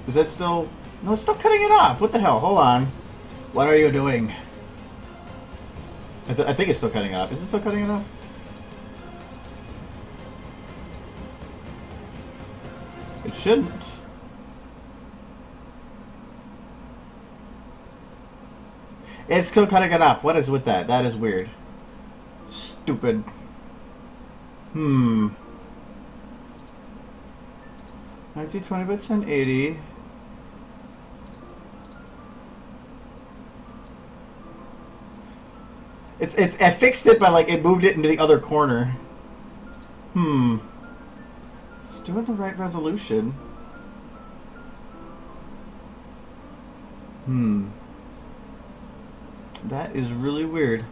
Is that still... No, it's still cutting it off. What the hell? Hold on. What are you doing? I think it's still cutting it off. Is it still cutting it off? It shouldn't. It's still cutting it off. What is with that? That is weird. Stupid. 1920 by 1080. I fixed it by like it moved it into the other corner. It's doing the right resolution. That is really weird.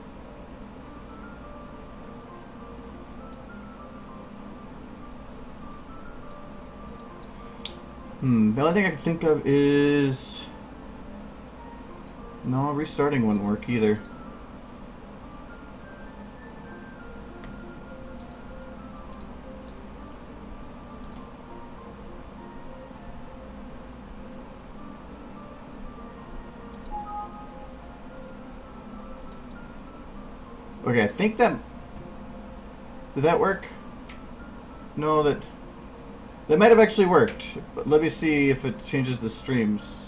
The only thing I can think of is... No, restarting wouldn't work either. Okay, I think that... Did that work? No, that might have actually worked. But let me see if it changes the streams.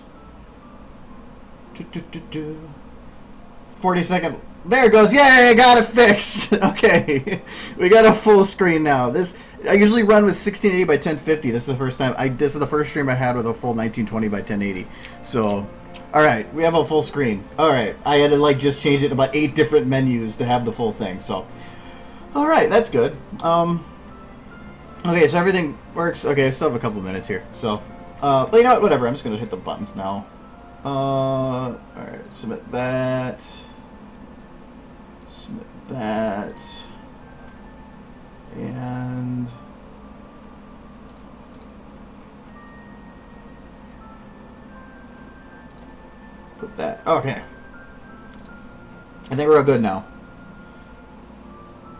40-second. There it goes. Yay, I got it fixed. Okay. We got a full screen now. This I usually run with 1680 by 1050. This is the first time. This is the first stream I had with a full 1920 by 1080. So... Alright, we have a full screen. Alright, I had to like just change it to about 8 different menus to have the full thing, so. Alright, that's good. Okay, so everything works. Okay, I still have a couple minutes here, so. But you know what, whatever, I'm just gonna hit the buttons now. Alright, submit that. Submit that. And... Put that. Okay. I think we're all good now.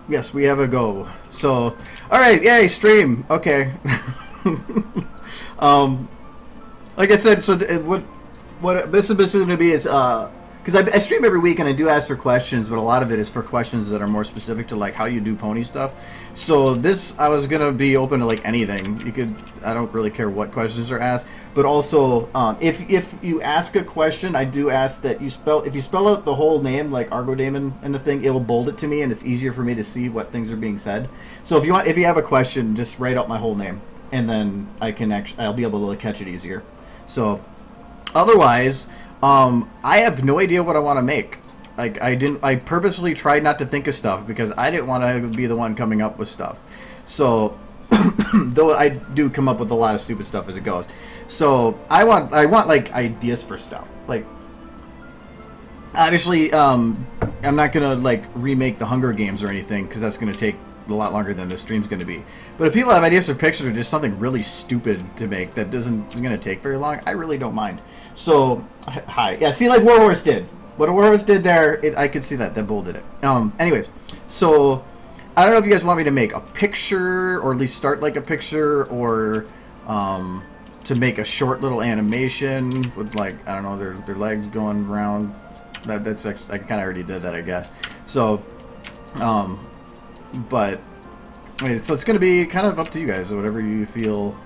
Yes, we have a go. So, all right, yay, stream. Okay. Like I said, so what this is basically going to be is because I stream every week and I do ask for questions, but a lot of it is for questions that are more specific to like how you do pony stuff. So this I was gonna be open to like anything. You could. I don't really care what questions are asked, but also if you ask a question, I do ask that you spell out the whole name like Argo Damon and the thing, it'll bold it to me and it's easier for me to see what things are being said. So if you have a question, just write out my whole name and then I'll be able to catch it easier. So otherwise. I have no idea what I want to make. Like I purposefully tried not to think of stuff because I didn't want to be the one coming up with stuff. So, though I do come up with a lot of stupid stuff as it goes. So I want like ideas for stuff. Like obviously, I'm not gonna like remake the Hunger Games or anything because that's gonna take a lot longer than this stream's going to be. But if people have ideas for pictures or just something really stupid to make that isn't going to take very long, I really don't mind. So, hi. Yeah, see, like Warhorse did. What Warhorse did there, I could see that. That bolded it. Anyways, so I don't know if you guys want me to make a picture or at least start like a picture or to make a short little animation with like, I don't know, their legs going around. That's actually, I kind of already did that, I guess. So, but so it's going to be kind of up to you guys, whatever you feel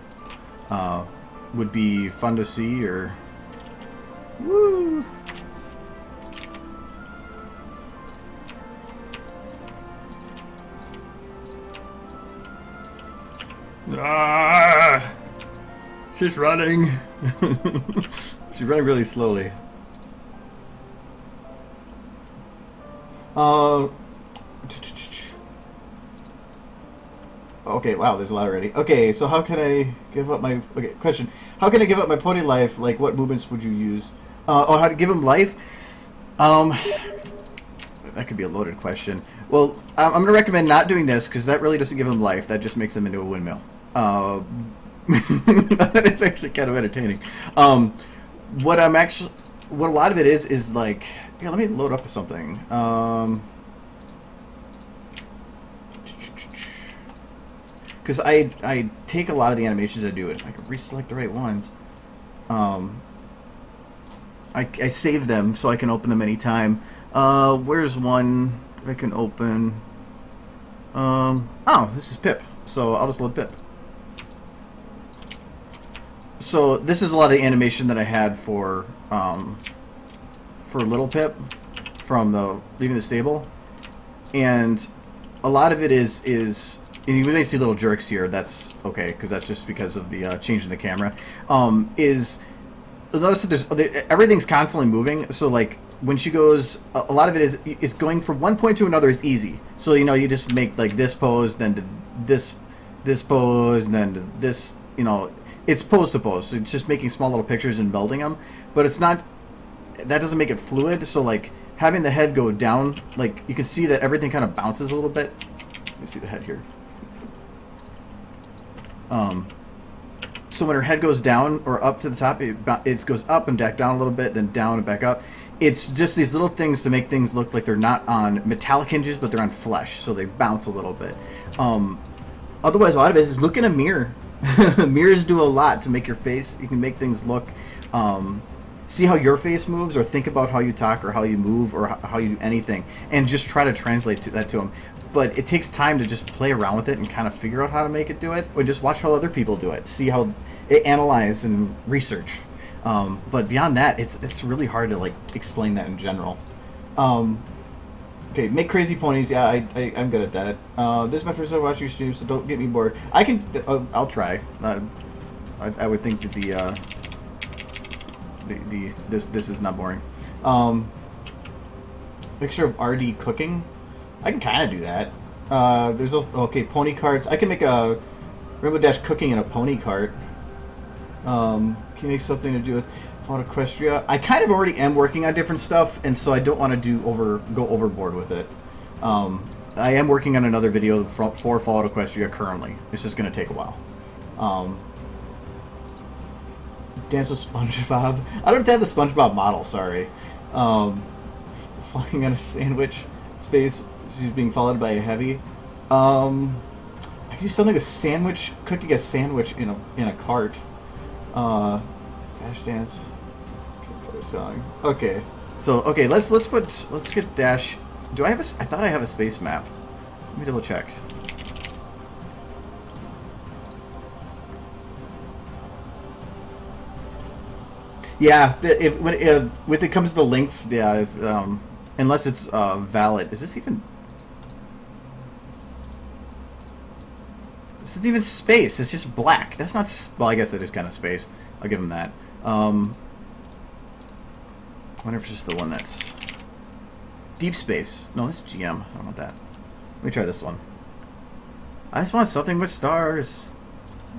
would be fun to see or woo. Ah, she's running. She's running really slowly. Okay, wow, there's a lot already. Okay, so how can I give up my... Okay, question. How can I give up my pony life? Like, what movements would you use? Oh, how to give him life? That could be a loaded question. Well, I'm going to recommend not doing this, because that really doesn't give him life. That just makes him into a windmill. That is actually kind of entertaining. What a lot of it is like... Yeah, let me load up something. Because I take a lot of the animations I do, and if I can reselect the right ones. I save them so I can open them anytime. Where's one that I can open? Oh, this is Pip. So I'll just load Pip. So this is a lot of the animation that I had for Little Pip from the leaving the stable, and a lot of it is and you may see little jerks here. That's okay because that's just because of the change in the camera. Is notice that everything's constantly moving. So like when she goes, a lot of it is going from one point to another is easy. So you know you just make like this pose, then to this pose, and then to this. You know. It's pose to pose, so it's just making small little pictures and melding them, but it's not. That doesn't make it fluid. So like having the head go down, like you can see that everything kind of bounces a little bit. Let me see the head here. So when her head goes down or up to the top, it goes up and back down a little bit, then down and back up. It's just these little things to make things look like they're not on metallic hinges, but they're on flesh, so they bounce a little bit. Otherwise, a lot of it is look in a mirror. Mirrors do a lot to make your face. You can make things look, see how your face moves, or think about how you talk, or how you move, or how you do anything, and just try to translate that to them. But it takes time to just play around with it and kind of figure out how to make it do it, or just watch how other people do it, see how it analyze and research. But beyond that, it's really hard to like explain that in general. Okay, make crazy ponies. Yeah, I'm good at that. This is my first time watching your stream, so don't get me bored. I can. I'll try. I would think that this is not boring. Picture of RD cooking. I can kind of do that. There's also okay pony carts. I can make a Rainbow Dash cooking in a pony cart. Can you make something to do with Fauna Equestria? I kind of already am working on different stuff, and so I don't want to go overboard with it. I am working on another video for Fauna Equestria currently. It's just going to take a while. Dance with SpongeBob. I don't have the SpongeBob model, sorry. Flying on a sandwich space. She's being followed by a heavy. I can do something with sandwich, cooking a sandwich in a cart. Dash dance. For a song. Okay. So okay, let's get Dash. Do I have I thought I have a space map. Let me double check. Yeah, when it comes to the links, yeah, unless it's valid. Is this even? This isn't even space. It's just black. That's not. Well, I guess it is kind of space. I'll give him that. I wonder if it's just the one that's deep space. No, this is GM. I don't want that. Let me try this one. I just want something with stars.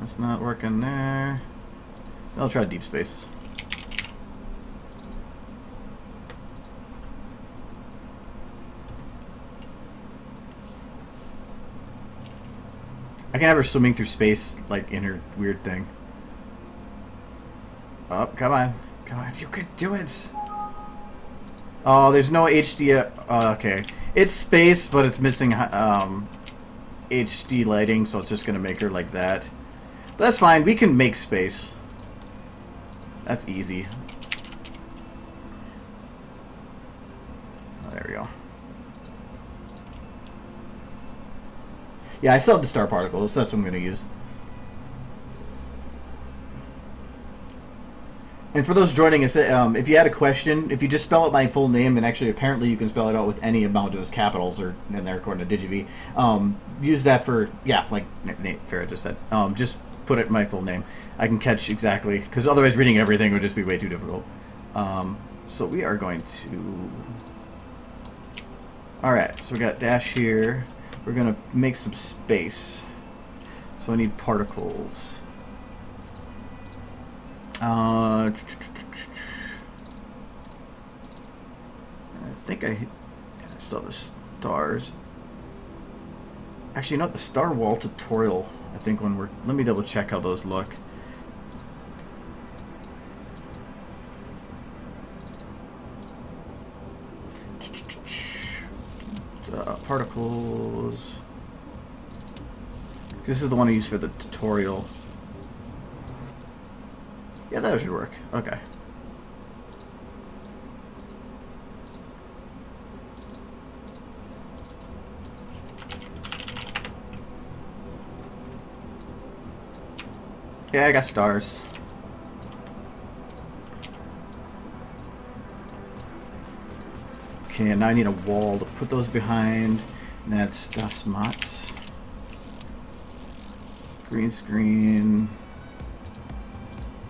That's not working there. I'll try deep space. I can have her swimming through space, like in her weird thing. Oh, come on. Come on, you could do it. Oh, there's no HD. Okay. It's space, but it's missing HD lighting, so it's just going to make her like that. But that's fine. We can make space. That's easy. Oh, there we go. Yeah, I still have the star particles, so that's what I'm going to use. And for those joining us, if you had a question, if you just spell out my full name, and actually apparently you can spell it out with any amount of capitals or in there according to DigiV, use that for, yeah, like Nate Farrah just said. Just put it in my full name. I can catch exactly, because otherwise reading everything would just be way too difficult. So we are going to... Alright, so we got Dash here. We're going to make some space. So I need particles. I think I still have the stars. Actually, you know what? The Star Wall tutorial, I think when we're... Let me double check how those look. Particles. This is the one I use for the tutorial. Yeah, that should work. Okay. Yeah, I got stars. Okay, and now I need a wall to put those behind. And that's Das Mats. Green screen.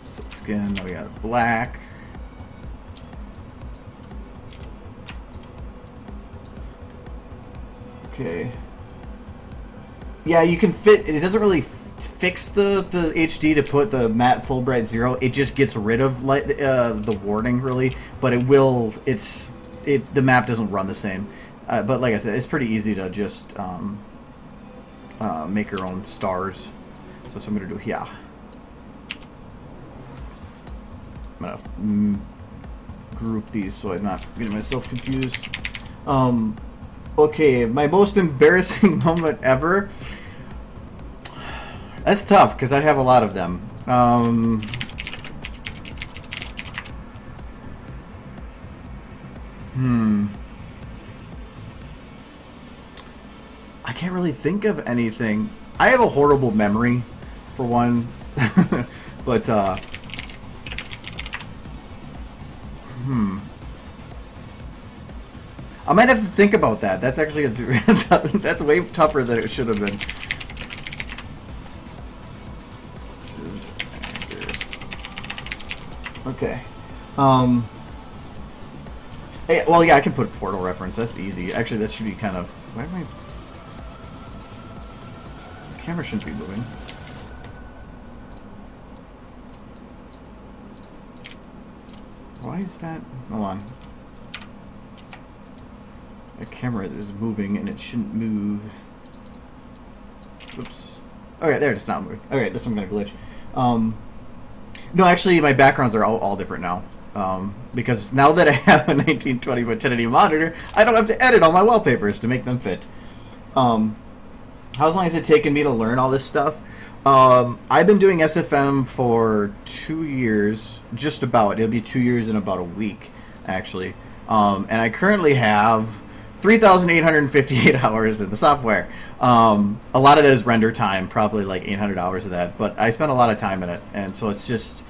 Silk skin. Now we got black. Okay. Yeah, you can fit. It doesn't really fix the HD to put the matte full bright 0. It just gets rid of light, the warning really, but it will. The map doesn't run the same. But like I said, it's pretty easy to just make your own stars. So that's what I'm gonna do here. I'm gonna group these so I'm not getting myself confused. Okay, my most embarrassing moment ever. That's tough because I have a lot of them. I can't really think of anything. I have a horrible memory, for one. But, I might have to think about that. That's actually that's way tougher than it should have been. This is okay. Hey, well, yeah, I can put Portal reference. That's easy. Actually, that should be kind of. Why am I? The camera shouldn't be moving. Why is that? Hold on. The camera is moving and it shouldn't move. Oops. Okay, there it's not moving. Okay, this one I'm gonna glitch. No, actually, my backgrounds are all different now. Because now that I have a 1920 by 1080 monitor, I don't have to edit all my wallpapers to make them fit. How long has it taken me to learn all this stuff? I've been doing SFM for 2 years, just about. It'll be 2 years in about a week, actually. And I currently have 3,858 hours in the software. A lot of that is render time, probably like 800 hours of that. But I spent a lot of time in it, and so it's just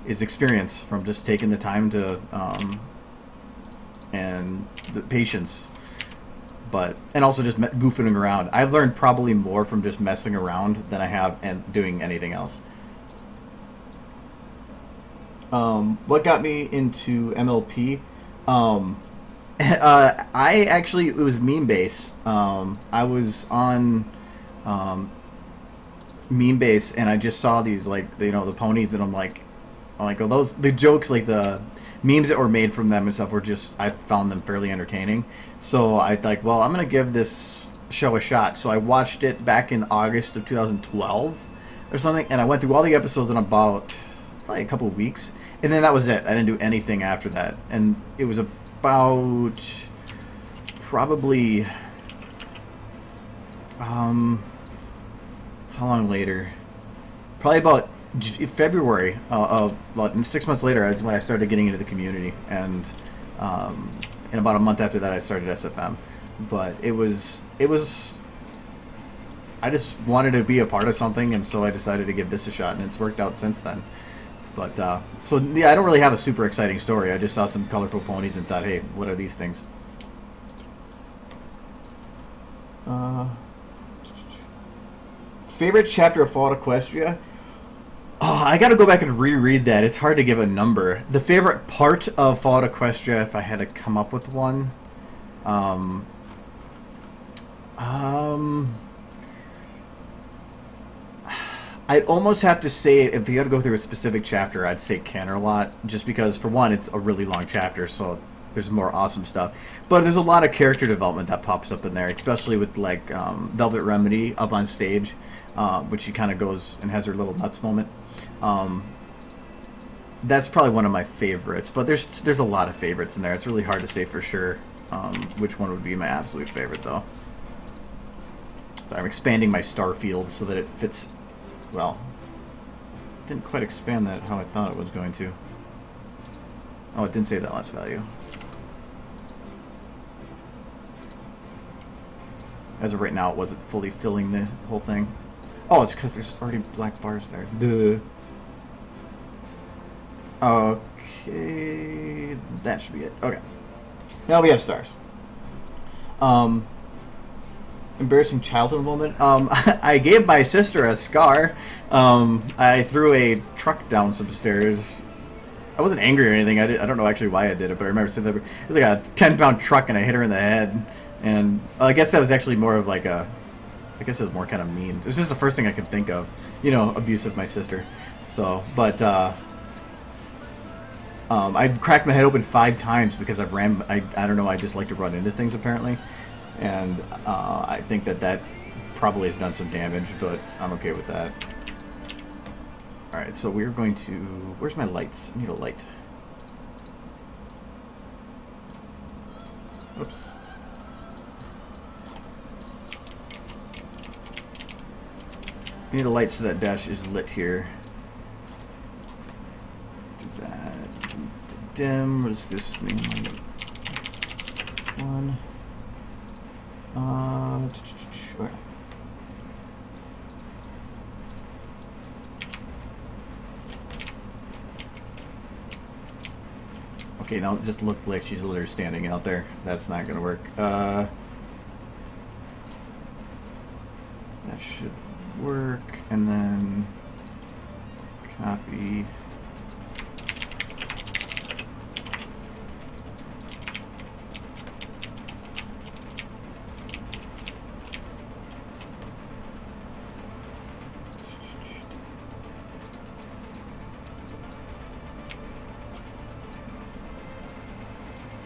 is experience from just taking the time to and the patience. And also just goofing around. I've learned probably more from just messing around than I have and doing anything else. What got me into MLP? I actually, it was meme base. I was on meme base and I just saw these, like, you know, the ponies, and I'm like, oh, the jokes, like the memes that were made from them and stuff were just, I found them fairly entertaining. So I like, well, I'm gonna give this show a shot. So I watched it back in August of 2012 or something, and I went through all the episodes in about probably a couple of weeks, and then that was it. I didn't do anything after that, and it was about probably how long later? Probably about February of 6 months later is when I started getting into the community, and about a month after that I started SFM. But it was I just wanted to be a part of something, and so I decided to give this a shot, and it's worked out since then. But so yeah, I don't really have a super exciting story. I just saw some colorful ponies and thought, hey, what are these things? Favorite chapter of Fallout Equestria? Oh, I gotta go back and reread that. It's hard to give a number. The favorite part of Fallout Equestria, if I had to come up with one, I'd almost have to say, if you had to go through a specific chapter, I'd say Canterlot, just because, for one, it's a really long chapter, so there's more awesome stuff. But there's a lot of character development that pops up in there, especially with, like, Velvet Remedy up on stage, which she kind of goes and has her little nuts moment. That's probably one of my favorites, but there's a lot of favorites in there. It's really hard to say for sure which one would be my absolute favorite, though. So I'm expanding my star field so that it fits well. didn't quite expand that how I thought it was going to. Oh, it didn't say that last value. As of right now, it wasn't fully filling the whole thing. Oh, it's because there's already black bars there. Duh. Okay, that should be it. Okay. Now we have stars. Embarrassing childhood moment. I gave my sister a scar. I threw a truck down some stairs. I wasn't angry or anything. I don't know actually why I did it, but I remember saying that it was like a 10-pound truck, and I hit her in the head. And I guess that was actually more of like a. I guess it was more kind of mean. It was just the first thing I could think of. You know, abuse of my sister. So, but I've cracked my head open 5 times because I've ran. I don't know. I just like to run into things apparently, and I think that probably has done some damage, but I'm okay with that. All right, so we're going to. Where's my lights? I need a light. Oops. I need a light so that dash is lit here. Do that. Dim. What does this mean? One. Sure. Okay, now it just looked like she's literally standing out there. That's not gonna work. That should work, and then copy.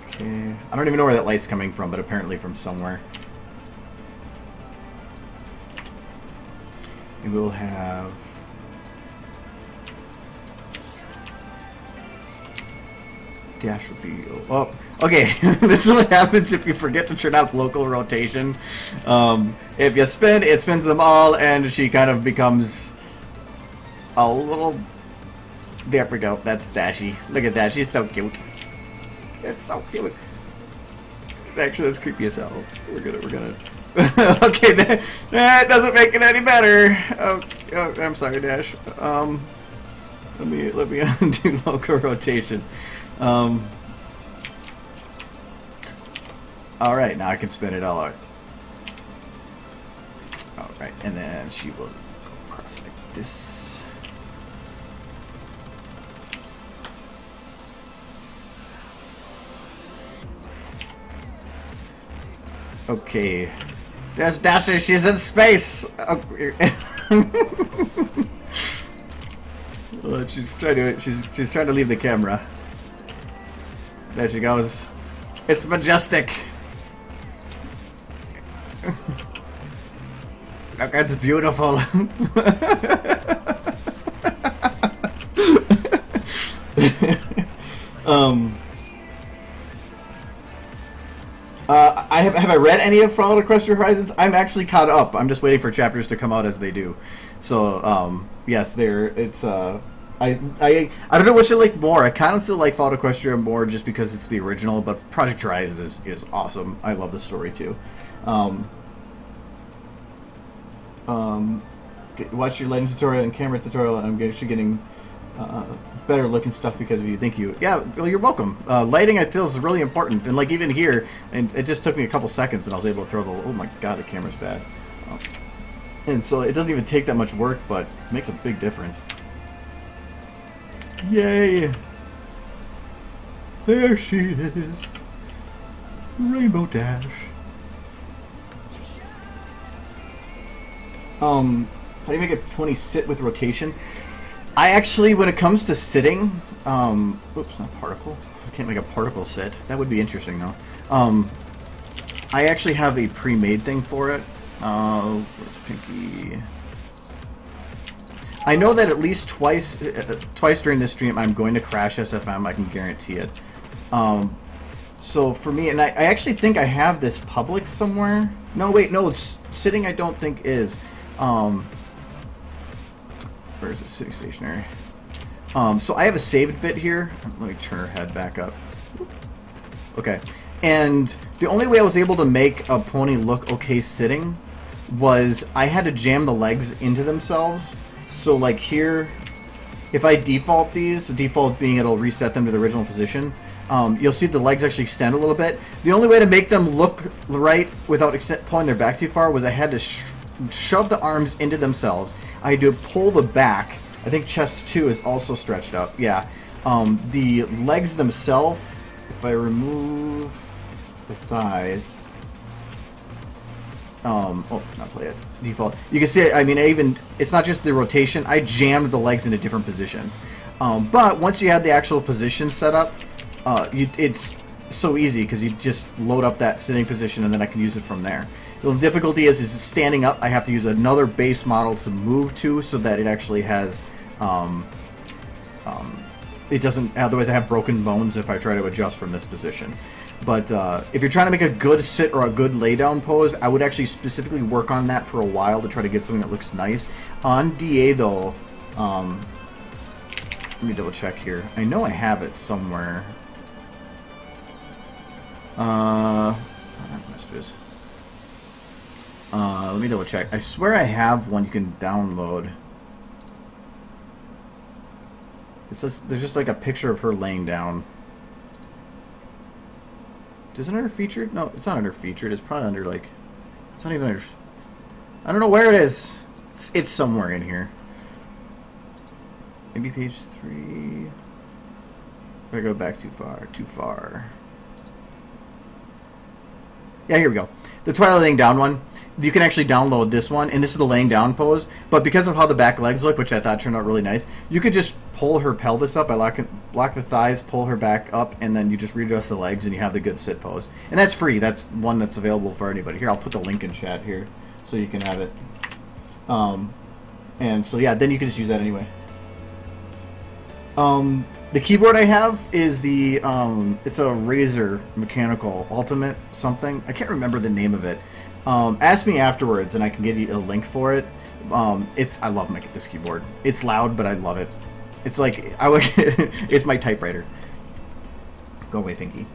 Okay, I don't even know where that light's coming from, but apparently from somewhere. And we'll have dash would be oh okay. This is what happens if you forget to turn off local rotation. If you spin, it spins them all, and she kind of becomes a little. There we go. That's Dashy. Look at that. She's so cute. It's so cute. Actually, that's creepy as hell. We're gonna. Okay, that doesn't make it any better. Oh, I'm sorry, Dash. Let me undo local rotation. All right, now I can spin it all out. All right, and then she will go across like this. Okay. There's Dasher, she's in space! Oh. She's trying to leave the camera. There she goes. It's majestic. Look, it's beautiful. Have I read any of Fallout Across Your Horizons? I'm actually caught up. I'm just waiting for chapters to come out as they do. So, yes, it's, I don't know which I like more. I kind of still like Fallout Equestria more just because it's the original, but Project Rise is awesome. I love the story, too. Watch your lighting tutorial and camera tutorial, and I'm actually getting better looking stuff because of you. Thank you. Yeah, well, you're welcome. Lighting, I feel, is really important, and like even here, and it just took me a couple seconds, and I was able to throw the. Oh my god, the camera's bad. And so it doesn't even take that much work, but it makes a big difference. Yay! There she is, Rainbow Dash. How do you make a pony sit with rotation? I actually, when it comes to sitting, oops, not particle. I can't make a particle sit. That would be interesting, though. I actually have a pre-made thing for it. Where's Pinky? I know that at least twice during this stream, I'm going to crash SFM. I can guarantee it. So for me, and I actually think I have this public somewhere. No, wait, no, it's sitting. I don't think is. Or is it sitting stationary? So I have a saved bit here. Let me turn her head back up. Okay. And the only way I was able to make a pony look okay sitting was I had to jam the legs into themselves. So like here, if I default these, default being it'll reset them to the original position, you'll see the legs actually extend a little bit. The only way to make them look right without pulling their back too far was I had to shove the arms into themselves. I had to pull the back. I think chest 2 is also stretched up. Yeah. The legs themselves, if I remove the thighs, oh, not play it. Default. You can see, I mean, it's not just the rotation. I jammed the legs into different positions. But once you have the actual position set up, it's so easy because you just load up that sitting position and then I can use it from there. The difficulty is standing up. I have to use another base model to move to so that it actually has, it doesn't, otherwise I have broken bones if I try to adjust from this position. But if you're trying to make a good sit or a good lay down pose, I would actually specifically work on that for a while to try to get something that looks nice. On DA though, let me double check here. I know I have it somewhere. Messages. Let me double check. I swear I have one you can download. It's just, there's just like a picture of her laying down. Isn't it featured? No, it's not under featured. It's probably under like, it's not even under, I don't know where it is. It's somewhere in here. Maybe page 3. I go back too far. Too far. Yeah, here we go. The Twilight laying down one. You can actually download this one, and this is the laying down pose. But because of how the back legs look, which I thought turned out really nice, you could just pull her pelvis up. I lock the thighs, pull her back up, and then you just readjust the legs, and you have the good sit pose. And that's free. That's one that's available for anybody. Here, I'll put the link in chat here, so you can have it. And so yeah, then you can just use that anyway. The keyboard I have is the, it's a Razer mechanical Ultimate something. I can't remember the name of it. Ask me afterwards and I can give you a link for it. I love this keyboard. It's loud, but I love it. It's like, it's my typewriter. Go away, Pinky.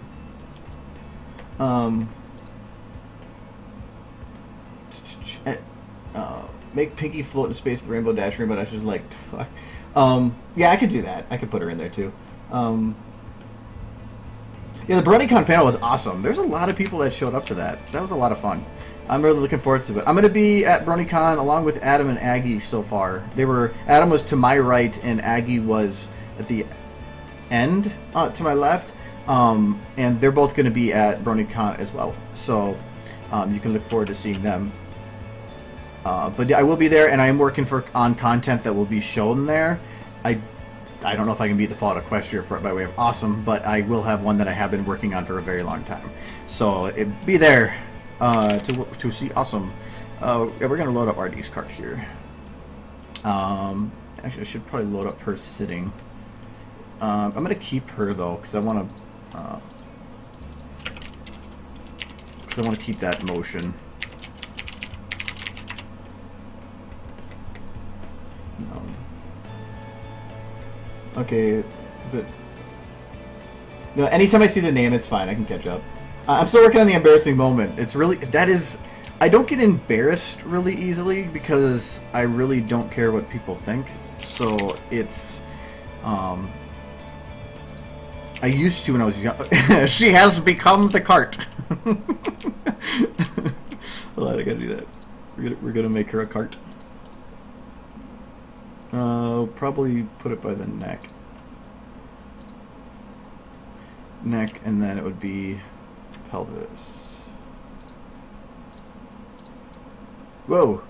Make Pinky float in space with Rainbow Dash. Rainbow Dash is like, fuck. Yeah, I could do that. I could put her in there too. Yeah, the BronyCon panel was awesome. There's a lot of people that showed up for that. That was a lot of fun. I'm really looking forward to it. I'm going to be at BronyCon along with Adam and Aggie so far. Adam was to my right and Aggie was at the end to my left. And they're both going to be at BronyCon as well. So you can look forward to seeing them. But I will be there, and I am working on content that will be shown there. I don't know if I can be the Fallout Equestria for it by way of awesome, but I will have one that I have been working on for a very long time. So be there to see awesome. Yeah, we're gonna load up RD's cart here. Actually, I should probably load up her sitting. I'm gonna keep her though, because I want to keep that motion. Okay, but no. Anytime I see the name, it's fine. I can catch up. I'm still working on the embarrassing moment. It's really I don't get embarrassed really easily because I really don't care what people think. So it's I used to when I was young. She has become the cart. Hold on, I gotta do that. We're gonna make her a cart. Probably put it by the neck. And then it would be pelvis. Whoa!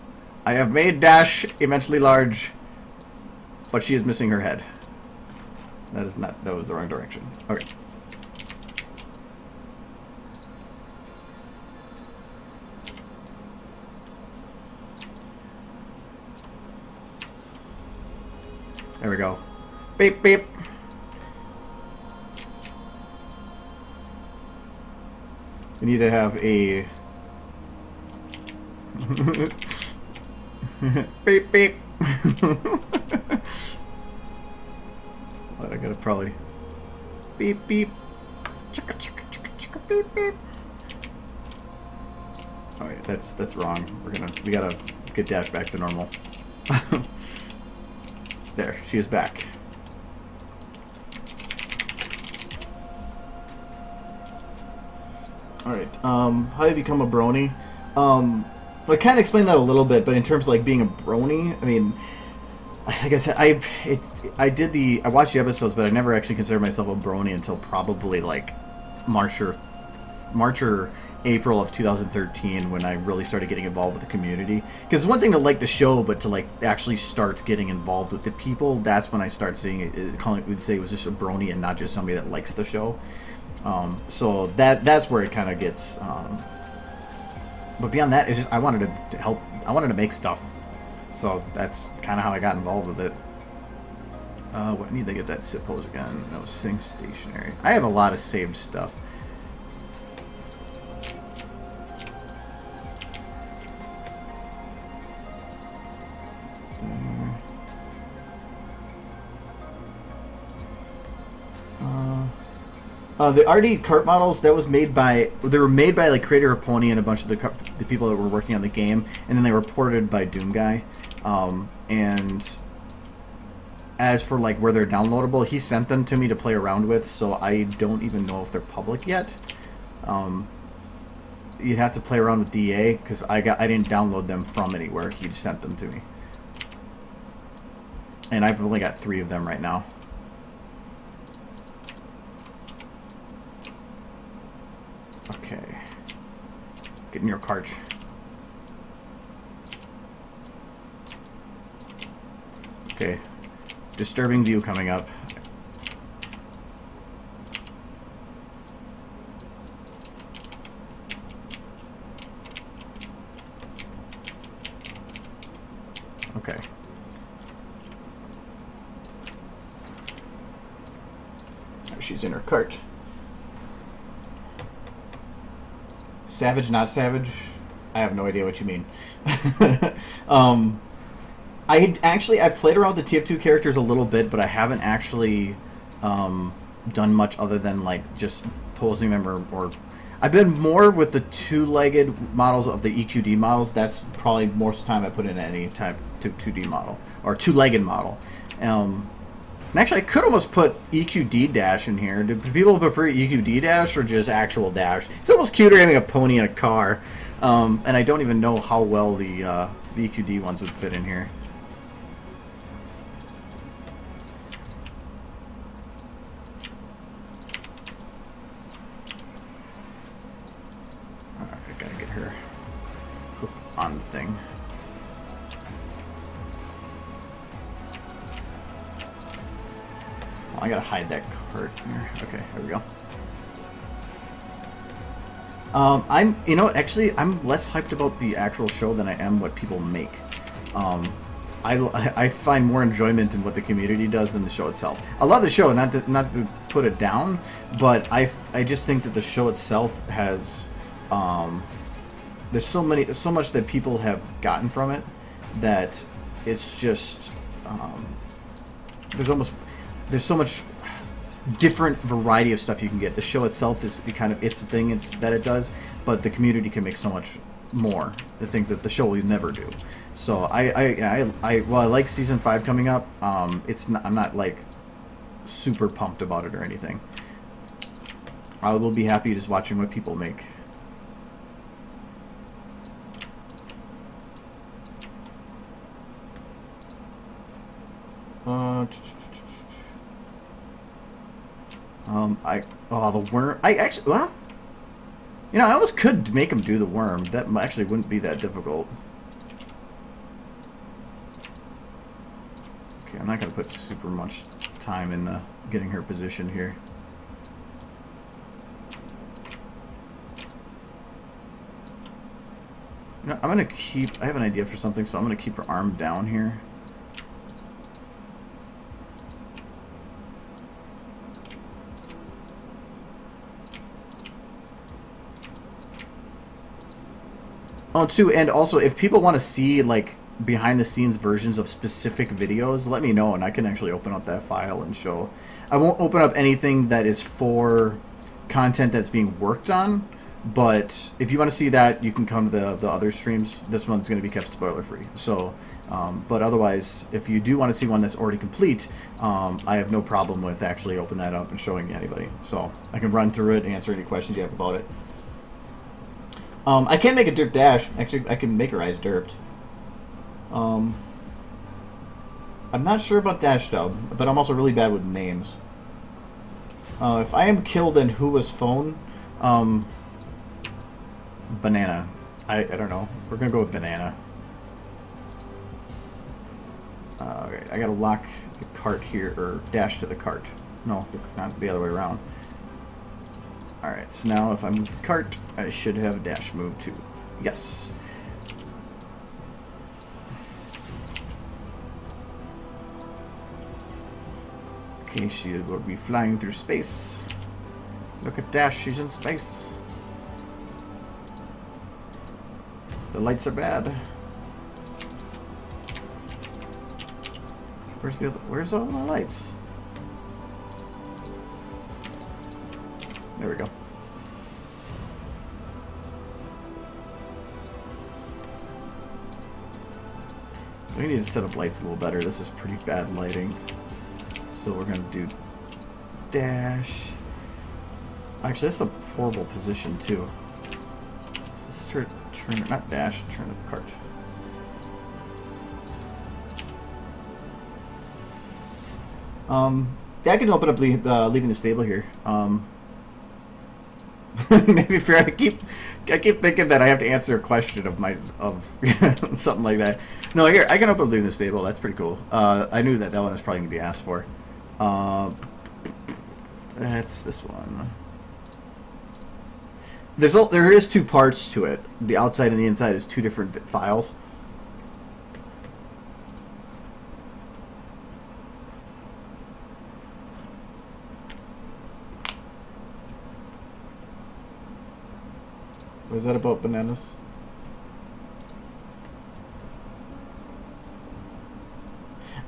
I have made Dash immensely large, but she is missing her head. That was the wrong direction. Okay. There we go. Beep, beep. We need to have a... beep, beep. But I gotta probably beep beep. Chicka chicka chicka chicka beep beep. Alright, that's wrong. We gotta get Dash back to normal. There, she is back. Alright, how do you become a brony? I kind of explained that a little bit, but in terms of like being a brony, I mean, like I said, I watched the episodes, but I never actually considered myself a brony until probably like March or April of 2013, when I really started getting involved with the community. Because it's one thing to like the show, but to like actually start getting involved with the people, that's when I start seeing it would say it was just a brony and not just somebody that likes the show. So that's where it kind of gets. But beyond that, it's just I wanted to help. I wanted to make stuff. So that's kind of how I got involved with it. I need to get that sit pose again. No, sing stationary. I have a lot of saved stuff. The RD cart models, that was made by, they were made by like Creator Pony and a bunch of the people that were working on the game, and then they were ported by Doom Guy. And as for like where they're downloadable, he sent them to me to play around with, so I don't even know if they're public yet. You'd have to play around with DA, because I didn't download them from anywhere. He just sent them to me, and I've only got 3 of them right now. Okay, get in your cart. Okay, disturbing view coming up. Okay. She's in her cart. Savage, not savage? I have no idea what you mean. I've played around with the TF2 characters a little bit, but I haven't actually done much other than like just posing them or I've been more with the 2-legged models of the EQD models. That's probably most time I put in any type 2D model or 2-legged model. And actually, I could almost put EQD Dash in here. Do people prefer EQD Dash or just actual Dash? It's almost cuter having a pony in a car. And I don't even know how well the EQD ones would fit in here. Alright, I gotta get her on the thing. I gotta hide that card here. Okay, there we go. Actually, I'm less hyped about the actual show than I am what people make. I find more enjoyment in what the community does than the show itself. I love the show, not to put it down, but I just think that the show itself has, there's so much that people have gotten from it that it's just, there's so much different variety of stuff you can get. The show itself is kind of its thing that it does, but the community can make so much more. The things that the show will never do. So I like season 5 coming up. I'm not like super pumped about it or anything. I will be happy just watching what people make. The worm. Well, I almost could make him do the worm. That actually wouldn't be that difficult. Okay, I'm not gonna put super much time in getting her positioned here. I'm gonna keep. I have an idea for something, so I'm gonna keep her arm down here. Oh, too, and also if people want to see like behind the scenes versions of specific videos, let me know and I can actually open up that file and show. I won't open up anything that is for content that's being worked on, but if you want to see that, you can come to the other streams. This one's going to be kept spoiler free. So, but otherwise, if you do want to see one that's already complete, I have no problem with actually opening that up and showing anybody. So I can run through it and answer any questions you have about it. I can't make a derp dash. Actually, I can make her eyes derped. I'm not sure about dash dub, but I'm also really bad with names. If I am killed, then who was phone? Banana. I don't know. We're gonna go with banana. Alright, I gotta lock the cart here, or dash to the cart. No, not the other way around. Alright, so now if I move the cart, I should have a dash move too. Yes. Okay, she will be flying through space. Look at Dash, she's in space. The lights are bad. Where's all my lights? There we go. We need to set up lights a little better. This is pretty bad lighting. So we're going to do dash. Actually, that's a horrible position too. Let's turn it, not dash, turn the cart. Yeah, I can open up leaving the stable here. Maybe fair. I keep thinking that I have to answer a question of something like that. No, here I can open up leaving the stable. That's pretty cool. I knew that one was probably gonna be asked for. That's this one. There is two parts to it. The outside and the inside is two different files. What is that about bananas?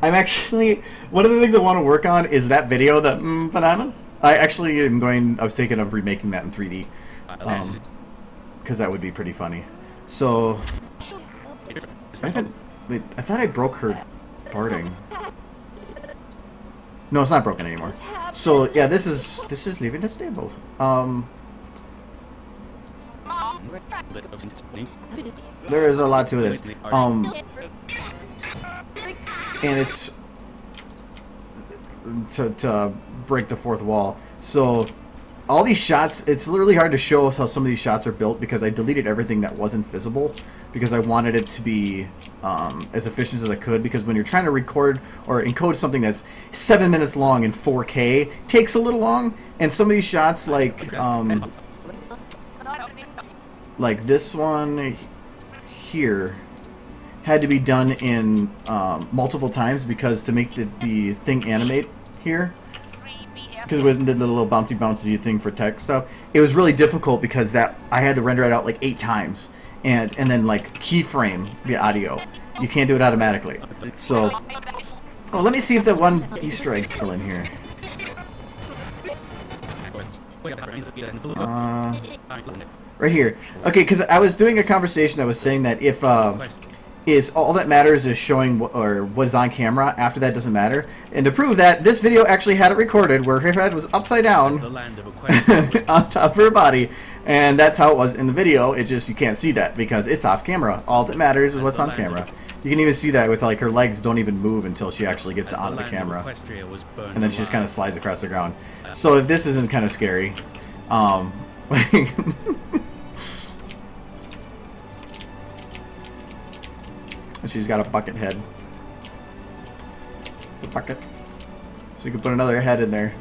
I'm actually, one of the things I want to work on is that video, that bananas. I actually am I was thinking of remaking that in 3D. Because that would be pretty funny. So, I thought I broke her parting. No, it's not broken anymore. So, yeah, this is leaving the stable. There is a lot to this. And it's to break the fourth wall. So all these shots, it's literally hard to show us how some of these shots are built because I deleted everything that wasn't visible because I wanted it to be as efficient as I could, because when you're trying to record or encode something that's 7 minutes long in 4K, it takes a little long, and some of these shots like this one here had to be done in multiple times because to make the thing animate here, because it wasn't the little bouncy thing for tech stuff, it was really difficult because I had to render it out like 8 times and then like keyframe the audio. You can't do it automatically. So, oh, let me see if that one Easter egg's still in here. Right here. Okay, because I was doing a conversation that was saying that if is all that matters is showing what's on camera. After that doesn't matter. And to prove that, this video actually had it recorded where her head was upside down on top of her body, and that's how it was in the video. It just, you can't see that because it's off camera. All that matters is what's on camera. You can even see that with like her legs don't even move until she actually gets onto the camera, and then she just kind of slides across the ground. So if this isn't kind of scary, she's got a bucket head. It's a bucket. So you can put another head in there.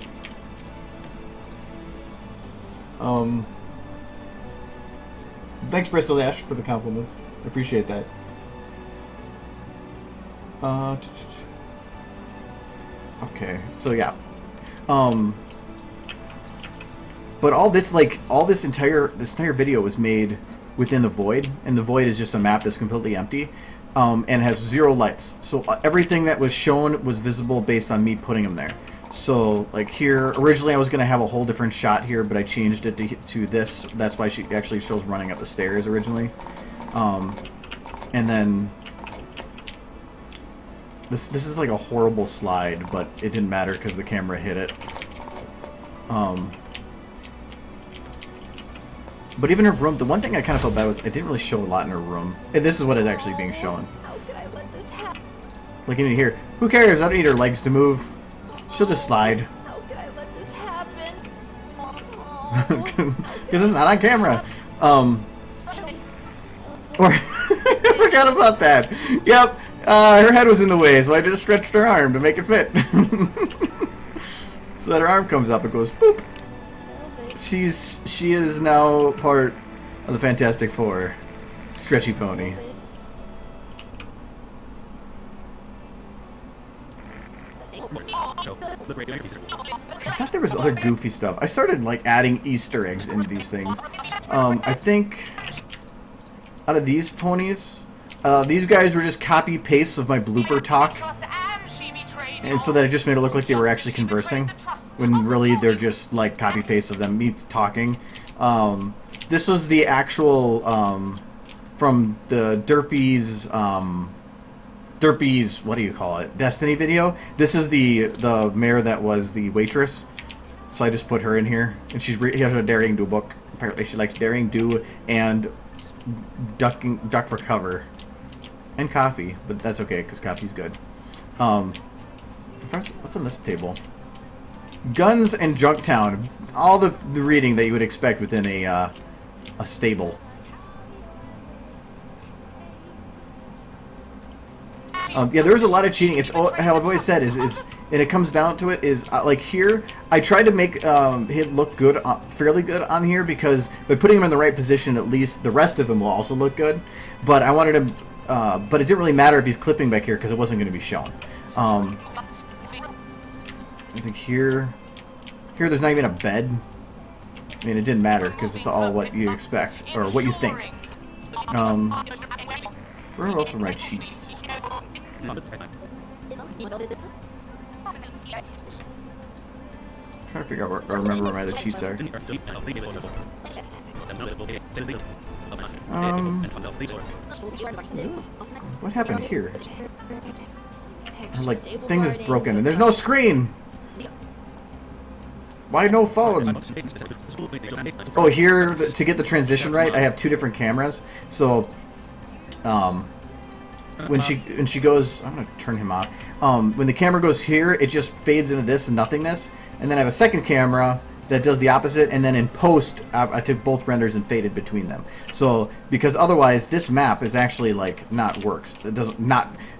Thanks, Bristol Dash, for the compliments. I appreciate that. Okay, so yeah. But all this, this entire video was made within the void, and the void is just a map that's completely empty. and has 0 lights. So everything that was shown was visible based on me putting them there. So like here, originally I was going to have a whole different shot here, but I changed it to this. That's why she actually shows running up the stairs originally. And then this is like a horrible slide, but it didn't matter because the camera hit it. But even her room, the one thing I kind of felt bad was I didn't really show a lot in her room. And this is what is actually being shown. How could I let this happen? Look in here. Who cares? I don't need her legs to move. She'll just slide. How could I let this happen? Because it's not on camera. Or I forgot about that. Yep. Her head was in the way, so I just stretched her arm to make it fit. So that her arm comes up and goes boop. She is now part of the Fantastic Four. Stretchy pony. I thought there was other goofy stuff. I started like adding Easter eggs into these things. I think out of these ponies, these guys were just copy pastes of my blooper talk, and so that it just made it look like they were actually conversing, when really they're just like copy pastes of them me talking. This was the actual from the Derpy's what do you call it? Destiny video. This is the mare that was the waitress. So I just put her in here, and she has a daring do book. Apparently she likes daring do and duck for cover and coffee, but that's okay because coffee's good. What's on this table? Guns and Junktown. All the reading that you would expect within a stable. Yeah, there's a lot of cheating. It's all, how I've always said is and it comes down to it is like here I tried to make him look good, fairly good on here, because by putting him in the right position, at least the rest of him will also look good. But I wanted him, but it didn't really matter if he's clipping back here because it wasn't going to be shown. I think here there's not even a bed. I mean, it didn't matter because it's all what you expect or what you think. Where else are my cheats? I'm trying to figure out where, or remember where my other cheats are. What happened here? Like, thing is broken and there's no screen! Why no phone? Oh, here, to get the transition right, I have 2 different cameras. So, when she goes, I'm gonna turn him off. When the camera goes here, it just fades into this nothingness, and then I have a second camera that does the opposite, and then in post, I took both renders and faded between them. So, because otherwise, this map is actually like not works. It doesn't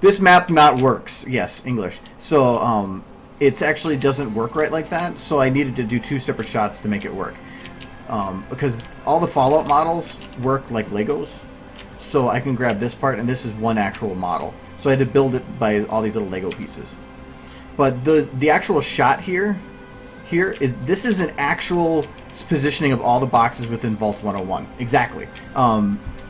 this map not works. Yes, English. So, it actually doesn't work right like that. So I needed to do 2 separate shots to make it work, because all the Fallout models work like Legos. So I can grab this part, and this is one actual model. So I had to build it by all these little Lego pieces. But the actual shot here this is an actual positioning of all the boxes within Vault 101. Exactly.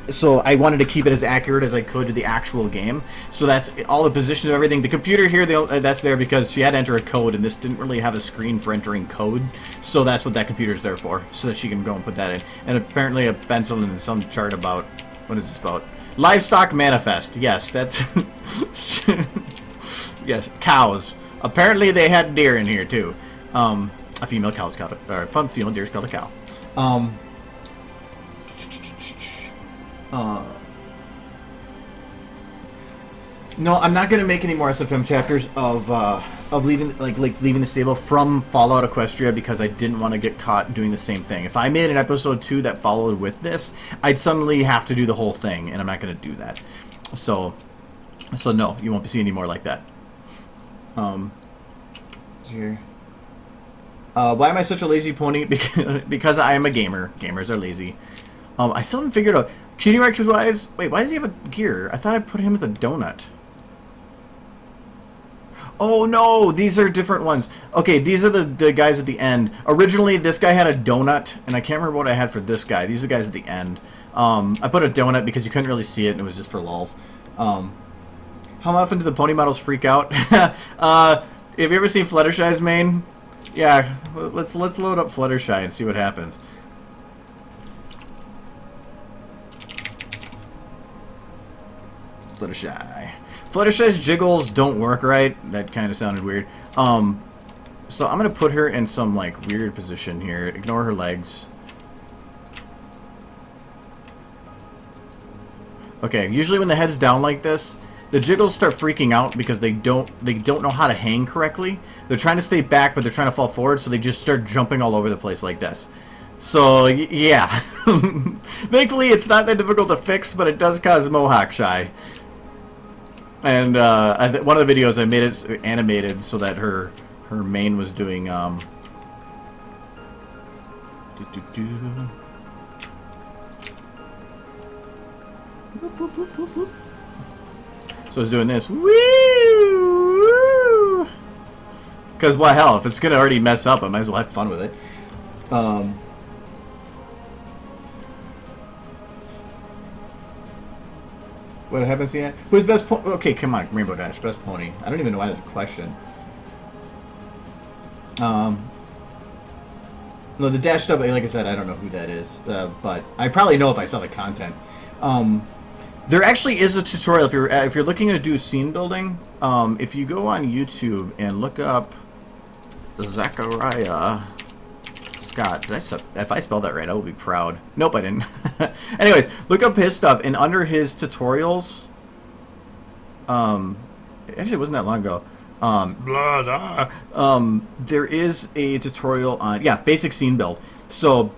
So I wanted to keep it as accurate as I could to the actual game. So that's all the positions of everything. The computer here, that's there because she had to enter a code, and this didn't really have a screen for entering code. So that's what that computer's there for, so that she can go and put that in. And apparently a pencil in some chart about... What is this about? Livestock manifest. Yes, that's... yes, cows. Apparently they had deer in here, too. A female cow's called a... Or a female deer's called a cow. No, I'm not going to make any more SFM chapters of leaving leaving the stable from Fallout Equestria, because I didn't want to get caught doing the same thing. If I made an episode 2 that followed with this, I'd suddenly have to do the whole thing, and I'm not going to do that. So no, you won't be seeing any more like that. Here. Why am I such a lazy pony? Because I am a gamer. Gamers are lazy. I still haven't figured out. Cutie Markers wise, wait, why does he have a gear? I thought I put him with a donut. Oh no, these are different ones. Okay, these are the guys at the end. Originally, this guy had a donut, and I can't remember what I had for this guy. These are the guys at the end. I put a donut because you couldn't really see it, and it was just for lulz. How often do the pony models freak out? Have you ever seen Fluttershy's main? Yeah, let's load up Fluttershy and see what happens. Fluttershy. Fluttershy's jiggles don't work right. That kind of sounded weird. So I'm gonna put her in some like weird position here. Ignore her legs. Okay, usually when the head's down like this, the jiggles start freaking out because they don't know how to hang correctly. They're trying to stay back, but they're trying to fall forward, so they just start jumping all over the place like this. So yeah, thankfully it's not that difficult to fix, but it does cause mohawk shy. And one of the videos I made it animated so that her mane was doing So it's doing this. Woo! Because, what hell, if it's going to already mess up, I might as well have fun with it. What, I haven't seen it? Who's best pony? Okay, come on, Rainbow Dash, best pony. I don't even know why that's a question. No, the Dash Dub, like I said, I don't know who that is. But I probably know if I saw the content. There actually is a tutorial if you're looking to do scene building. If you go on YouTube and look up Zachariah Scott, if I spelled that right, I will be proud. Nope, I didn't. Anyways, look up his stuff, and under his tutorials, actually it wasn't that long ago. There is a tutorial on basic scene build. So.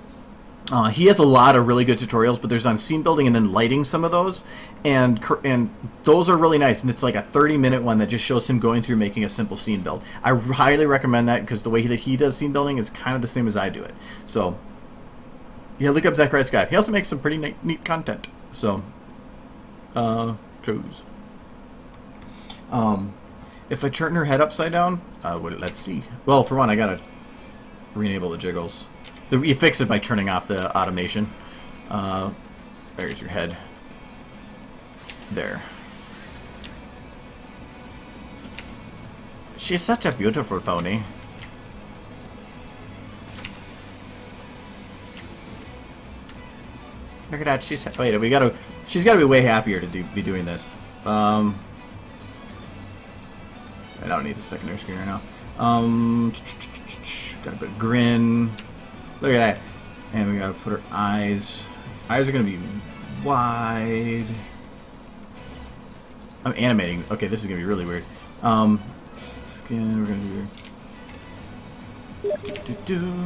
He has a lot of really good tutorials, but there's on scene building and then lighting some of those, and those are really nice. And it's like a 30-minute one that just shows him going through making a simple scene build. I highly recommend that because the way that he does scene building is kind of the same as I do it. So, yeah, look up Zachariah Scott. He also makes some pretty neat content. So, close. If I turn her head upside down, let's see. Well, for one, I gotta re-enable the jiggles. You fix it by turning off the automation. There's your head. There. She's such a beautiful pony. Look at that. She's gotta be way happier to be doing this. I don't need the secondary screen right now. Got a bit of grin. Look at that. And we gotta put her eyes. Eyes are gonna be wide. I'm animating. Okay, this is gonna be really weird. Skin, we're gonna do.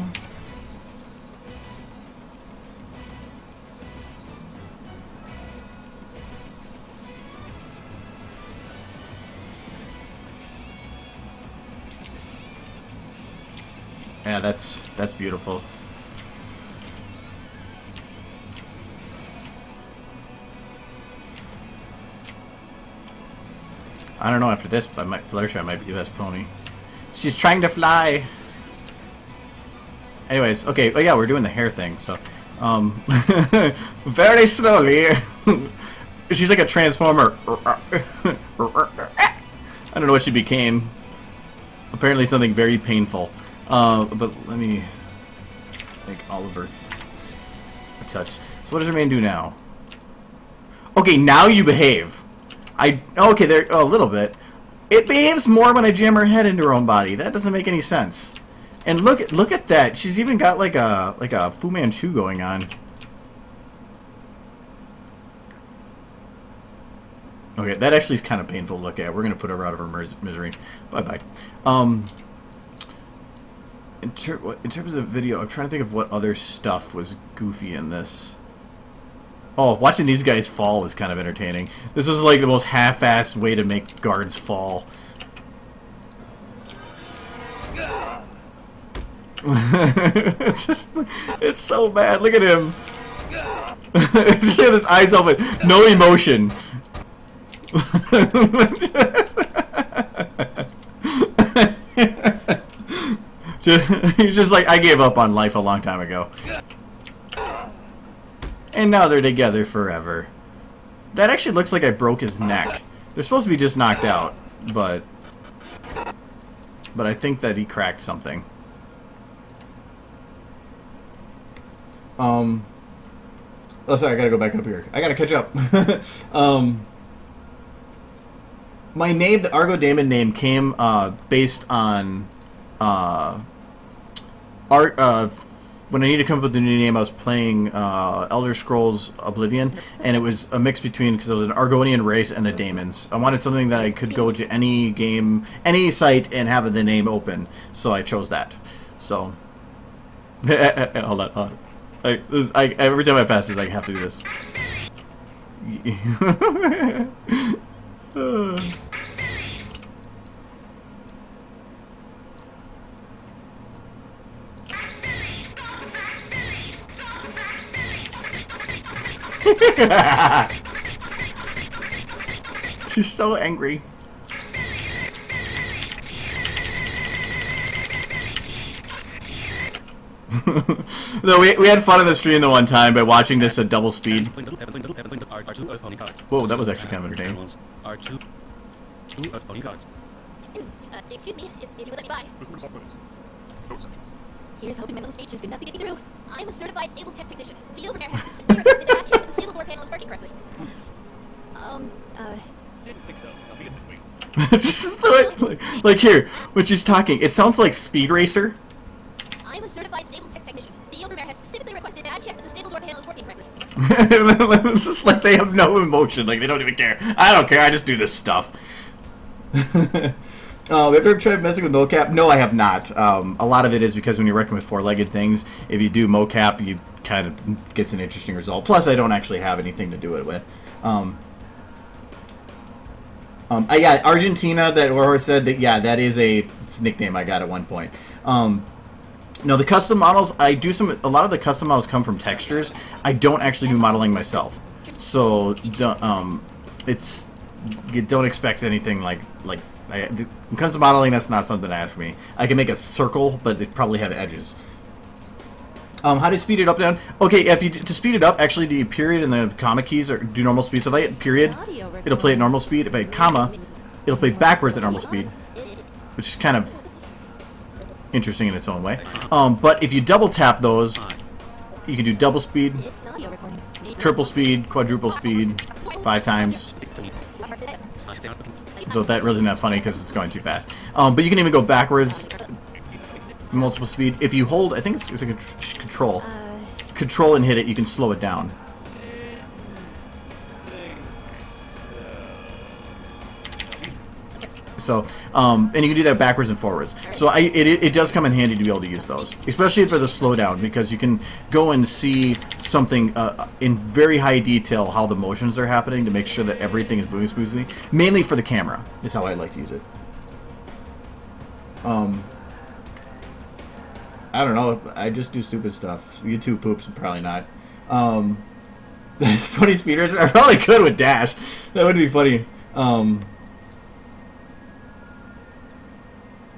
Yeah, that's beautiful. I don't know after this, but Fluttershy might be the best pony. She's trying to fly. Anyways, okay, oh yeah, we're doing the hair thing, so very slowly. She's like a transformer. I don't know what she became. Apparently something very painful. But let me make Oliver a touch. So what does her man do now? Okay, now you behave. Okay, there a little bit. It behaves more when I jam her head into her own body. That doesn't make any sense. And look at that. She's even got like a Fu Manchu going on. Okay, that actually is kind of painful to look at. We're gonna put her out of her misery. Bye bye. In terms of video, I'm trying to think of what other stuff was goofy in this. Oh, watching these guys fall is kind of entertaining. This was like the most half-assed way to make guards fall. It's so bad. Look at him. See his eyes open. No emotion. He's just like, I gave up on life a long time ago. And now they're together forever. That actually looks like I broke his neck. They're supposed to be just knocked out, but I think that he cracked something. Oh, sorry, I gotta go back up here. I gotta catch up. My name, the Argo Daemon name, came based on when I needed to come up with a new name. I was playing Elder Scrolls Oblivion, and it was a mix between, because it was an Argonian race and the Daemons. I wanted something that I could go to any game, any site, and have the name open, so I chose that. So, hold on. Every time I pass this, I have to do this. She's so angry. No, we had fun in the stream the one time by watching this at double speed. Whoa, that was actually kind of entertaining. Excuse me, if you would let me by. Here's hoping my little speech is good enough to get me through. I'm a certified stable tech technician. The overmare has specifically requested to check that the stable door panel is working correctly. Didn't think so. I'll be good this week. This is the way, like here, when she's talking, it sounds like Speed Racer. I'm a certified stable tech technician. The overmare has specifically requested that I check that the stable door panel is working correctly. It's just like they have no emotion, like they don't even care. I don't care, I just do this stuff. Have you ever tried messing with mocap? No, I have not. A lot of it is because when you're working with four-legged things, if you do mocap, you kind of gets an interesting result. Plus, I don't actually have anything to do it with. Yeah, Argentina, that Laura said that, yeah, that is a nickname I got at one point. No, the custom models, I do a lot of the custom models come from textures. I don't actually do modeling myself. So, don't expect anything like when it comes to modeling, that's not something to ask me. I can make a circle, but it probably have edges. How to speed it up down? Okay, to speed it up, actually the period and the comma keys do normal speed. So if I hit period, it'll play at normal speed. If I hit comma, it'll play backwards at normal speed, which is kind of interesting in its own way. But if you double tap those, you can do double speed, triple speed, quadruple speed, 5 times. So that really not funny because it's going too fast. But you can even go backwards, multiple speed. If you hold, I think it's a control and hit it, you can slow it down. So, and you can do that backwards and forwards. So it does come in handy to be able to use those, especially for the slowdown, because you can go and see something in very high detail how the motions are happening to make sure that everything is moving smoothly. Mainly for the camera is how I like to use it. I don't know. I just do stupid stuff. YouTube poops, probably not. That's funny speeders. I probably could with Dash. That would be funny.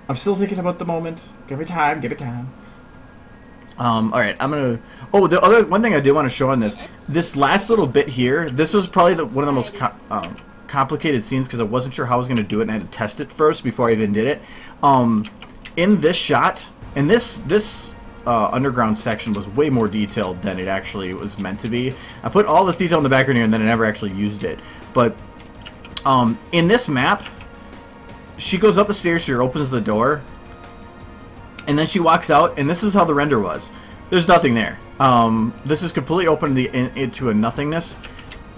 I'm still thinking about the moment. Give it time. Give it time. All right, I'm gonna. Oh, the other one thing I do want to show on this last little bit here. This was probably one of the most complicated scenes because I wasn't sure how I was gonna do it, and I had to test it first before I even did it. In this shot, and this underground section was way more detailed than it actually was meant to be. I put all this detail in the background here, and then I never actually used it. But in this map, she goes up the stairs here, opens the door, and then she walks out, and this is how the render was. There's nothing there. This is completely open into a nothingness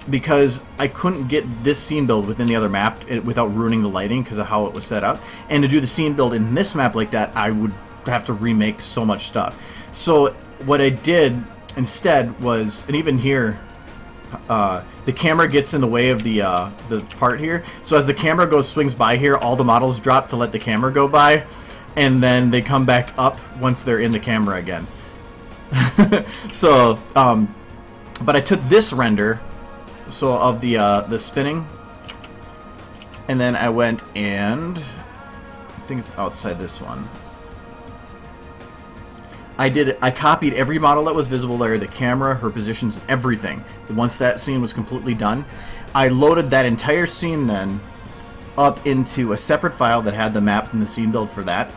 because I couldn't get this scene build within the other map without ruining the lighting because of how it was set up. And to do the scene build in this map like that, I would have to remake so much stuff. So what I did instead was, and even here, the camera gets in the way of the part here. So as the camera swings by here, all the models drop to let the camera go by, and then they come back up once they're in the camera again. So, but I took this render, so of the spinning, and then I went and I think it's outside this one. I copied every model that was visible there, the camera, her positions, everything. Once that scene was completely done, I loaded that entire scene then up into a separate file that had the maps and the scene build for that.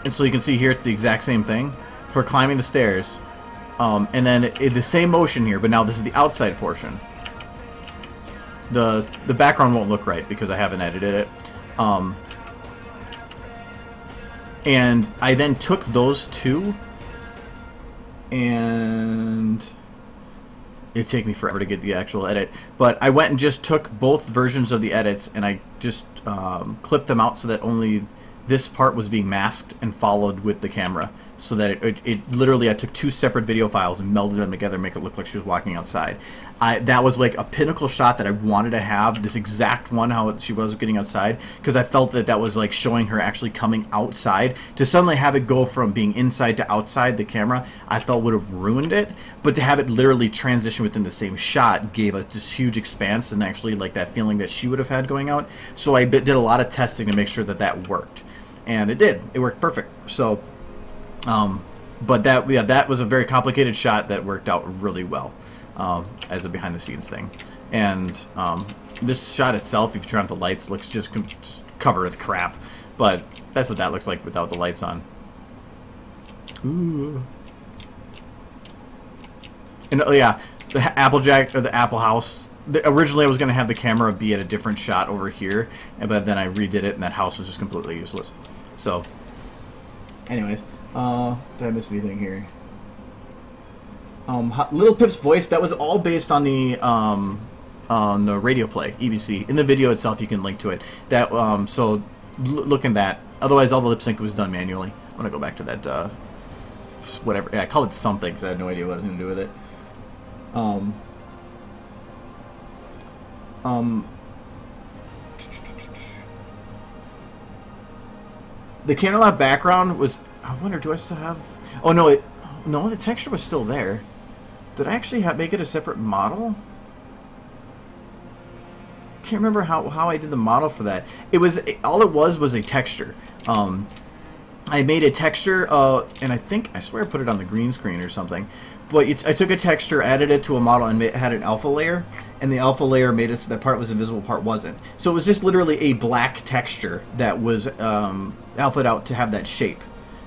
And so you can see here it's the exact same thing. Her climbing the stairs. And then the same motion here, but now this is the outside portion. The background won't look right because I haven't edited it. And I then took those two, and it'd take me forever to get the actual edit, but I went and just took both versions of the edits and I just clipped them out so that only this part was being masked and followed with the camera, so that it literally, I took two separate video files and melded them together to make it look like she was walking outside. That was like a pinnacle shot that I wanted to have, this exact one, how she was getting outside, because I felt that that was like showing her actually coming outside. To suddenly have it go from being inside to outside the camera, I felt would have ruined it, but to have it literally transition within the same shot gave us this huge expanse and actually like that feeling that she would have had going out. So I did a lot of testing to make sure that that worked, and it did. It worked perfect. So but that was a very complicated shot that worked out really well as a behind-the-scenes thing. And this shot itself, if you turn off the lights, looks just covered with crap. But that's what that looks like without the lights on. Ooh. And yeah, the Applejack or the Apple House. Originally, I was going to have the camera be at a different shot over here, but then I redid it, and that house was just completely useless. So, anyways. Did I miss anything here? Little Pip's voice, that was all based on the radio play, EBC. In the video itself, you can link to it. That, so, look in that. Otherwise, all the lip sync was done manually. I'm gonna go back to that, whatever. Yeah, I called it something, because I had no idea what I was gonna do with it. The Candelab background was... I wonder, do I still have... Oh, no, no, the texture was still there. Did I actually make it a separate model? Can't remember how I did the model for that. It was... all it was a texture. I made a texture, and I swear I put it on the green screen or something. But I took a texture, added it to a model, and had an alpha layer, and the alpha layer made it so that part was invisible, part wasn't. So it was just literally a black texture that was alphaed out to have that shape.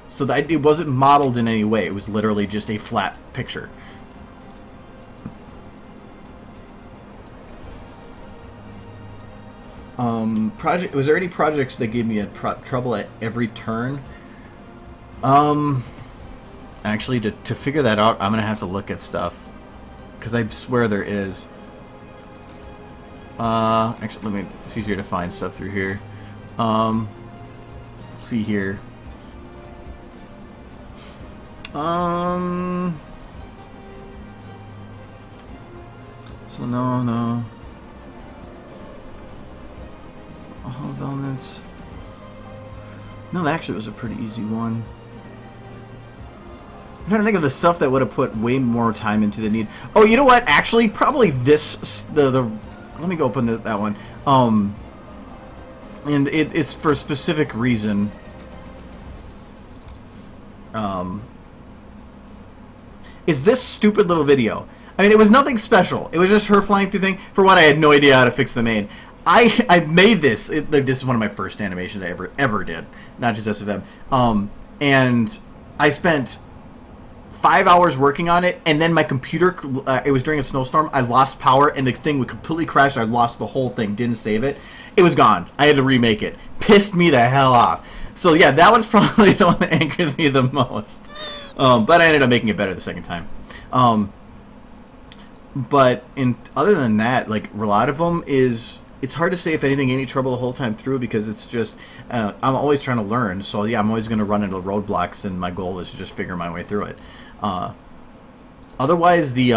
So that it wasn't modeled in any way. It was literally just a flat picture. Was there any projects that gave me trouble at every turn? Actually, to figure that out, I'm gonna have to look at stuff, because I swear there is. Actually, it's easier to find stuff through here. See here. So no. All elements. No, actually, it was a pretty easy one. I'm trying to think of the stuff that would have put way more time into the need. Oh, you know what? Actually, probably this. Let me go open that one. And it's for a specific reason. Is this stupid little video. I mean, it was nothing special. It was just her flying through thing. For one, I had no idea how to fix the main. I made this. This is one of my first animations I ever did, not just SFM. And I spent 5 hours working on it, and then my computer, it was during a snowstorm, I lost power, and the thing would completely crash. I lost the whole thing, didn't save it. It was gone. I had to remake it. Pissed me the hell off. So yeah, that was probably the one that angered me the most. But I ended up making it better the second time. But other than that, like, a lot of them is... It's hard to say if anything gave me trouble the whole time through, because it's just... I'm always trying to learn, so yeah, I'm always going to run into roadblocks, and my goal is to just figure my way through it. Otherwise, the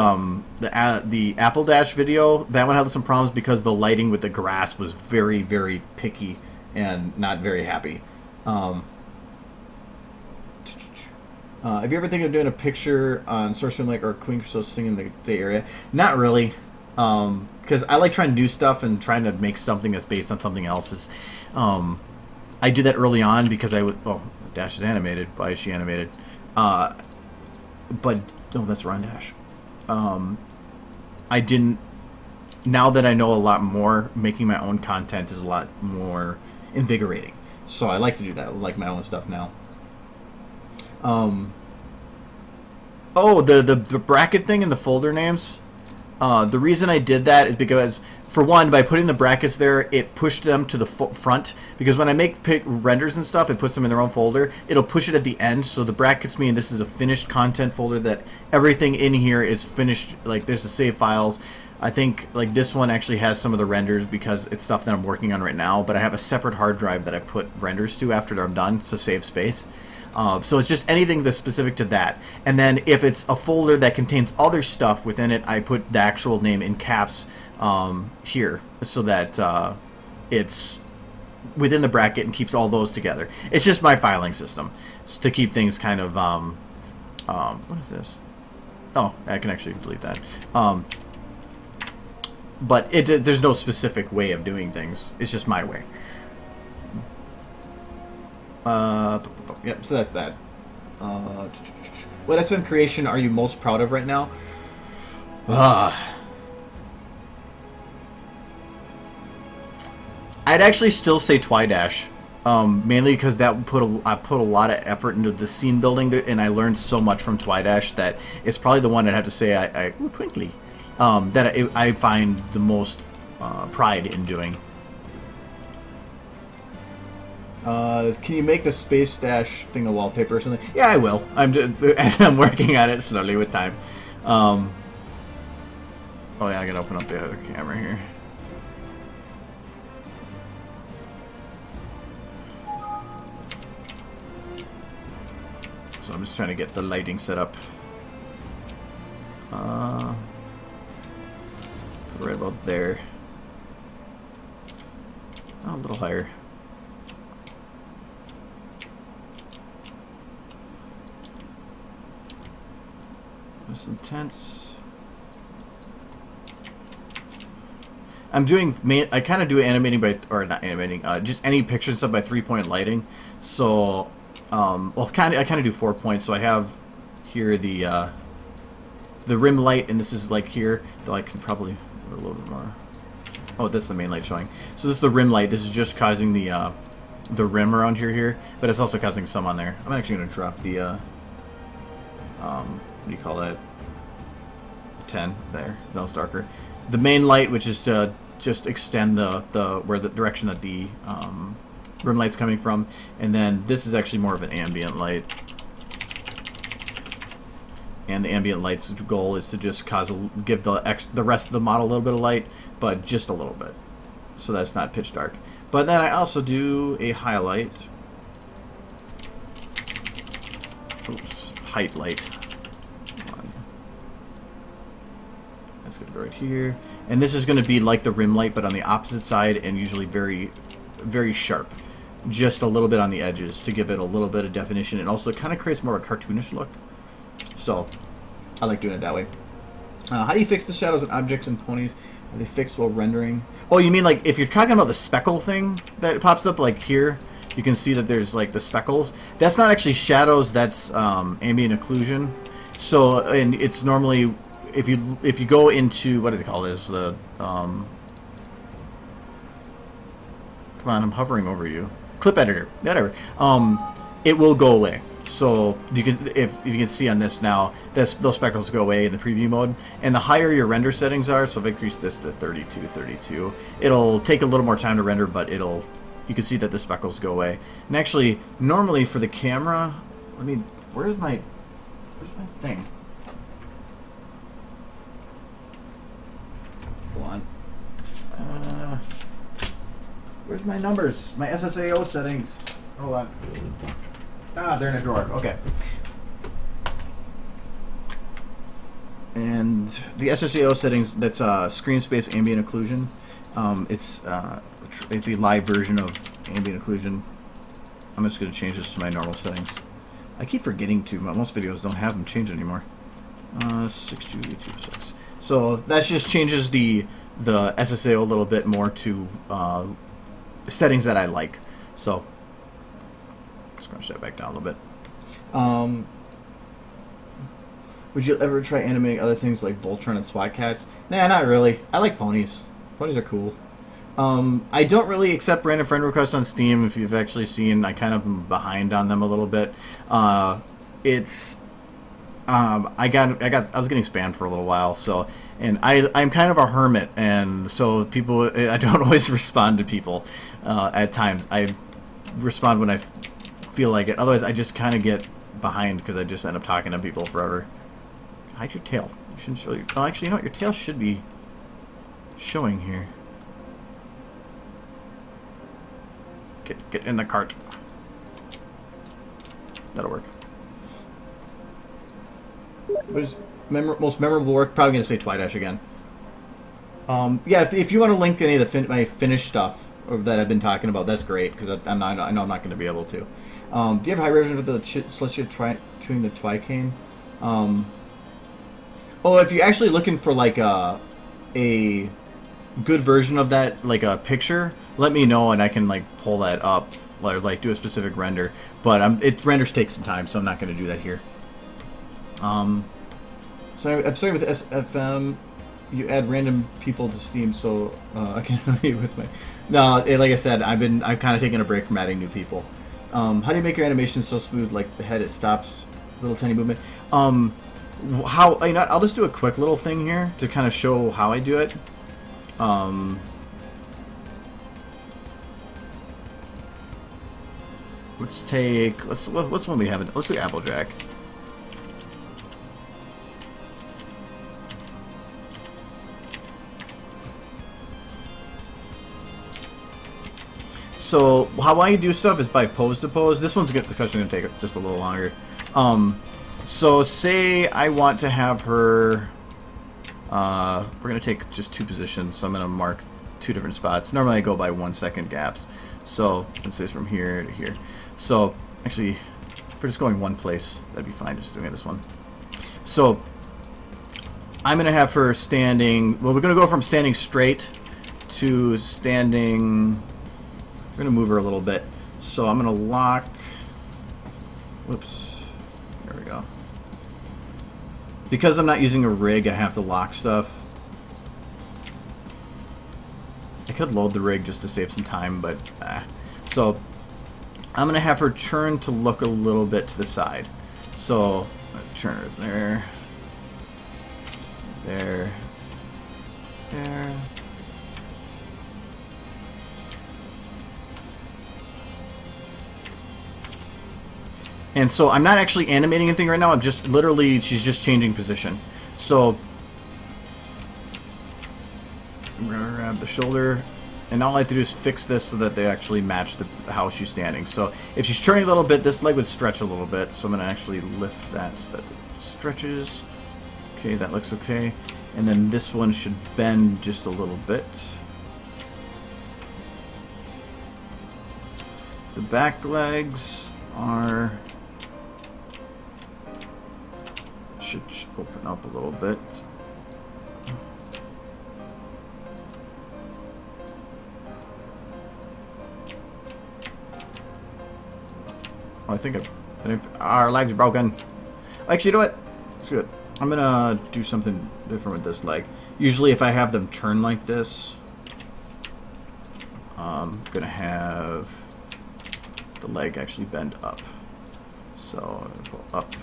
Apple Dash video, that one had some problems because the lighting with the grass was very, very picky and not very happy. Have you ever think of doing a picture on Sorcerer Lake or Queen Crusoe singing the Day area? Not really, because I like trying new stuff and trying to make something that's based on something else's. I did that early on because I would. Oh, Dash is animated. Why is she animated? But no, that's Run Dash. I didn't. Now that I know a lot more, making my own content is a lot more invigorating. So I like to do that. I like my own stuff now. Oh, the bracket thing in the folder names. The reason I did that is because, for one, by putting the brackets there, it pushed them to the front. Because when I make renders and stuff, it puts them in their own folder. It'll push it at the end, so the brackets mean this is a finished content folder, that everything in here is finished. Like, there's the save files. I think, like, this one actually has some of the renders because it's stuff that I'm working on right now, but I have a separate hard drive that I put renders to after I'm done, so save space. So it's just anything that's specific to that. And then if it's a folder that contains other stuff within it, I put the actual name in caps here, so that it's within the bracket and keeps all those together. It's just my filing system. It's to keep things kind of... what is this? Oh, I can actually delete that. But there's no specific way of doing things. It's just my way. Yep, so that's that. What SFM creation are you most proud of right now? I'd actually still say Twidash, mainly because that I put a lot of effort into the scene building, and I learned so much from Twidash that it's probably the one I'd have to say ooh, Twinkly, that I find the most pride in doing. Can you make the Space Dash thing a wallpaper or something? Yeah, I will. I'm working on it slowly with time. Oh yeah, I gotta open up the other camera here. So I'm just trying to get the lighting set up. Put it right about there. Oh, a little higher. That's intense. I'm doing, I kind of do animating by, or not animating, just any picture stuff by 3-point lighting. So, well, I kind of do 4 points. So I have here the rim light, and this is like here. Though I can probably do a little bit more. Oh, that's the main light showing. So this is the rim light. This is just causing the rim around here, but it's also causing some on there. I'm actually going to drop the what do you call that? 10 there. That was darker. The main light, which is to just extend the direction that the rim light's coming from, and then this is actually more of an ambient light. And the ambient light's goal is to just give the rest of the model a little bit of light, but just a little bit, so that's not pitch dark. But then I also do a highlight. Oops, height light. That's going to go right here, and this is going to be like the rim light, but on the opposite side, and usually very, very sharp, just a little bit on the edges to give it a little bit of definition, and also it kind of creates more of a cartoonish look. So I like doing it that way. How do you fix the shadows and objects and ponies? Are they fixed while rendering? Oh, you mean like if you're talking about the speckle thing that pops up, like here, you can see that there's like the speckles. That's not actually shadows. That's ambient occlusion. So, and it's normally, if you go into, what do they call this? The come on, I'm hovering over you. Clip editor, whatever. It will go away. So you can, if you can see on this now, those speckles go away in the preview mode. And the higher your render settings are, so if I increase this to 32, it'll take a little more time to render, but you can see that the speckles go away. And actually, normally for the camera, where's my thing? Hold on. Where's my numbers? My SSAO settings. Hold on. Ah, they're in a drawer. Okay. And the SSAO settings, that's screen space ambient occlusion. It's a live version of ambient occlusion. I'm just going to change this to my normal settings. I keep forgetting to, but most videos don't have them changed anymore. 62826. So that just changes the SSAO a little bit more to settings that I like. So let's scrunch that back down a little bit. Would you ever try animating other things like Voltron and SWAT cats? Nah, not really. I like ponies. Ponies are cool. I don't really accept random friend requests on Steam. If you've actually seen, I kind of am behind on them a little bit. I was getting spammed for a little while, so, and I'm kind of a hermit, and so people, I don't always respond to people at times. I respond when I feel like it. Otherwise, I just kind of get behind because I just end up talking to people forever. Hide your tail. You shouldn't show your. Oh, actually, you know what? Your tail should be showing here. Get in the cart. That'll work. What is most memorable work? Probably gonna say Twidash again. Yeah, if you want to link any of my finished stuff that I've been talking about, that's great because I know I'm not going to be able to. Do you have a high version of the celestial chewing the Twicane? Oh, if you're actually looking for like a good version of that, like a picture, let me know and I can like pull that up, or like do a specific render. But renders take some time, so I'm not going to do that here. So I'm starting with SFM. You add random people to Steam, so I can relate with my. No, like I said, I've kind of taken a break from adding new people. How do you make your animation so smooth? Like the head, it stops, little tiny movement. I'll just do a quick little thing here to kind of show how I do it. What's one we haven't? Let's do Applejack. So how I do stuff is by pose to pose. This one's the question going to take just a little longer. So say I want to have her. We're going to take just 2 positions. So I'm going to mark 2 different spots. Normally I go by 1 second gaps. So let's say it's from here to here. So actually, if we're just going one place, that'd be fine. Just doing it this one. So I'm going to have her standing. Well, we're going to go from standing straight to standing. We're going to move her a little bit. So I'm going to lock. Whoops. There we go. Because I'm not using a rig, I have to lock stuff. I could load the rig just to save some time, but so I'm going to have her turn to look a little bit to the side. So turn her there. There. There. And so I'm not actually animating anything right now. I'm just literally, she's just changing position. So I'm going to grab the shoulder, and all I have to do is fix this so that they actually match how she's standing. So if she's turning a little bit, this leg would stretch a little bit. So I'm going to actually lift that so that it stretches. Okay, that looks okay. And then this one should bend just a little bit. The back legs are... should open up a little bit. Oh, I think our leg's broken. Actually, you know what? It's good. I'm gonna do something different with this leg. Usually, if I have them turn like this, I'm gonna have the leg actually bend up. So pull up.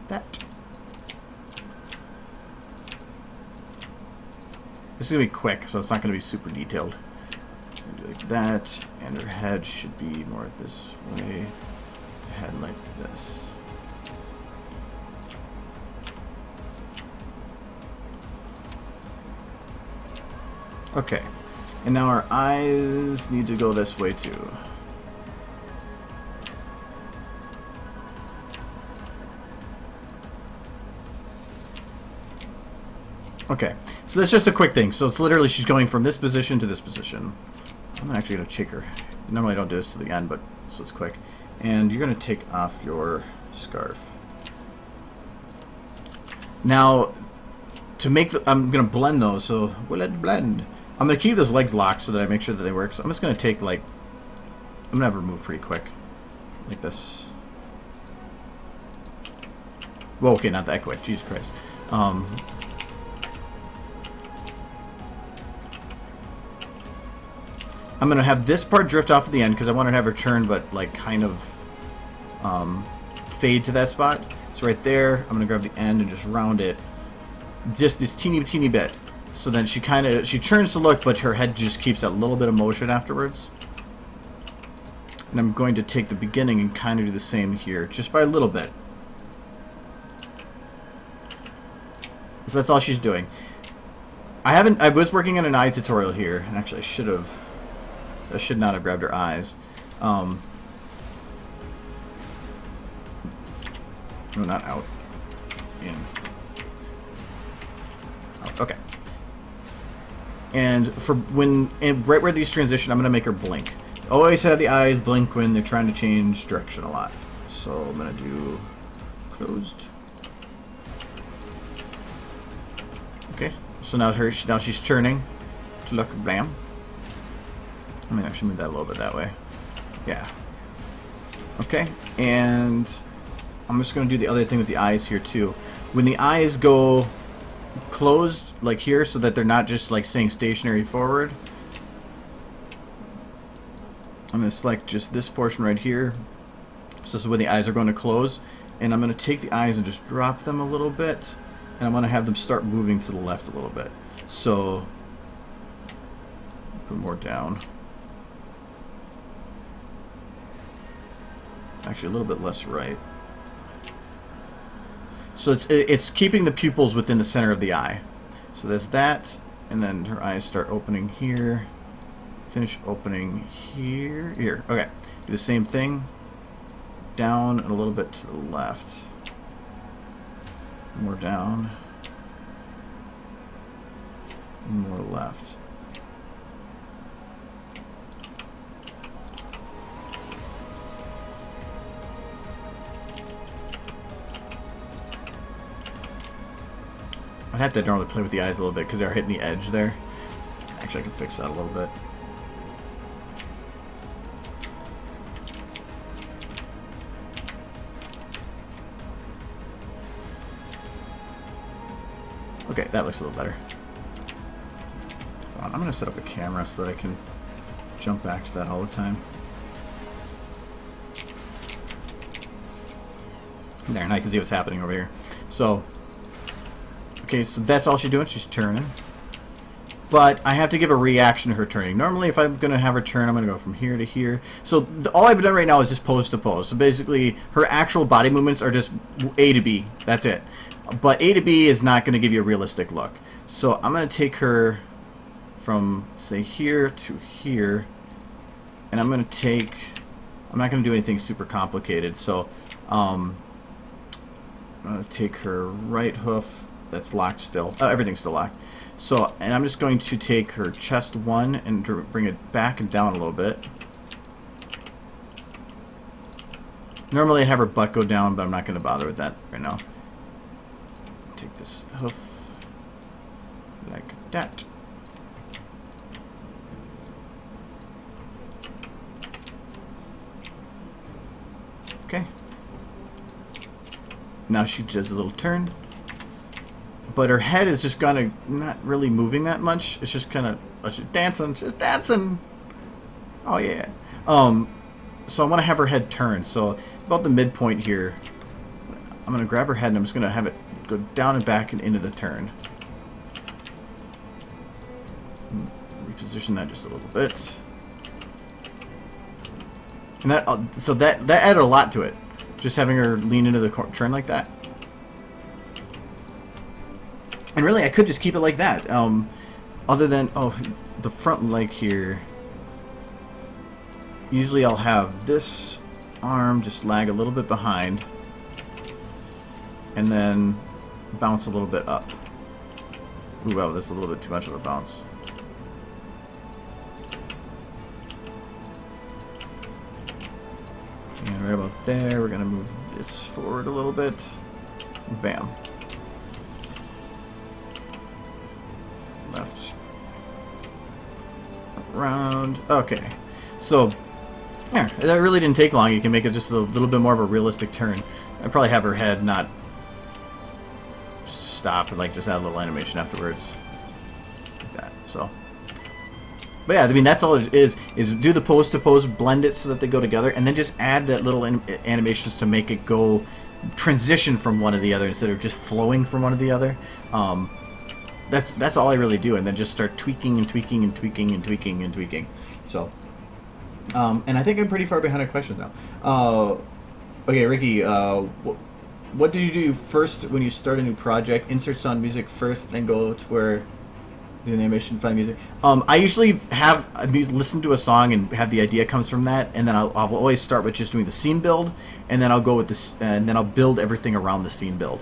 That. This is going to be quick, so it's not going to be super detailed. Do like that, and her head should be more this way. Head like this. Okay. And now our eyes need to go this way too. Okay, so that's just a quick thing. So it's literally she's going from this position to this position. I'm actually going to shake her. Normally I don't do this to the end, but so it's quick. And you're going to take off your scarf. Now, to make the... I'm going to blend those, so we'll let it blend. I'm going to keep those legs locked so that I make sure that they work. So I'm just going to take, like... I'm going to have her move pretty quick. Like this. Well, okay, not that quick. Jesus Christ. I'm going to have this part drift off at the end because I want to have her turn, but, like, kind of fade to that spot. So right there, I'm going to grab the end and just round it. Just this teeny bit. So then she turns to look, but her head just keeps that little bit of motion afterwards. And I'm going to take the beginning and kind of do the same here, just by a little bit. So that's all she's doing. I was working on an eye tutorial here, and actually I should not have grabbed her eyes. No, not out. In. Out. Okay. And right where these transition, I'm going to make her blink. Always have the eyes blink when they're trying to change direction a lot. So I'm going to do closed. Okay. So now she's turning to look. Bam. I mean, I should move that a little bit that way. Yeah. Okay. And I'm just going to do the other thing with the eyes here too. When the eyes go closed, like here, so that they're not just like staying stationary forward, I'm going to select just this portion right here. So this is where the eyes are going to close. And I'm going to take the eyes and just drop them a little bit. And I'm going to have them start moving to the left a little bit. So, put more down. Actually, a little bit less right. So it's keeping the pupils within the center of the eye. So there's that. And then her eyes start opening here. Finish opening here. Here. Okay. Do the same thing. Down and a little bit to the left. More down. More left. I'd have to normally play with the eyes a little bit because they're hitting the edge there. Actually, I can fix that a little bit. Okay, that looks a little better. I'm going to set up a camera so that I can jump back to that all the time. There, and I can see what's happening over here. So, okay, so that's all she's doing. She's turning. But I have to give a reaction to her turning. Normally, if I'm going to have her turn, I'm going to go from here to here. So all I've done right now is just pose to pose. So basically, her actual body movements are just A to B. That's it. But A to B is not going to give you a realistic look. So I'm going to take her from, say, here to here. And I'm going to take... I'm not going to do anything super complicated. So I'm going to take her right hoof. That's locked still. Everything's still locked. So, and I'm just going to take her chest one and bring it back and down a little bit. Normally I'd have her butt go down, but I'm not going to bother with that right now. Take this hoof like that. Okay. Now she does a little turn. But her head is just kind of not really moving that much. It's just kind of she's dancing, just dancing. Oh yeah. So I want to have her head turn. So about the midpoint here, I'm gonna grab her head and I'm just gonna have it go down and back and into the turn. Reposition that just a little bit. And that so that added a lot to it. Just having her lean into the turn like that. And really, I could just keep it like that. Other than, the front leg here. Usually I'll have this arm just lag a little bit behind. And then bounce a little bit up. Ooh, wow, that's a little bit too much of a bounce. And right about there, we're going to move this forward a little bit. Bam. Left. around. Okay, so yeah, that really didn't take long. You can make it just a little bit more of a realistic turn. I'd probably have her head not stop and like just add a little animation afterwards, like that. So, but yeah, I mean that's all it is do the pose to pose, blend it so that they go together, and then just add that little animations to make it go transition from one to the other instead of just flowing from one to the other. That's all I really do, and then just start tweaking and tweaking and tweaking and tweaking and tweaking. So, and I think I'm pretty far behind on questions now. Okay, Ricky, what did you do first when you start a new project? Insert sound music first, then go to where the animation, find music. I usually have listen to a song and have the idea comes from that, and then I'll always start with just doing the scene build, and then I'll go with this, and then I'll build everything around the scene build.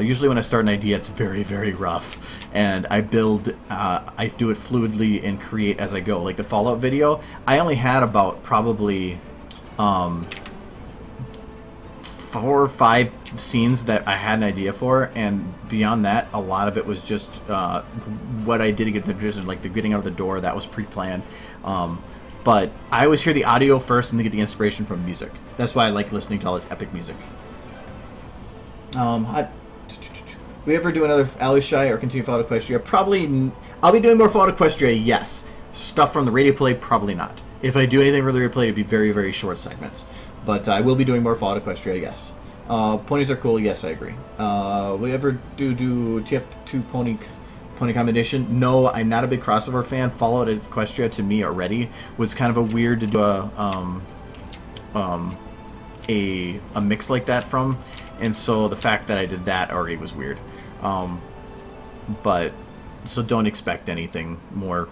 Usually when I start an idea, it's very, very rough, and I build, I do it fluidly and create as I go. Like the Fallout video, I only had about probably 4 or 5 scenes that I had an idea for, and beyond that, a lot of it was just what I did to get the transition, like the getting out of the door. That was pre-planned. But I always hear the audio first and then get the inspiration from music. That's why I like listening to all this epic music. We ever do another Alushai or continue Fallout Equestria? Probably. I'll be doing more Fallout Equestria, yes. Stuff from the radio play, probably not. If I do anything for the radio play, it'd be very, very short segments. But I will be doing more Fallout Equestria, yes. Ponies are cool, yes, I agree. We ever do TF2 pony combination? No, I'm not a big crossover fan. Fallout Equestria to me already was kind of a weird to do a mix like that from, and so the fact that I did that already was weird. But so don't expect anything more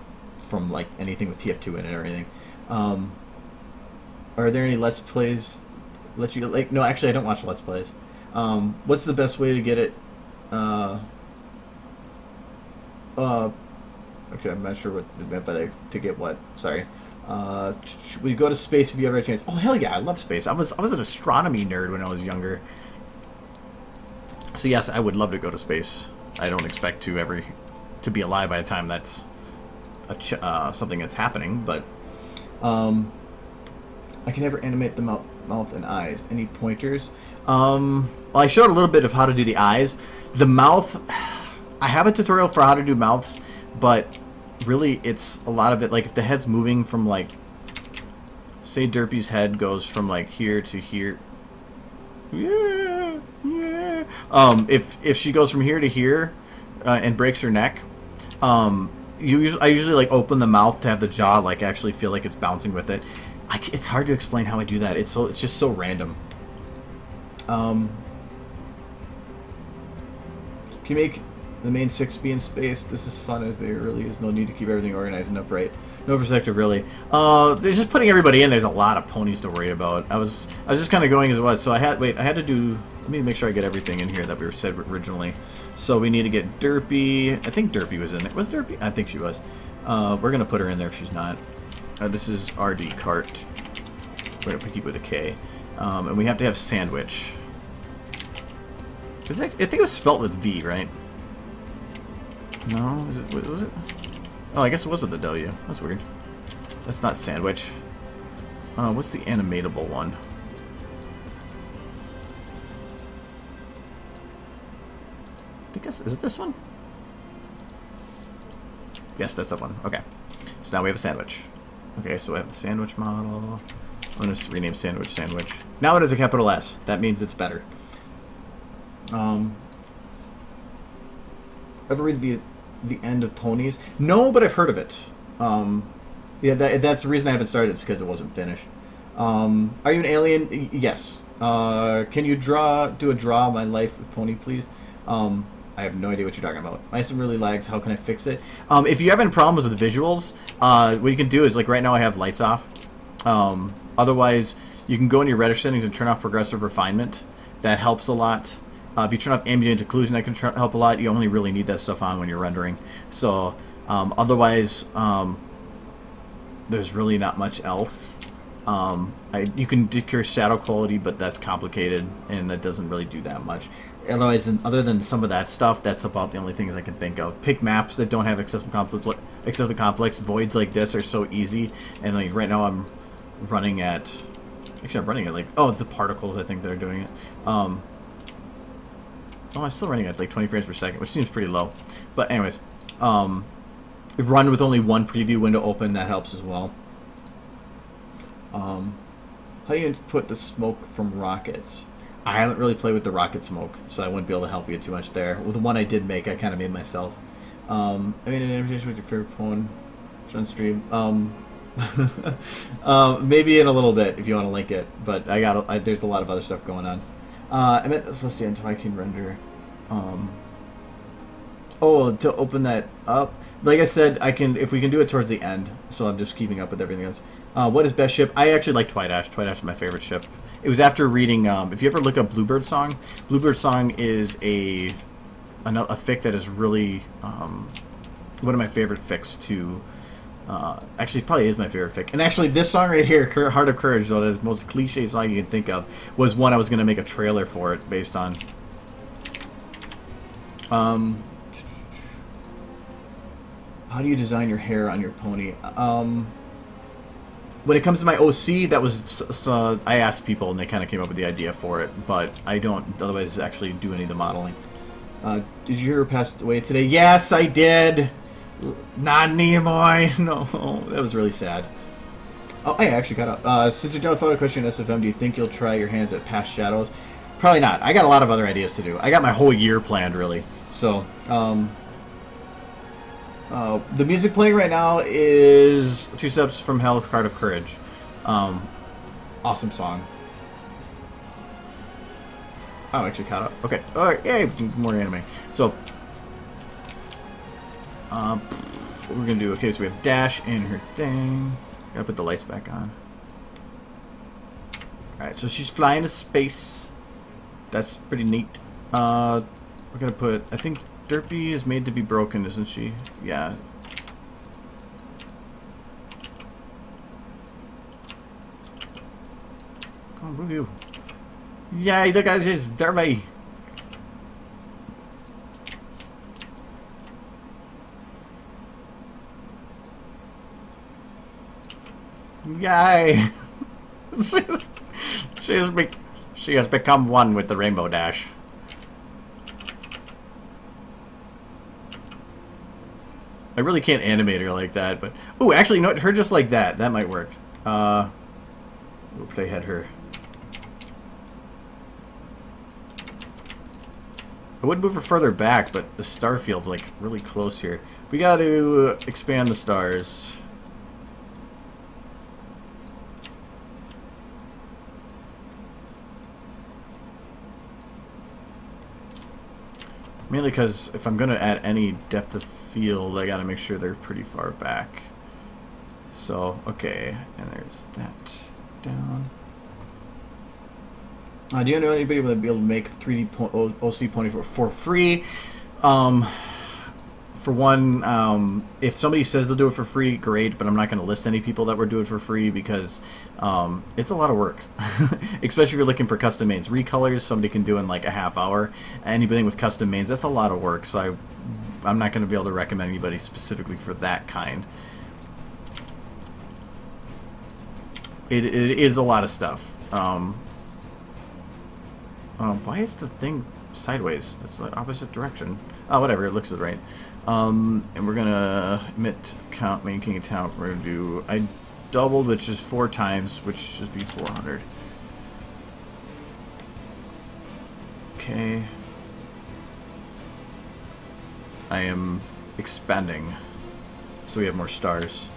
from like anything with TF2 in it or anything. Are there any Let's Plays let you like? No, actually, I don't watch Let's Plays. What's the best way to get it? Actually, I'm not sure what it meant by that, to get what. Sorry. We go to space if you ever have a chance. Oh hell yeah, I love space. I was an astronomy nerd when I was younger. So yes, I would love to go to space. I don't expect to be alive by the time that's something that's happening, but I can never animate the mouth and eyes. Any pointers? Well, I showed a little bit of how to do the eyes. The mouth, I have a tutorial for how to do mouths, but really it's a lot of it, like if the head's moving from like, say Derpy's head goes from like here to here. Yeah, yeah. If she goes from here to here and breaks her neck, I usually like open the mouth to have the jaw like actually feel like it's bouncing with it. It's hard to explain how I do that. It's just so random. Can you make the main 6 be in space? This is fun as there really is no need to keep everything organized and upright. No perspective really. There's just putting everybody in. There's a lot of ponies to worry about. I was just kind of going as it was. So I had to do. Let me make sure I get everything in here that we were said originally. So we need to get Derpy. I think Derpy was in there. Was Derpy? I think she was. We're gonna put her in there if she's not. This is RD Cart. We're gonna keep with a K. And we have to have Sandwich. I think it was spelt with V, right? No, was it? Oh, I guess it was with a W. That's weird. That's not Sandwich. What's the animatable one? I think is it this one? Yes, that's that one. Okay. So now we have a Sandwich. Okay, so we have the Sandwich model. I'm going to rename Sandwich Sandwich. Now it is a capital S. That means it's better. Ever read the end of Ponies? No, but I've heard of it. Yeah, that's the reason I haven't started. Is because it wasn't finished. Are you an alien? Yes. Can you do a draw of my life with Pony, please? I have no idea what you're talking about. My system really lags. How can I fix it? If you're having problems with the visuals, what you can do is, like right now I have lights off. Otherwise, you can go in your render settings and turn off progressive refinement. That helps a lot. If you turn off ambient occlusion, that can help a lot. You only really need that stuff on when you're rendering. So otherwise, there's really not much else. You can decrease shadow quality, but that's complicated, and that doesn't really do that much. Otherwise, other than some of that stuff, that's about the only things I can think of. Pick maps that don't have accessible excessively complex voids like this are so easy. And like right now I'm running at, actually I'm running at like, oh, it's the particles I think that are doing it. Oh, I'm still running at like 20 frames per second, which seems pretty low. But anyways, run with only one preview window open, that helps as well. How do you put the smoke from rockets? I haven't really played with the rocket smoke, so I wouldn't be able to help you too much there. With the one I did make, I kind of made myself. I mean, an invitation with your favorite poem on stream. Maybe in a little bit if you want to link it, but there's a lot of other stuff going on. I meant let's see until I can render. Oh, to open that up, like I said, I can if we can do it towards the end. So I'm just keeping up with everything else. What is best ship? I actually like Twidash. Twidash is my favorite ship. It was after reading. If you ever look up Bluebird Song, Bluebird Song is a fic that is really one of my favorite fics to. Actually, it probably is my favorite fic. And actually, this song right here, Heart of Courage, though, that is the most cliche song you can think of, was one I was going to make a trailer for it based on. How do you design your hair on your pony? When it comes to my OC, that was I asked people and they kind of came up with the idea for it, but I don't otherwise actually do any of the modeling. Did you hear her passed away today? Yes, I did. Not Nimoy. No, that was really sad. Oh, I actually got up. Since you're done with photo question in SFM, do you think you'll try your hands at Past Shadows? Probably not. I got a lot of other ideas to do. I got my whole year planned, really. So, the music playing right now is Two Steps from Hell, Heart of Courage. Awesome song. Oh, actually caught up. Okay. Alright, yay, more anime. So, what we're gonna do, okay, so we have Dash in her thing. Gotta put the lights back on. Alright, so she's flying to space. That's pretty neat. We're gonna put, I think Derpy is made to be broken, isn't she? Yeah. Come on, move you. Yay, look at this, Derpy. Yay! she has become one with the Rainbow Dash. I really can't animate her like that, but oh, actually, no, her just like that. That might work. We'll play head her. I would move her further back, but the star field's like really close here. We got to expand the stars. Mainly because if I'm going to add any depth of field, I got to make sure they're pretty far back. So, okay, and there's that down. Do you know anybody that would be able to make 3D OC Pony for free? For one, if somebody says they'll do it for free, great, but I'm not going to list any people that would do it for free because it's a lot of work. Especially if you're looking for custom mains. Recolors, somebody can do in like a half hour. Anything with custom mains, that's a lot of work, so I'm not going to be able to recommend anybody specifically for that kind. It is a lot of stuff. Why is the thing sideways? That's the opposite direction. Oh, whatever, it looks right. And we're gonna emit count main king account. We're gonna do I doubled, which is 4 times, which should be 400. Okay. I am expanding, so we have more stars.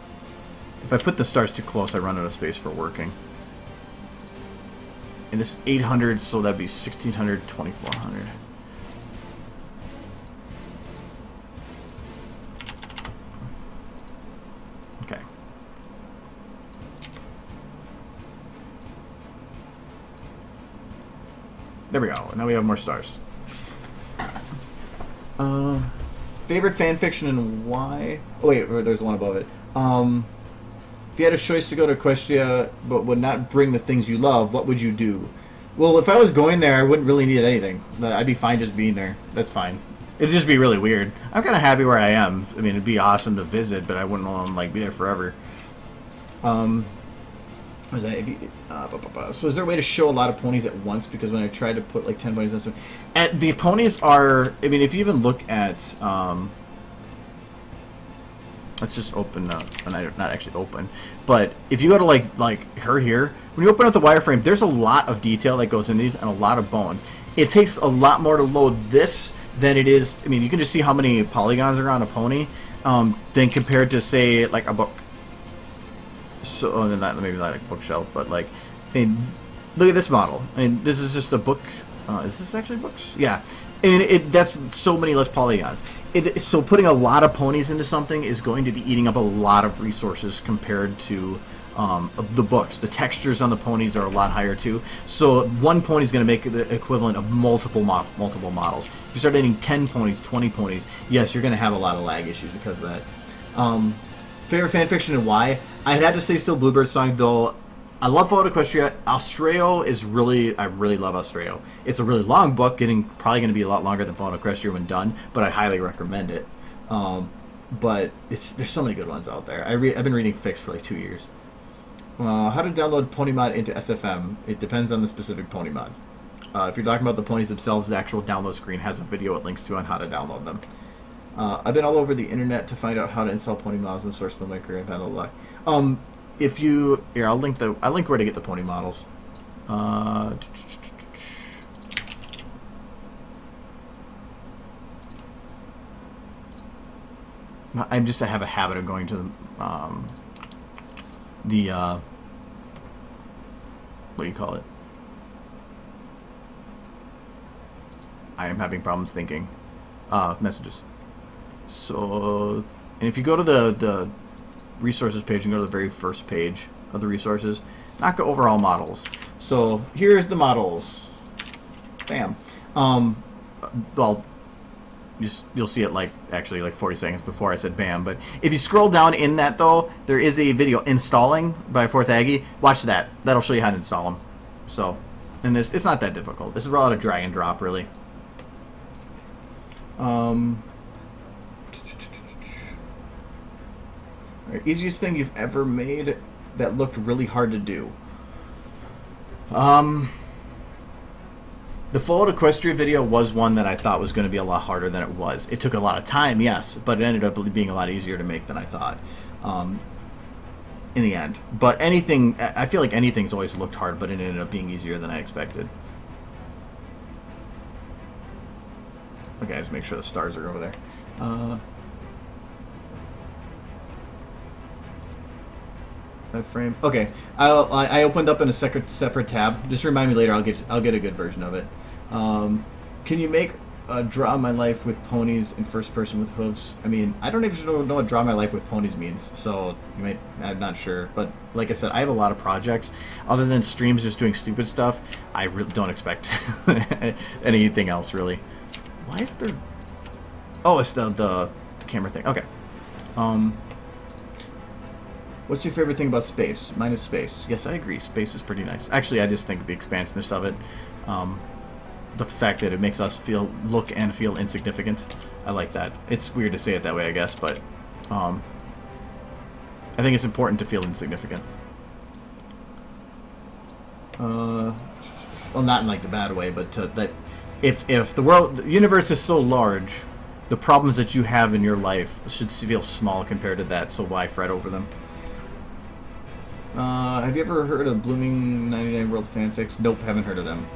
If I put the stars too close, I run out of space for working. And this is 800, so that'd be 1600, 2400. Okay. There we go. Now we have more stars. Favorite fan fiction and why? Oh wait, there's one above it. If you had a choice to go to Equestria but would not bring the things you love, what would you do? Well, if I was going there, I wouldn't really need anything. I'd be fine just being there. That's fine. It'd just be really weird. I'm kind of happy where I am. I mean, it'd be awesome to visit, but I wouldn't want to like be there forever. What was that? If you, so is there a way to show a lot of ponies at once? Because when I tried to put like 10 ponies on stuff, and the ponies are. I mean, if you even look at, let's just open up, and not actually open, but if you go to like her here, when you open up the wireframe, there's a lot of detail that goes in these and a lot of bones. It takes a lot more to load this than it is. I mean, you can just see how many polygons are on a pony, than compared to say like a book. So, oh, then maybe not like a bookshelf, but like, I mean, look at this model. I mean, this is just a book. Is this actually books? Yeah, and that's so many less polygons. So putting a lot of ponies into something is going to be eating up a lot of resources compared to the books. The textures on the ponies are a lot higher too. So one pony is going to make the equivalent of multiple models. If you start adding 10 ponies, 20 ponies, yes, you're going to have a lot of lag issues because of that. Favorite fanfiction and why? I'd have to say still Bluebird Song, though. I love Fallout Equestria. Australia is really, I really love Australia. It's a really long book, probably going to be a lot longer than Fallout Equestria when done, but I highly recommend it. But there's so many good ones out there. I've been reading Fix for like 2 years. How to download Pony Mod into SFM? It depends on the specific Pony Mod. If you're talking about the ponies themselves, the actual download screen has a video it links to on how to download them. I've been all over the internet to find out how to install pony models and source filmmaker and blah blah blah. If you here, I'll link where to get the pony models. I have a habit of going to the what do you call it? I am having problems thinking. Messages. So, and if you go to the resources page and go to the very first page of the resources, not go overall models. So here's the models. Bam. Well, you'll see it actually 40 seconds before I said bam. But if you scroll down in that though, there is a video installing by Fourth Aggie. Watch that. That'll show you how to install them. So, and it's not that difficult. This is a lot of drag and drop really. Easiest thing you've ever made that looked really hard to do. The Fallout Equestria video was one that I thought was going to be a lot harder than it was. It took a lot of time, yes, but it ended up being a lot easier to make than I thought in the end. But anything, I feel like anything's always looked hard, but it ended up being easier than I expected. Okay, just make sure the stars are over there. That frame. Okay, I opened up in a separate tab. Just remind me later. I'll get a good version of it. Can you make a Draw My Life with Ponies in first person with hooves? I mean, I don't even know what Draw My Life with Ponies means, so you might. I'm not sure. But like I said, I have a lot of projects. Other than streams just doing stupid stuff, I really don't expect anything else really. Why is there? Oh, it's the camera thing. Okay. What's your favorite thing about space? Mine is space. Yes, I agree. Space is pretty nice. Actually, I just think the expansiveness of it, the fact that it makes us look and feel insignificant. I like that. It's weird to say it that way, I guess, but I think it's important to feel insignificant. Well, not in like the bad way, but that if the universe is so large, the problems that you have in your life should feel small compared to that. So why fret over them? Have you ever heard of Blooming 99 World fanfics? Nope, haven't heard of them.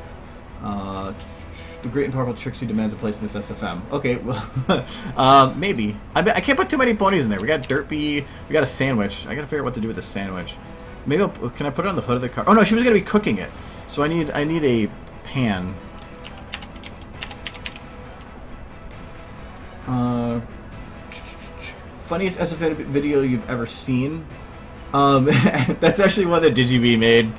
The great and powerful Trixie demands a place in this SFM. Okay, well, maybe. I can't put too many ponies in there. We got Derpy, we got a sandwich. I gotta figure out what to do with the sandwich. Maybe can I put it on the hood of the car? Oh no, she was gonna be cooking it. So I need a pan. Funniest SFM video you've ever seen? That's actually one that DigiV made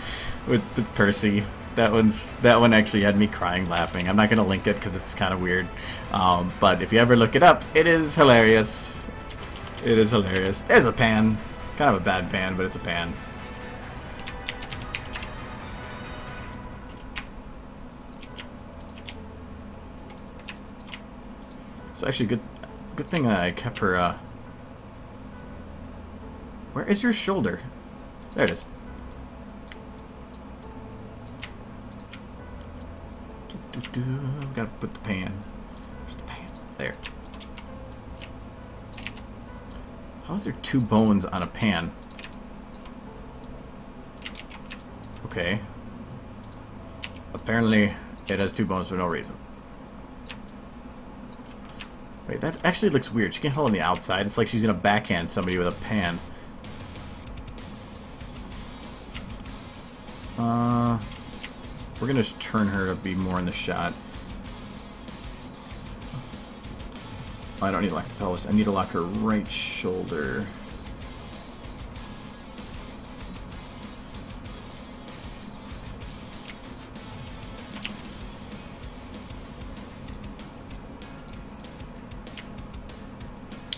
with Percy. That one actually had me crying laughing. I'm not gonna link it because it's kind of weird, but if you ever look it up, it is hilarious. It is hilarious. There's a pan. It's kind of a bad pan, but it's a pan. It's actually good thing I kept her. Where is your shoulder? There it is. Gotta put the pan. Where's the pan? There. How is there 2 bones on a pan? Okay. Apparently, it has 2 bones for no reason. Wait, that actually looks weird. She can't hold on the outside. It's like she's gonna backhand somebody with a pan. We're gonna just turn her to be more in the shot. I don't need to lock the pelvis. I need to lock her right shoulder.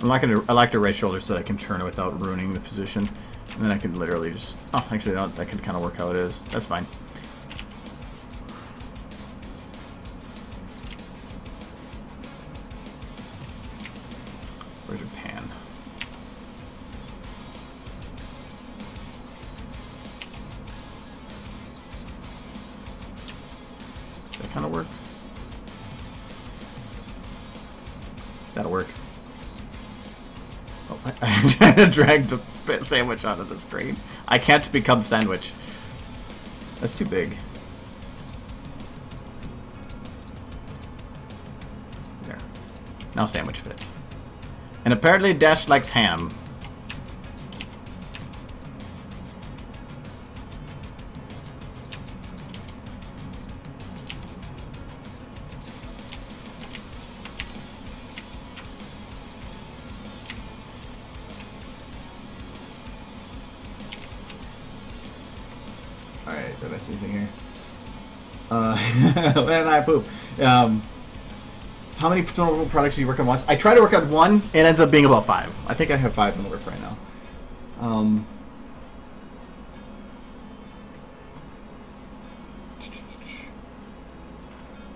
I locked her right shoulder so that I can turn it without ruining the position. And then I can literally just... Oh, actually, no, that can kind of work how it is. That's fine. Where's your pan? Does that kind of work? That'll work. Oh, I'm trying to drag the sandwich onto the screen. I can't become sandwich. That's too big. There. Now sandwich fit. And apparently Dash likes ham. Alright, did I see anything here? When I poop. How many total products do you work on once? I try to work on one. It ends up being about 5. I think I have 5 in the work right now.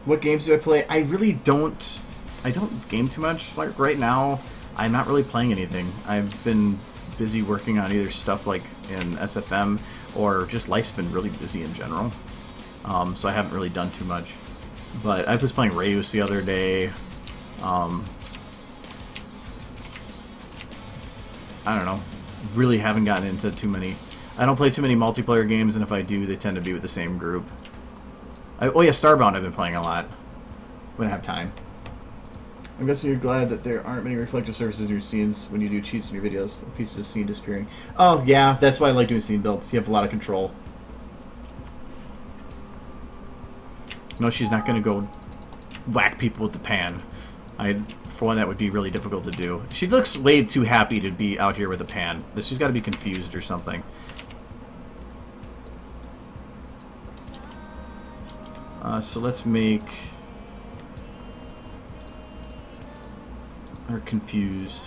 What games do I play? I really don't. I don't game too much. Like right now, I'm not really playing anything. I've been busy working on either stuff like in SFM or just life's been really busy in general. So I haven't really done too much. But I was playing Rayus the other day. I don't know. Really haven't gotten into too many. I don't play too many multiplayer games, and if I do, they tend to be with the same group. Oh yeah, Starbound I've been playing a lot. When I have time. I'm guessing you're glad that there aren't many reflective surfaces in your scenes when you do cheats in your videos. Pieces of scene disappearing. Oh yeah, that's why I like doing scene builds. You have a lot of control. No, she's not going to go whack people with the pan. For one, that would be really difficult to do. She looks way too happy to be out here with a pan. She's got to be confused or something. So let's make her confused.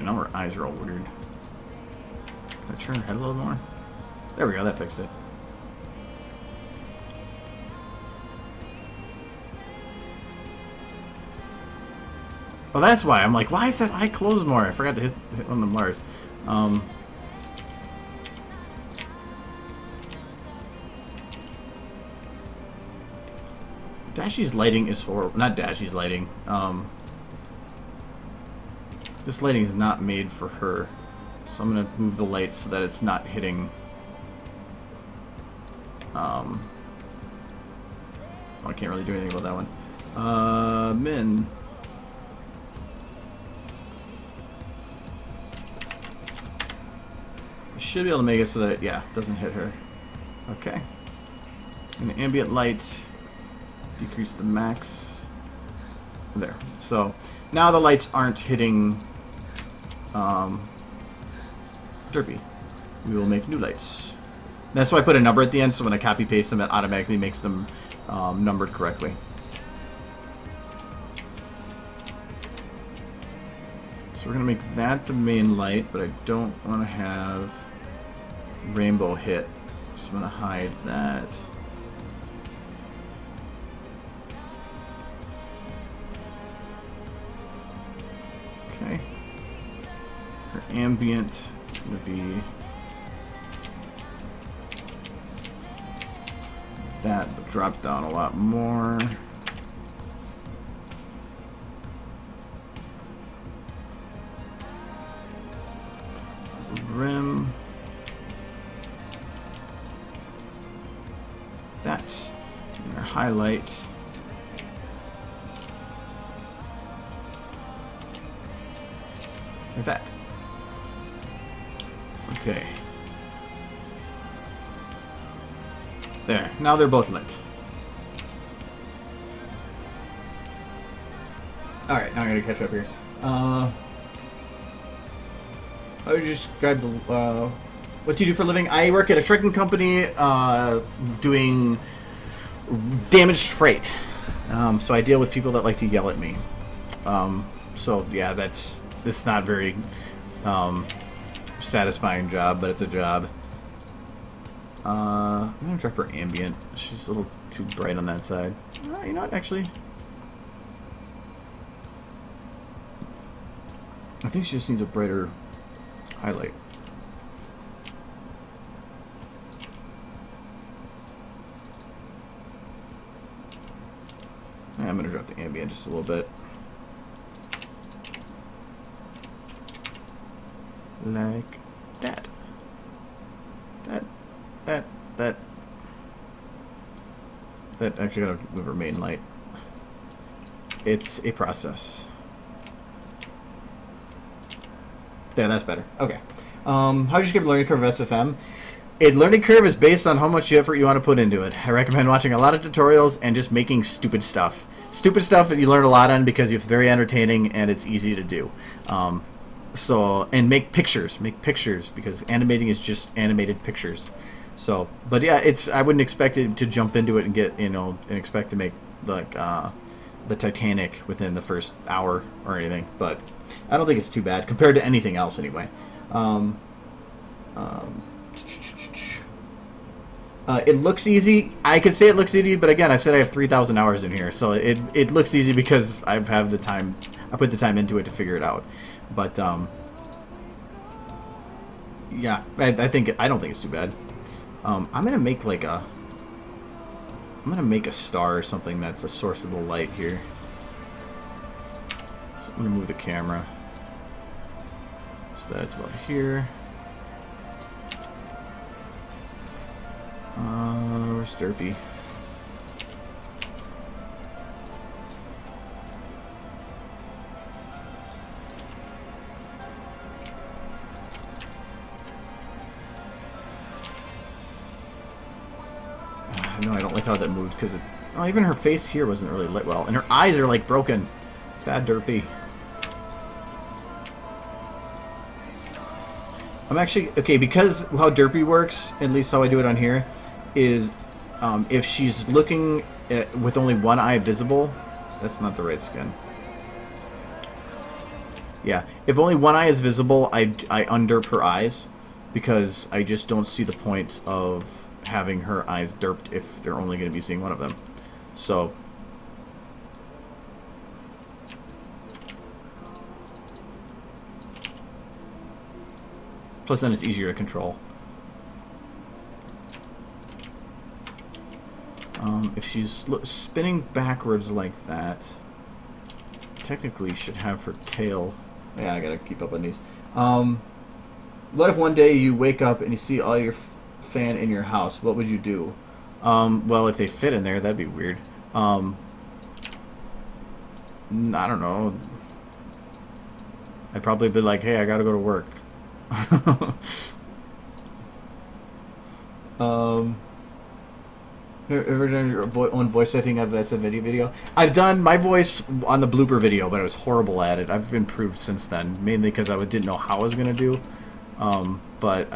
Now her eyes are all weird. Can I turn her head a little more? There we go, that fixed it. Well, that's why. I'm like, why is that eye closed more? I forgot to hit one of the bars. Dashy's lighting is for... Not Dashy's lighting. This lighting is not made for her. So I'm going to move the light so that it's not hitting... Oh, I can't really do anything about that one. Min. I should be able to make it so that it, yeah, doesn't hit her. Okay. And the ambient light, decrease the max. There. So now the lights aren't hitting derpy. We will make new lights. That's why I put a number at the end, so when I copy paste them, it automatically makes them numbered correctly. So we're going to make that the main light, but I don't want to have rainbow hit. So I'm going to hide that. Okay. For ambient, it's going to be that, but drop down a lot more. Rim. That. And our highlight. Like that. Okay. There. Now they're both lit. Alright, now I gotta catch up here. I would just describe the, what do you do for a living? I work at a trucking company doing damaged freight. So I deal with people that like to yell at me. So yeah, it's not very satisfying job, but it's a job. I'm gonna drop her ambient. She's a little too bright on that side. You know what, actually? I think she just needs a brighter highlight. I'm gonna drop the ambient just a little bit. Like that. That actually gotta move her main light. It's a process. There, that's better. Okay. How do you describe the learning curve of SFM? A learning curve is based on how much effort you want to put into it. I recommend watching a lot of tutorials and just making stupid stuff. Stupid stuff that you learn a lot on because it's very entertaining and it's easy to do. And make pictures because animating is just animated pictures. So, but yeah, I wouldn't expect it to jump into it and get, and expect to make like the Titanic within the first hour or anything. But I don't think it's too bad compared to anything else anyway. It looks easy. I could say it looks easy, but again, I said I have 3,000 hours in here, so it looks easy because I have the time. I put the time into it to figure it out. But yeah, I don't think it's too bad. I'm gonna make a star or something that's a source of the light here. So I'm gonna move the camera so that it's about here. Where's Derpy? No, I don't like how that moved because even her face here wasn't really lit well, and her eyes are like broken. Bad Derpy. I'm actually okay because how Derpy works, at least how I do it on here, is if she's looking with only one eye visible. That's not the right skin. Yeah, if only one eye is visible, I underp her eyes because I just don't see the point of having her eyes derped if they're only going to be seeing one of them. So plus then it's easier to control. If she's spinning backwards like that, technically should have her tail. Yeah, I gotta keep up on these. What if one day you wake up and you see all your fan in your house? What would you do? Well, if they fit in there, that'd be weird. I don't know. I'd probably be like, hey, I gotta go to work. Ever done your own voice setting of this video? I've done my voice on the blooper video, but I was horrible at it. I've improved since then, mainly because I didn't know how I was gonna do. But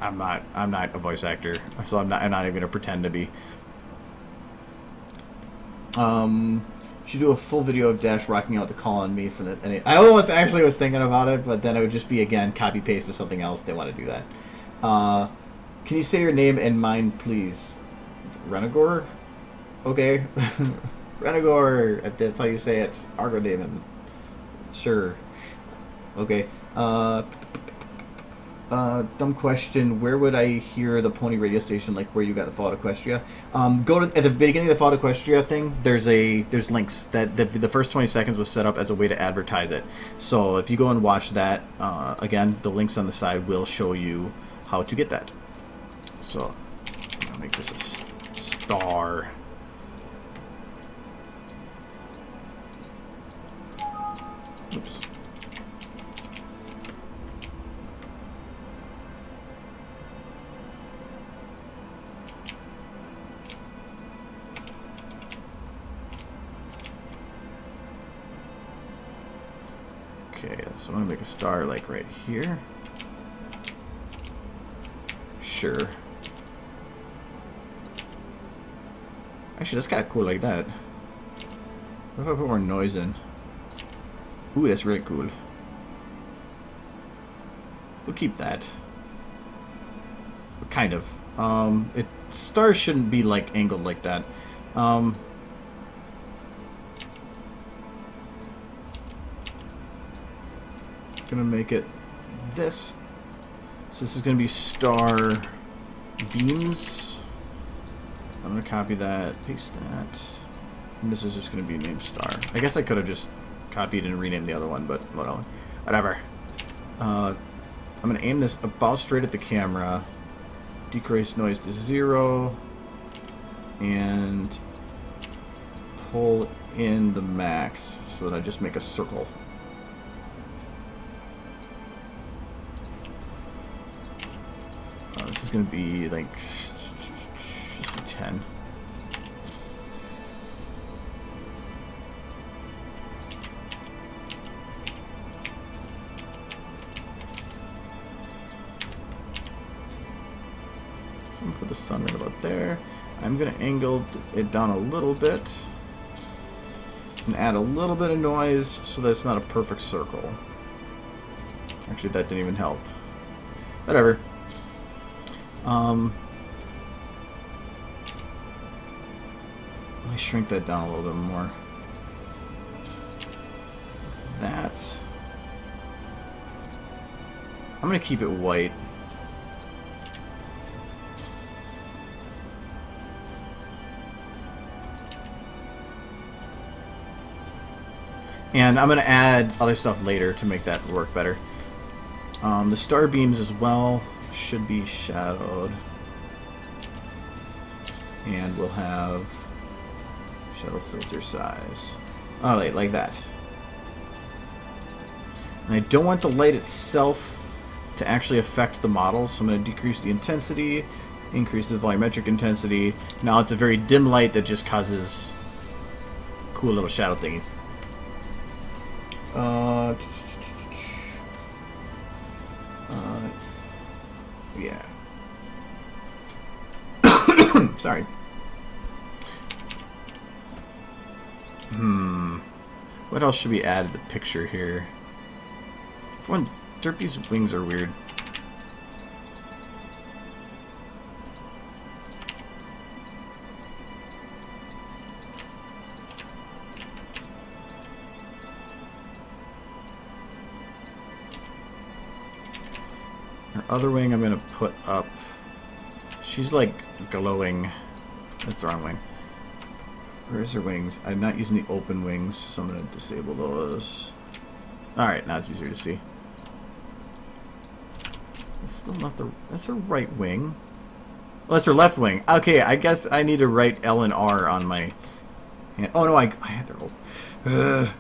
I'm not a voice actor, so I'm not even gonna pretend to be. Should do a full video of Dash rocking out the call on me for the. I almost actually was thinking about it, but then it would just be again copy paste to something else. They want to do that. Can you say your name and mine, please? Renegor? Okay. Renegor, if that's how you say it. Argo Damon. Sure. Okay. Dumb question. Where would I hear the pony radio station, like where you got the Fall Equestria? Go to at the beginning of the Fall Equestria thing. There's links that the first 20 seconds was set up as a way to advertise it. So if you go and watch that, again, the links on the side will show you how to get that. So I'm gonna make this a star. Oops. Okay, so I'm gonna make a star like right here. Sure. Actually, that's kind of cool like that. What if I put more noise in? Ooh, that's really cool. We'll keep that. Kind of. Stars shouldn't be like angled like that. Gonna make it this. So this is gonna be star beams. I'm gonna copy that, paste that, and this is just gonna be named star. I guess I could have just copied and renamed the other one, but whatever. I'm gonna aim this about straight at the camera, decrease noise to 0, and pull in the max so that I just make a circle. This is gonna be like 10. So I'm gonna put the sun right about there. I'm gonna angle it down a little bit and add a little bit of noise so that it's not a perfect circle. Actually, that didn't even help. Whatever. Let me shrink that down a little bit more. Like that. I'm gonna keep it white. And I'm gonna add other stuff later to make that work better. The star beams as well should be shadowed, and we'll have shadow filter size. Oh, like that. And I don't want the light itself to actually affect the models, so I'm going to decrease the intensity, increase the volumetric intensity. Now it's a very dim light that just causes cool little shadow thingies. Yeah. Sorry. What else should we add to the picture here? For one, Derpy's wings are weird. Her other wing I'm gonna put up. She's like glowing. That's the wrong wing. Where's her wings? I'm not using the open wings, so I'm gonna disable those. Alright, now it's easier to see. It's still not the... That's her right wing. Well, that's her left wing. Okay, I guess I need to write L and R on my hand. Oh no, I had their open.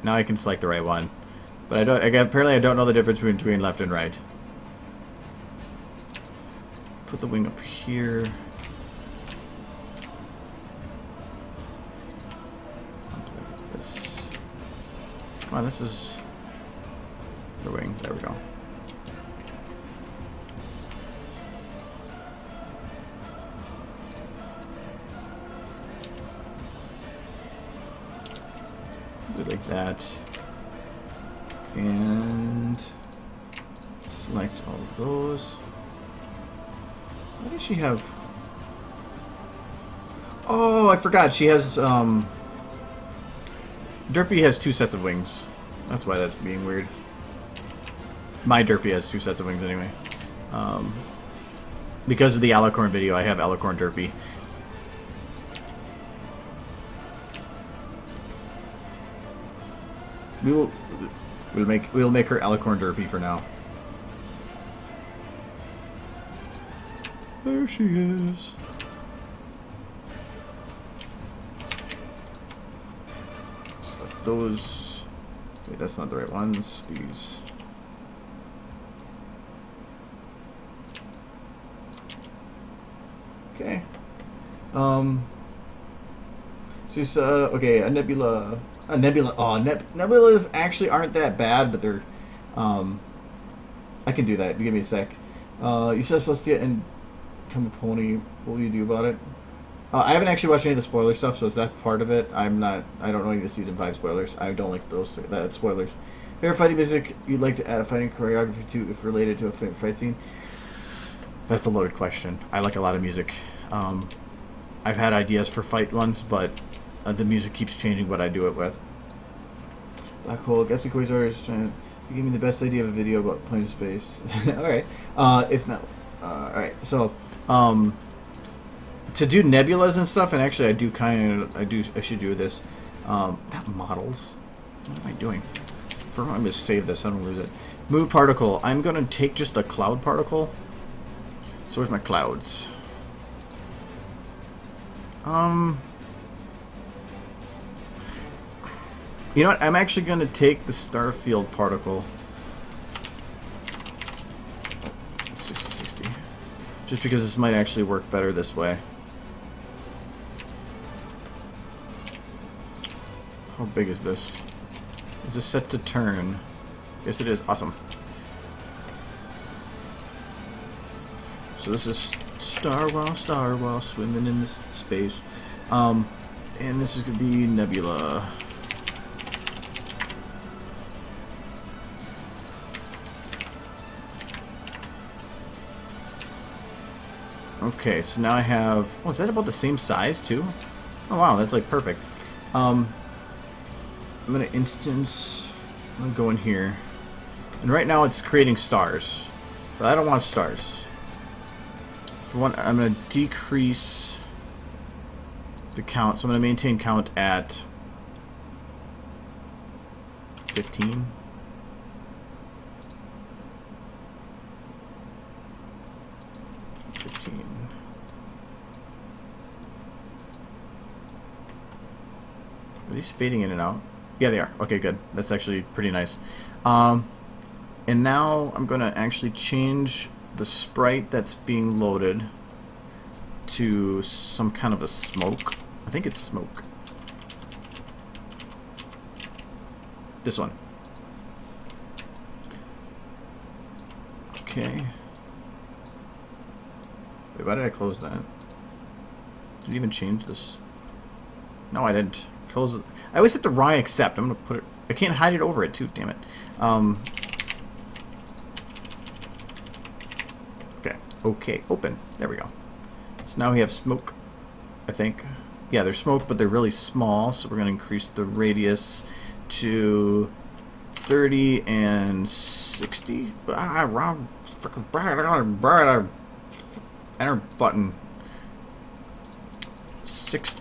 Now I can select the right one. But I don't... apparently I don't know the difference between left and right. Put the wing up here. Come on, this is the wing. There we go. Do like that. And select all of those. What does she have? Oh, I forgot. She has, Derpy has 2 sets of wings. That's why that's being weird. My Derpy has 2 sets of wings anyway. Because of the Alicorn video, I have Alicorn Derpy. We'll make her Alicorn Derpy for now. There she is. Select those. Wait, that's not the right ones. These. Okay. She's okay. A nebula. A nebula. Oh, nebulas actually aren't that bad, but they're. I can do that. Give me a sec. You said Celestia and Come a Pony. What will you do about it? I haven't actually watched any of the spoiler stuff, so is that part of it? I don't know any of the season 5 spoilers. I don't like those spoilers. Favorite fighting music you'd like to add a fighting choreography to if related to a fight scene? That's a loaded question. I like a lot of music. I've had ideas for fight ones, but the music keeps changing what I do it with. Black hole. Guessing Quasar is trying to give me the best idea of a video about planet space. Alright. If not... Alright, so... to do nebulas and stuff, and actually I should do this. That models. What am I doing? I'm going to save this, I don't lose it. Move particle. I'm going to take just a cloud particle. So where's my clouds? You know what? I'm actually going to take the Starfield particle. 60. Just because this might actually work better this way. How big is this? Is this set to turn? Yes, it is. Awesome. So this is Star Wall, swimming in this space. And this is going to be Nebula. Okay, so now I have... Oh, is that about the same size, too? Oh, wow, that's, like, perfect. I'm going to instance... I'm going to go in here. And right now it's creating stars. But I don't want stars. For one, I'm going to decrease the count. So I'm going to maintain count at 15. Are these fading in and out? Yeah, they are. Okay, good. That's actually pretty nice. And now I'm going to actually change the sprite that's being loaded to some kind of a smoke. I think it's smoke. This one. Okay. Wait, why did I close that? Did it even change this? No, I didn't. Close it. I always hit the wrong accept. I'm gonna put it. I can't hide it over it too. Damn it. Okay. Okay. Open. There we go. So now we have smoke. I think. Yeah, they're smoke, but they're really small. So we're gonna increase the radius to 30 and 60. Wrong. Freaking enter button. 6.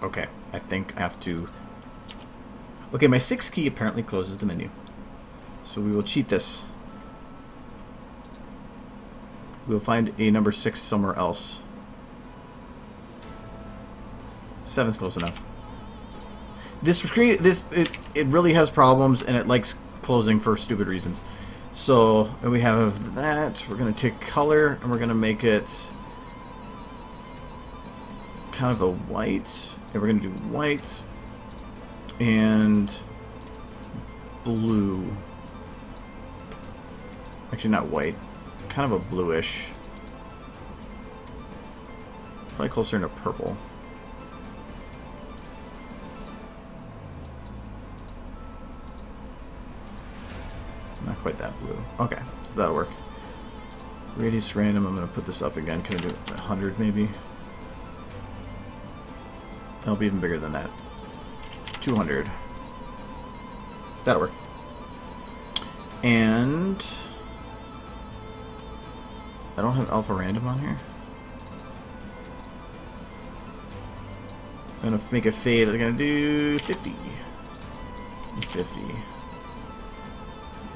Okay, I think I have to... Okay, my 6 key apparently closes the menu. So we will cheat this. We'll find a number 6 somewhere else. 7's close enough. This screen, it really has problems, and it likes closing for stupid reasons. So, and we have that. We're going to take color, and we're going to make it kind of a white. And we're going to do white. and blue. Actually, not white. Kind of a bluish. Probably closer to purple. Not quite that blue. Okay, so that'll work. Radius random. I'm going to put this up again. Can I do 100 maybe? It'll be even bigger than that. 200. That'll work. And I don't have alpha random on here. I'm gonna make a fade. I'm gonna do 50 and 50.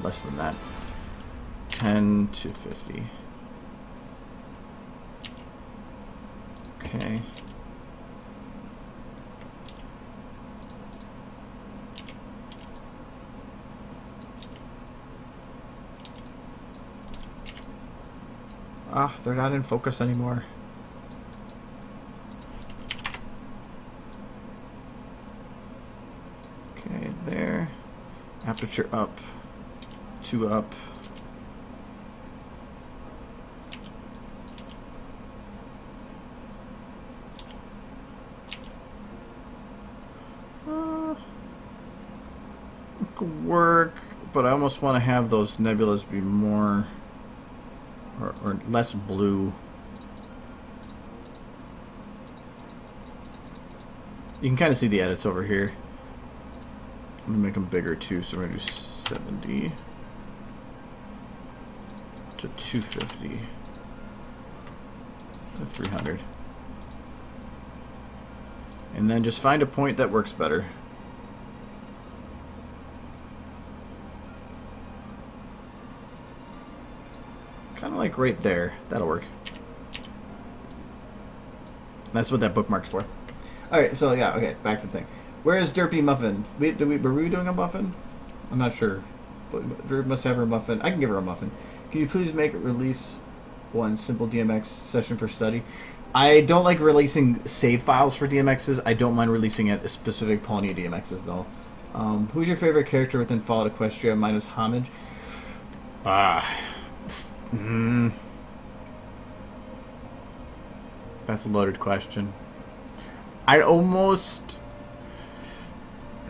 Less than that. 10 to 50. Okay. Ah, they're not in focus anymore. Okay, there. Aperture up. 2 up. It could work, but I almost want to have those nebulas be more or less blue. You can kind of see the edits over here. I'm gonna make them bigger too, so we're gonna do 70 to 250 to 300, and then just find a point that works better. Kind of like right there. That'll work. That's what that bookmark's for. Alright, so yeah, okay, back to the thing. Where is Derpy Muffin? Were we doing a muffin? I'm not sure. But Derp must have her muffin. I can give her a muffin. Can you please make it release one simple DMX session for study? I don't like releasing save files for DMXs. I don't mind releasing it specific Pawnee DMXs though. Who's your favorite character within Fallout Equestria? Mine is Homage. That's a loaded question. I'd almost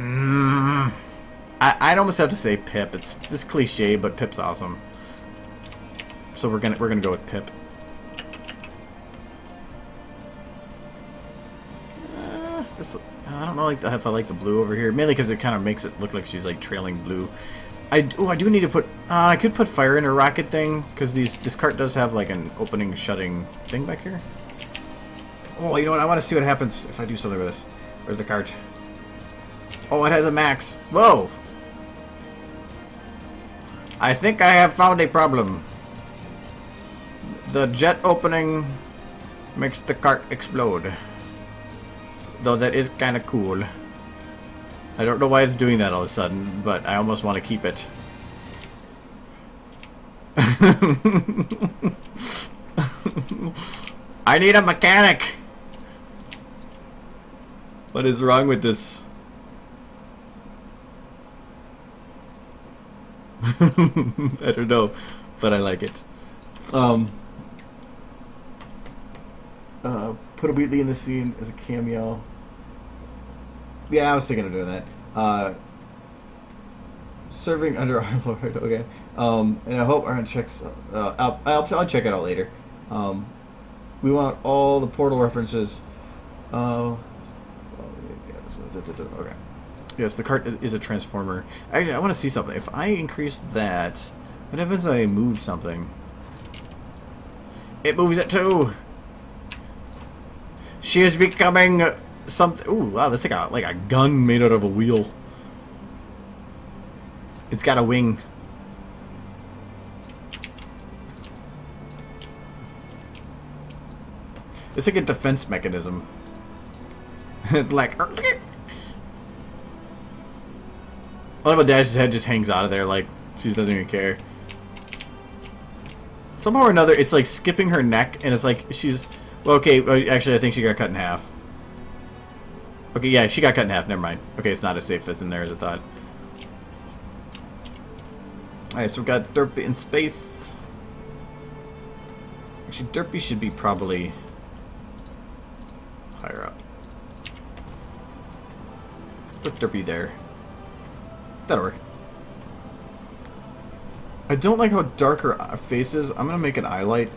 I'd almost have to say Pip. It's this cliche, but Pip's awesome. So we're gonna go with Pip. I don't know if I like the blue over here, mainly because it kind of makes it look like she's like trailing blue. I do need to put. I could put fire in her rocket thing because this cart does have like an opening shutting thing back here. Oh, you know what? I want to see what happens if I do something with this. Where's the cart? Oh, it has a max. Whoa! I think I have found a problem. The jet opening makes the cart explode. Though that is kind of cool. I don't know why it's doing that all of a sudden, but I almost want to keep it. I need a mechanic! What is wrong with this? I don't know, but I like it. Put a Wheatley in the scene as a cameo. Yeah, I was thinking of doing that. Serving under our Lord, okay. And I hope Aaron checks. I'll check it out later. We want all the Portal references. Okay. Yes, the cart is a transformer. Actually, I want to see something. If I increase that, what happens if I move something? It moves it too. She is becoming something. Ooh, wow! That's like a gun made out of a wheel. It's got a wing. It's like a defense mechanism. It's like. I love how Dash's head just hangs out of there, like she doesn't even care. Somehow or another, it's like skipping her neck, and it's like she's. Well, okay, actually, I think she got cut in half. Okay, yeah, she got cut in half. Never mind. Okay, it's not as safe as in there as I thought. Alright, so we've got Derpy in space. Actually, Derpy should be probably higher up. Put Derpy there. That'll work. I don't like how dark her face is. I'm gonna make an eye light.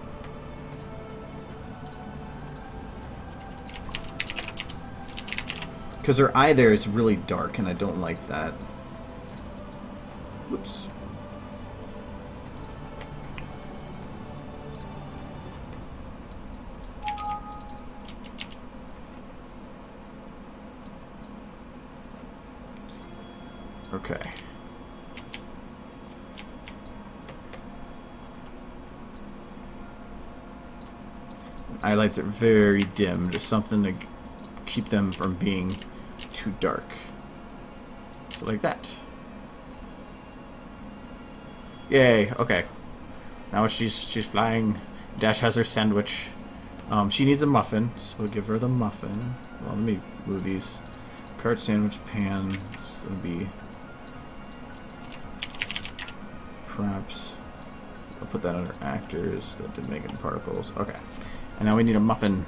Because her eye there is really dark, and I don't like that. Whoops. Okay. Highlights are very dim, just something to keep them from being too dark. So like that. Yay, okay. Now she's flying. Dash has her sandwich. She needs a muffin, so we'll give her the muffin. Well, let me move these. Cart sandwich pan. It's gonna be perhaps I'll put that under actors. That didn't make any particles. Okay. And now we need a muffin.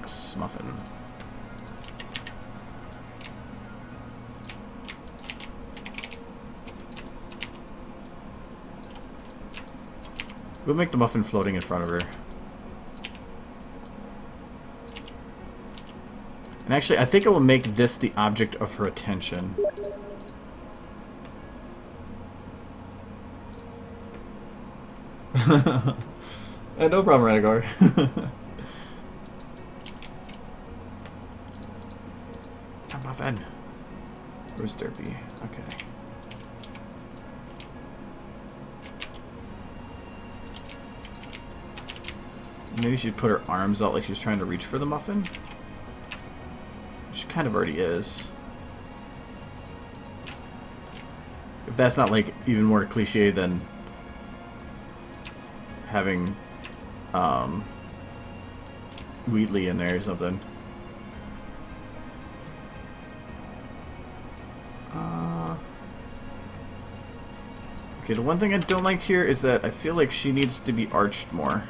A muffin. We'll make the muffin floating in front of her. And actually, I think I will make this the object of her attention. No problem, Renegor. A muffin. Where's Derpy? Okay. Maybe she'd put her arms out like she's trying to reach for the muffin. She kind of already is. If that's not like even more cliche than having Wheatley in there or something. Okay, the one thing I don't like here is that I feel like she needs to be arched more.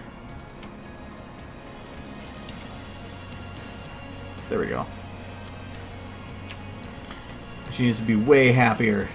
There we go. She needs to be way happier.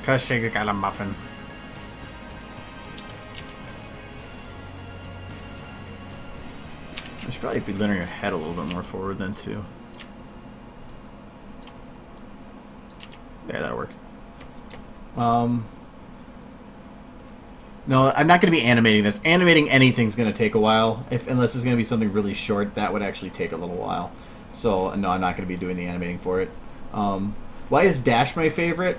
Cause she got a muffin. I should probably be leaning her head a little bit more forward then too. There, that'll work. No, I'm not going to be animating this. Animating anything's going to take a while. Unless it's going to be something really short, that would actually take a little while. So, no, I'm not going to be doing the animating for it. Why is Dash my favorite?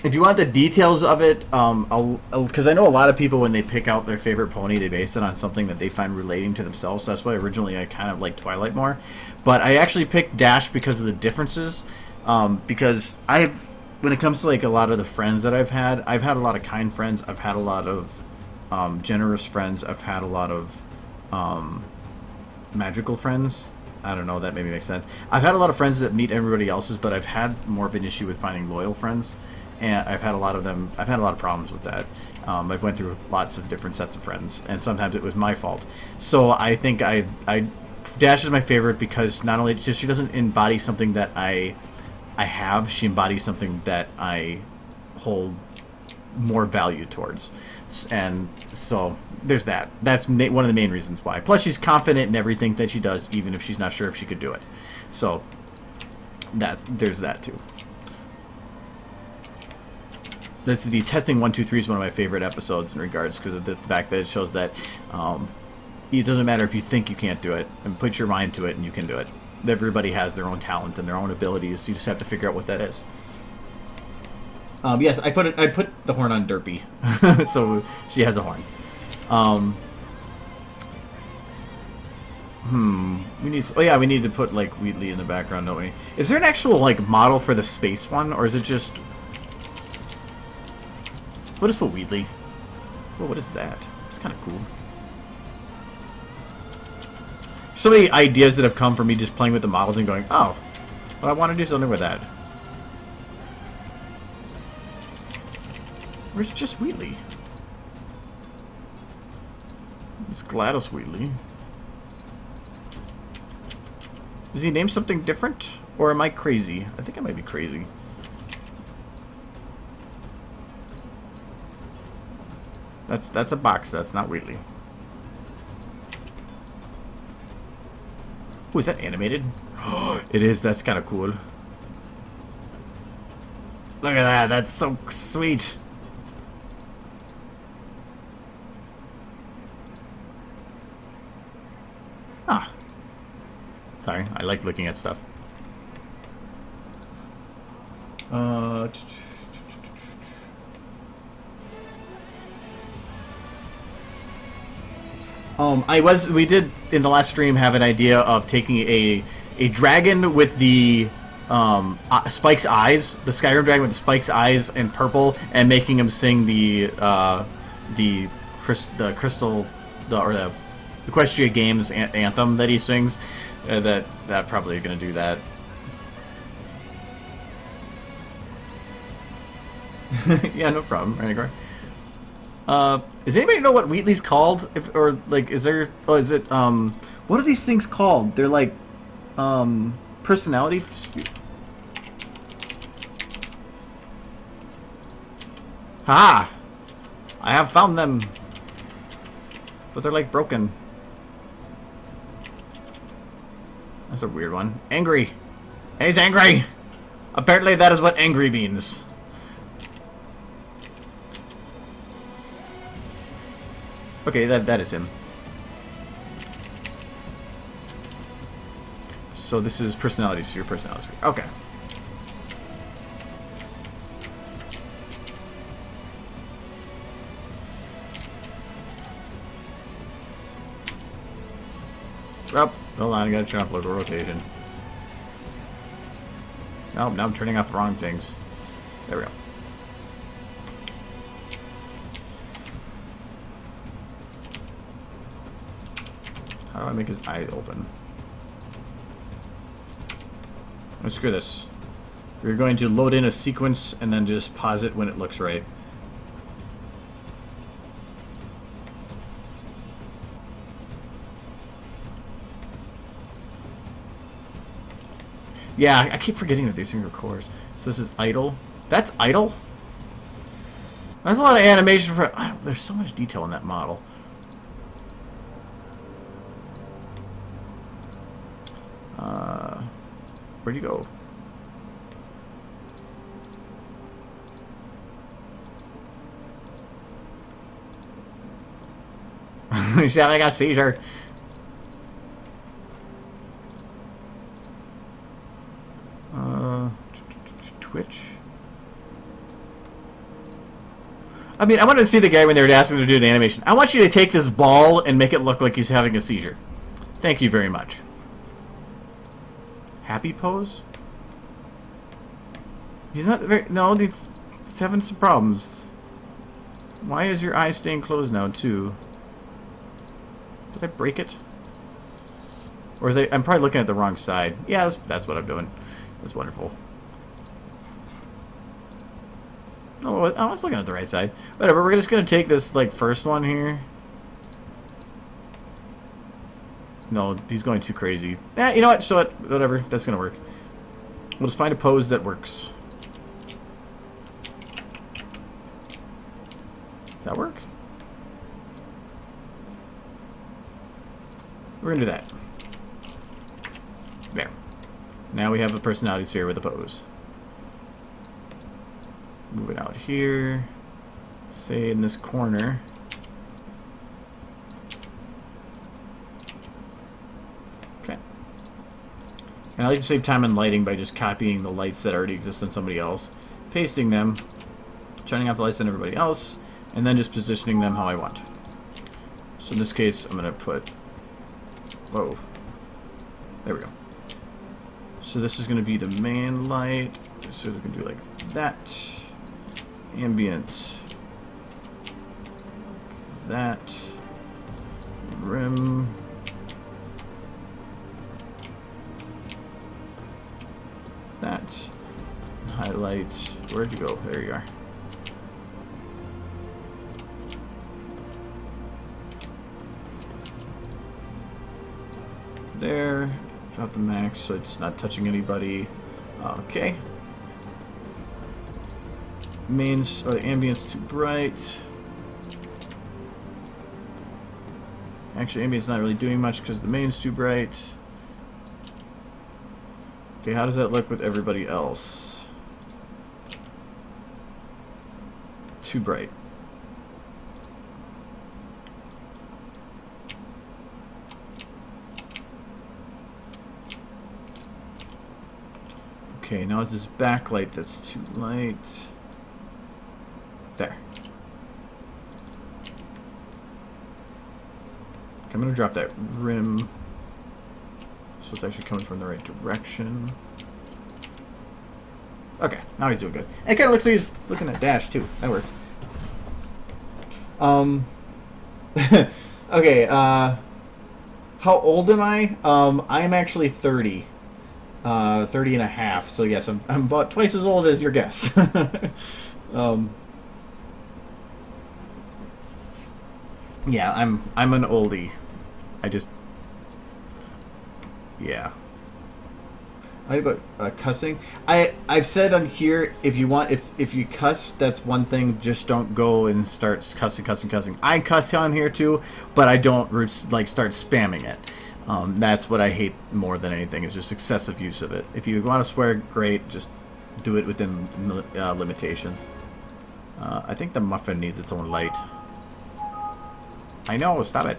If you want the details of it, because I know a lot of people, when they pick out their favorite pony, they base it on something that they find relating to themselves. So that's why originally I kind of liked Twilight more. But I actually picked Dash because of the differences. Because when it comes to like a lot of the friends that I've had a lot of kind friends. I've had a lot of generous friends. I've had a lot of magical friends. I don't know, that maybe makes sense. I've had a lot of friends that meet everybody else's, but I've had more of an issue with finding loyal friends. And I've had a lot of problems with that. I've went through lots of different sets of friends, and sometimes it was my fault. So I think Dash is my favorite because not only just she doesn't embody something that I have, she embodies something that I hold more value towards. And so there's that. That's one of the main reasons why. Plus, she's confident in everything that she does, even if she's not sure if she could do it. So there's that too. That's the testing 1, 2, 3 is one of my favorite episodes in regards because of the fact that it shows that it doesn't matter if you think you can't do it, and put your mind to it and you can do it. everybody has their own talent and their own abilities. You just have to figure out what that is. Yes, I put the horn on Derpy, so she has a horn. We need. Oh yeah, we need to put like Wheatley in the background, don't we? Is there an actual like model for the space one, or is it just? We'll just put Wheatley. Well, what is that? It's kind of cool. So many ideas that have come from me just playing with the models and going, oh, well, I want to do something with that. Where's just Wheatley? It's Gladys Wheatley. Is he named something different? Or am I crazy? I think I might be crazy. That's a box. That's not Wheatley. Ooh, is that animated? It is. That's kind of cool. Look at that. That's so sweet. Ah. Sorry. I like looking at stuff. We did in the last stream have an idea of taking a dragon with the Spike's eyes, the Skyrim dragon with the Spike's eyes and purple, and making him sing the Equestria Games anthem that he sings. That probably gonna do that. Yeah, no problem. Right, Igor. Does anybody know what Wheatley's called? Is there? Oh, is it? What are these things called? They're like, personality. Ha! I have found them, but they're like broken. That's a weird one. Angry. He's angry. Apparently, that is what angry means. Okay, that is him. So this is personality sphere, personality sphere. Okay. Oh, hold on, I gotta turn off local rotation. Oh, now I'm turning off the wrong things. There we go. How do I make his eye open? Let's screw this. We're going to load in a sequence and then just pause it when it looks right. Yeah, I keep forgetting that these things are cores. So this is idle. That's idle? That's a lot of animation for... there's so much detail in that model. Where'd you go? He's having a seizure. Twitch. I mean, I wanted to see the guy when they were asking him to do an animation. I want you to take this ball and make it look like he's having a seizure. Thank you very much. Happy pose? He's not very... No, he's having some problems. Why is your eye staying closed now, too? Did I break it? Or is I'm probably looking at the wrong side. Yeah, that's what I'm doing. That's wonderful. Oh, I was looking at the right side. Whatever, we're just going to take this, like, first one here. No, he's going too crazy. Eh, you know what? So whatever. That's going to work. We'll just find a pose that works. Does that work? We're going to do that. There. Now we have a personality sphere with a pose. Move it out here. Say in this corner. Okay. And I like to save time in lighting by just copying the lights that already exist on somebody else, pasting them, turning off the lights on everybody else, and then just positioning them how I want. So in this case, I'm going to put... Whoa. There we go. So this is going to be the main light. So we can do like that. Ambient. That. Rim. That. Highlight. Where'd you go? There you are. There. Drop the max so it's not touching anybody. Okay. Mains, or the ambient's too bright. Actually, ambient's not really doing much because the main's too bright. Okay, how does that look with everybody else? Too bright. Okay, now it's this backlight that's too light. There. Okay, I'm going to drop that rim so it's actually coming from the right direction. Okay, now he's doing good. And it kind of looks like he's looking at dash too. That works. Okay, how old am I? I'm actually 30. 30 and a half, so yes, I'm about twice as old as your guess. Yeah, I'm an oldie. Yeah. About cussing. I've said on here, if you want, if you cuss, that's one thing. Just don't go and start cussing. I cuss on here too, but I don't like start spamming it. That's what I hate more than anything, is just excessive use of it. If you want to swear, great, just do it within limitations. I think the muffin needs its own light. I know, stop it.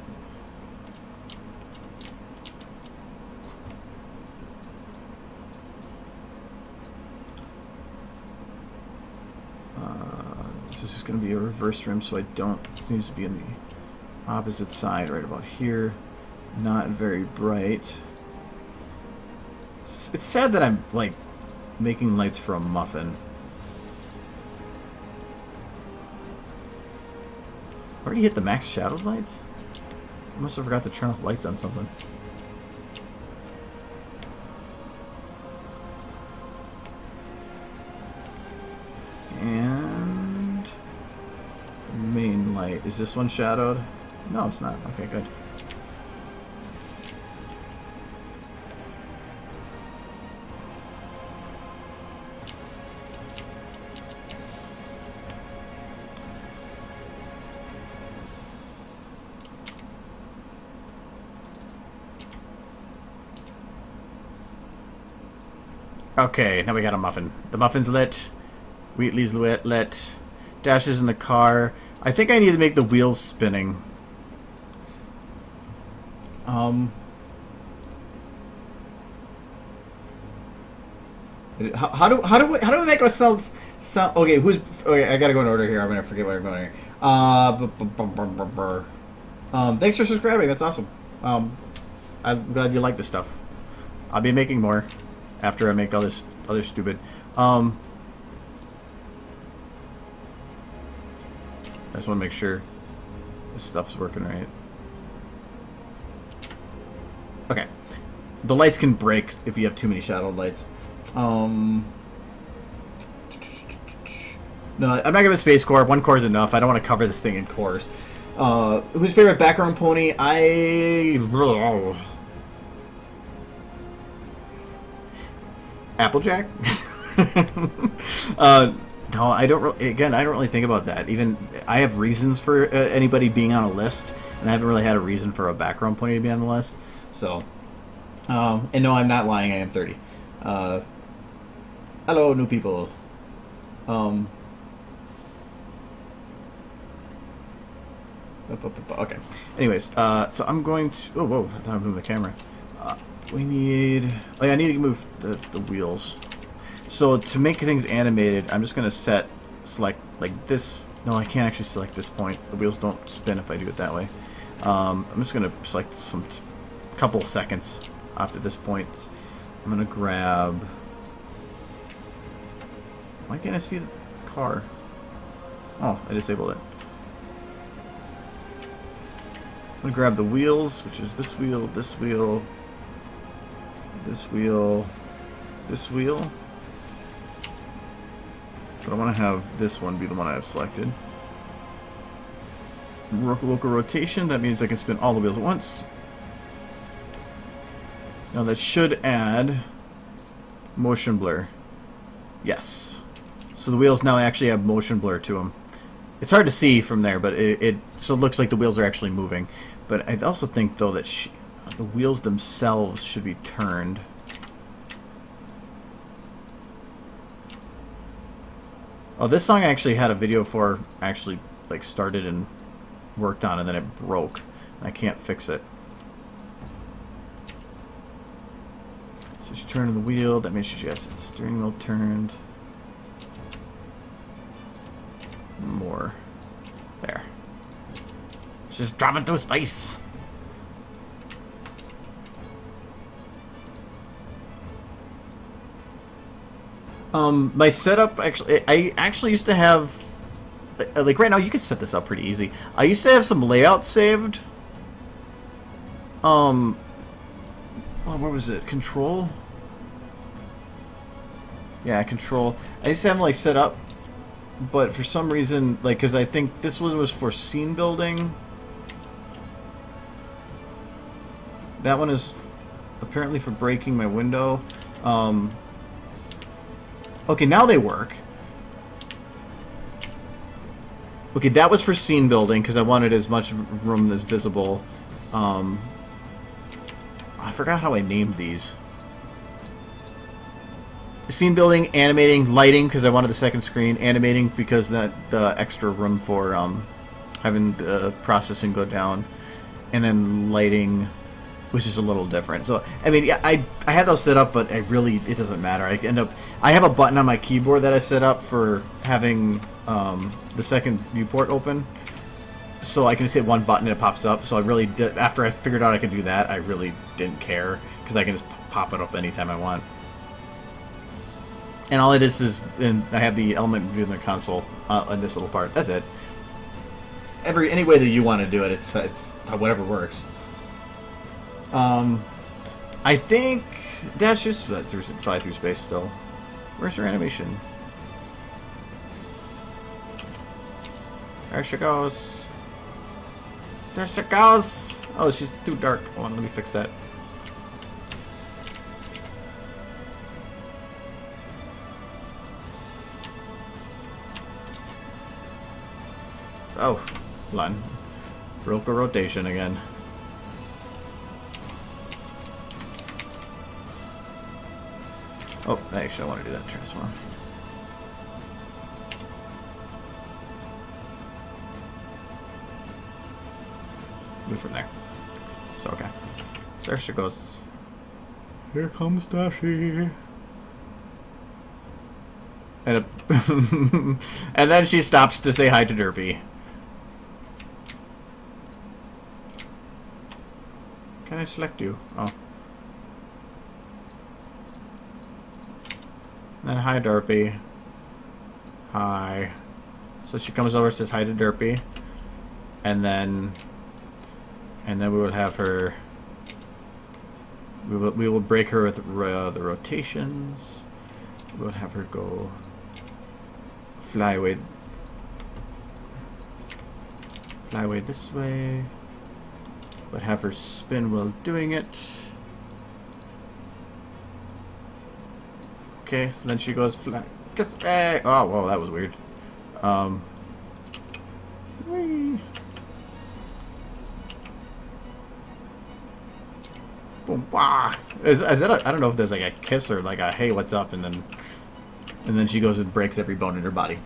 This is just going to be a reverse rim, so I don't... This needs to be on the opposite side, right about here. Not very bright. It's sad that I'm, like, making lights for a muffin. Already hit the max shadowed lights? I must have forgot to turn off lights on something. And... the main light. Is this one shadowed? No, it's not. Okay, good. Okay, now we got a muffin. The muffin's lit. Wheatley's lit. Dash is in the car. I think I need to make the wheels spinning. How do we make ourselves sound? Okay, okay? I gotta go in order here. I'm gonna forget what I'm going here. Thanks for subscribing. That's awesome. I'm glad you like this stuff. I'll be making more after I make all this other stupid. I just want to make sure this stuff's working right. Okay. The lights can break if you have too many shadowed lights. No, I'm not giving space core. One core is enough. I don't want to cover this thing in cores. Whose favorite background pony? Applejack? No, I don't really, again, I don't really think about that. Even, I have reasons for anybody being on a list, and I haven't really had a reason for a background pony to be on the list. So, and no, I'm not lying, I am 30. Hello, new people. Okay. Anyways, so I'm going to, oh, whoa, I thought I moved the camera. We need... Oh, yeah, I need to move the wheels. So to make things animated, I'm just going to select like this. No, I can't actually select this point. The wheels don't spin if I do it that way. I'm just going to select some couple seconds after this point. I'm going to grab... Why can't I see the car? Oh, I disabled it. I'm going to grab the wheels, which is this wheel, this wheel, this wheel, this wheel. But I want to have this one be the one I have selected. Local rotation, that means I can spin all the wheels at once. Now that should add motion blur. Yes. So the wheels now actually have motion blur to them. It's hard to see from there, but so it looks like the wheels are actually moving. But I also think, though, that the wheels themselves should be turned. Oh, this song I actually had a video for, actually, like, started and worked on, and then it broke. I can't fix it. So she's turning the wheel. That means she has the steering wheel turned. More. There. Just drop it through space. My setup actually, I actually used to have, like right now you can set this up pretty easy. I used to have some layouts saved. Oh, where was it? Control? Yeah, control. I used to have them like set up, but for some reason, like, because I think this one was for scene building. That one is apparently for breaking my window. Okay, now they work. Okay, that was for scene building because I wanted as much room as visible. I forgot how I named these. Scene building, animating, lighting because I wanted the second screen, animating because that the extra room for having the processing go down, and then lighting, which is a little different. So I mean, yeah, I had those set up, but it doesn't matter. I have a button on my keyboard that I set up for having the second viewport open, so I can just hit one button and it pops up. So I really did, after I figured out I could do that, I really didn't care because I can just pop it up anytime I want. And all it is and I have the element view in the console in this little part. That's it. Any way that you want to do it, it's whatever works. I think that's just fly through space still. Where's her animation? There she goes. There she goes. Oh, she's too dark. Hold on, let me fix that. Oh, hold on. Broke a rotation again. Oh, actually I want to do that transform. Move from there. So, okay. So there she goes. Here comes Dashi. And, and then she stops to say hi to Derpy. Can I select you? Oh. Then hi Derpy. Hi. So she comes over, says hi to Derpy, and then we will have her. We will break her with the rotations. We will have her go fly away this way. But have her spin while doing it. Okay, so then she goes fly. Oh, whoa, that was weird. Whee. Boom, bah. Is that I don't know if there's like a kiss or like a hey, what's up, and then she goes and breaks every bone in her body.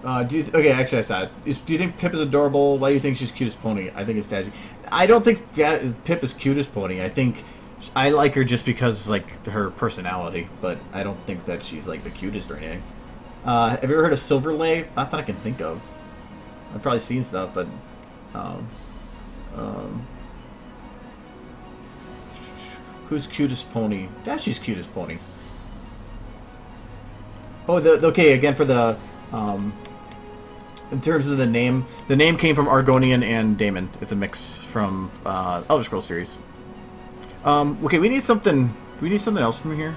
Okay, actually, I saw it. Do you think Pip is adorable? Why do you think she's cute as Pony? I think it's Daddy. I don't think Pip is cute as Pony. I think I like her just because like her personality, but I don't think that she's like the cutest or anything. Have you ever heard of Silverlay? Not that I can think of. I've probably seen stuff, but who's cutest Pony? Dashi's cutest Pony. Oh, okay. Again, for the in terms of the name came from Argonian and Daemon. It's a mix from Elder Scrolls series. Okay, we need something. Do we need something else from here?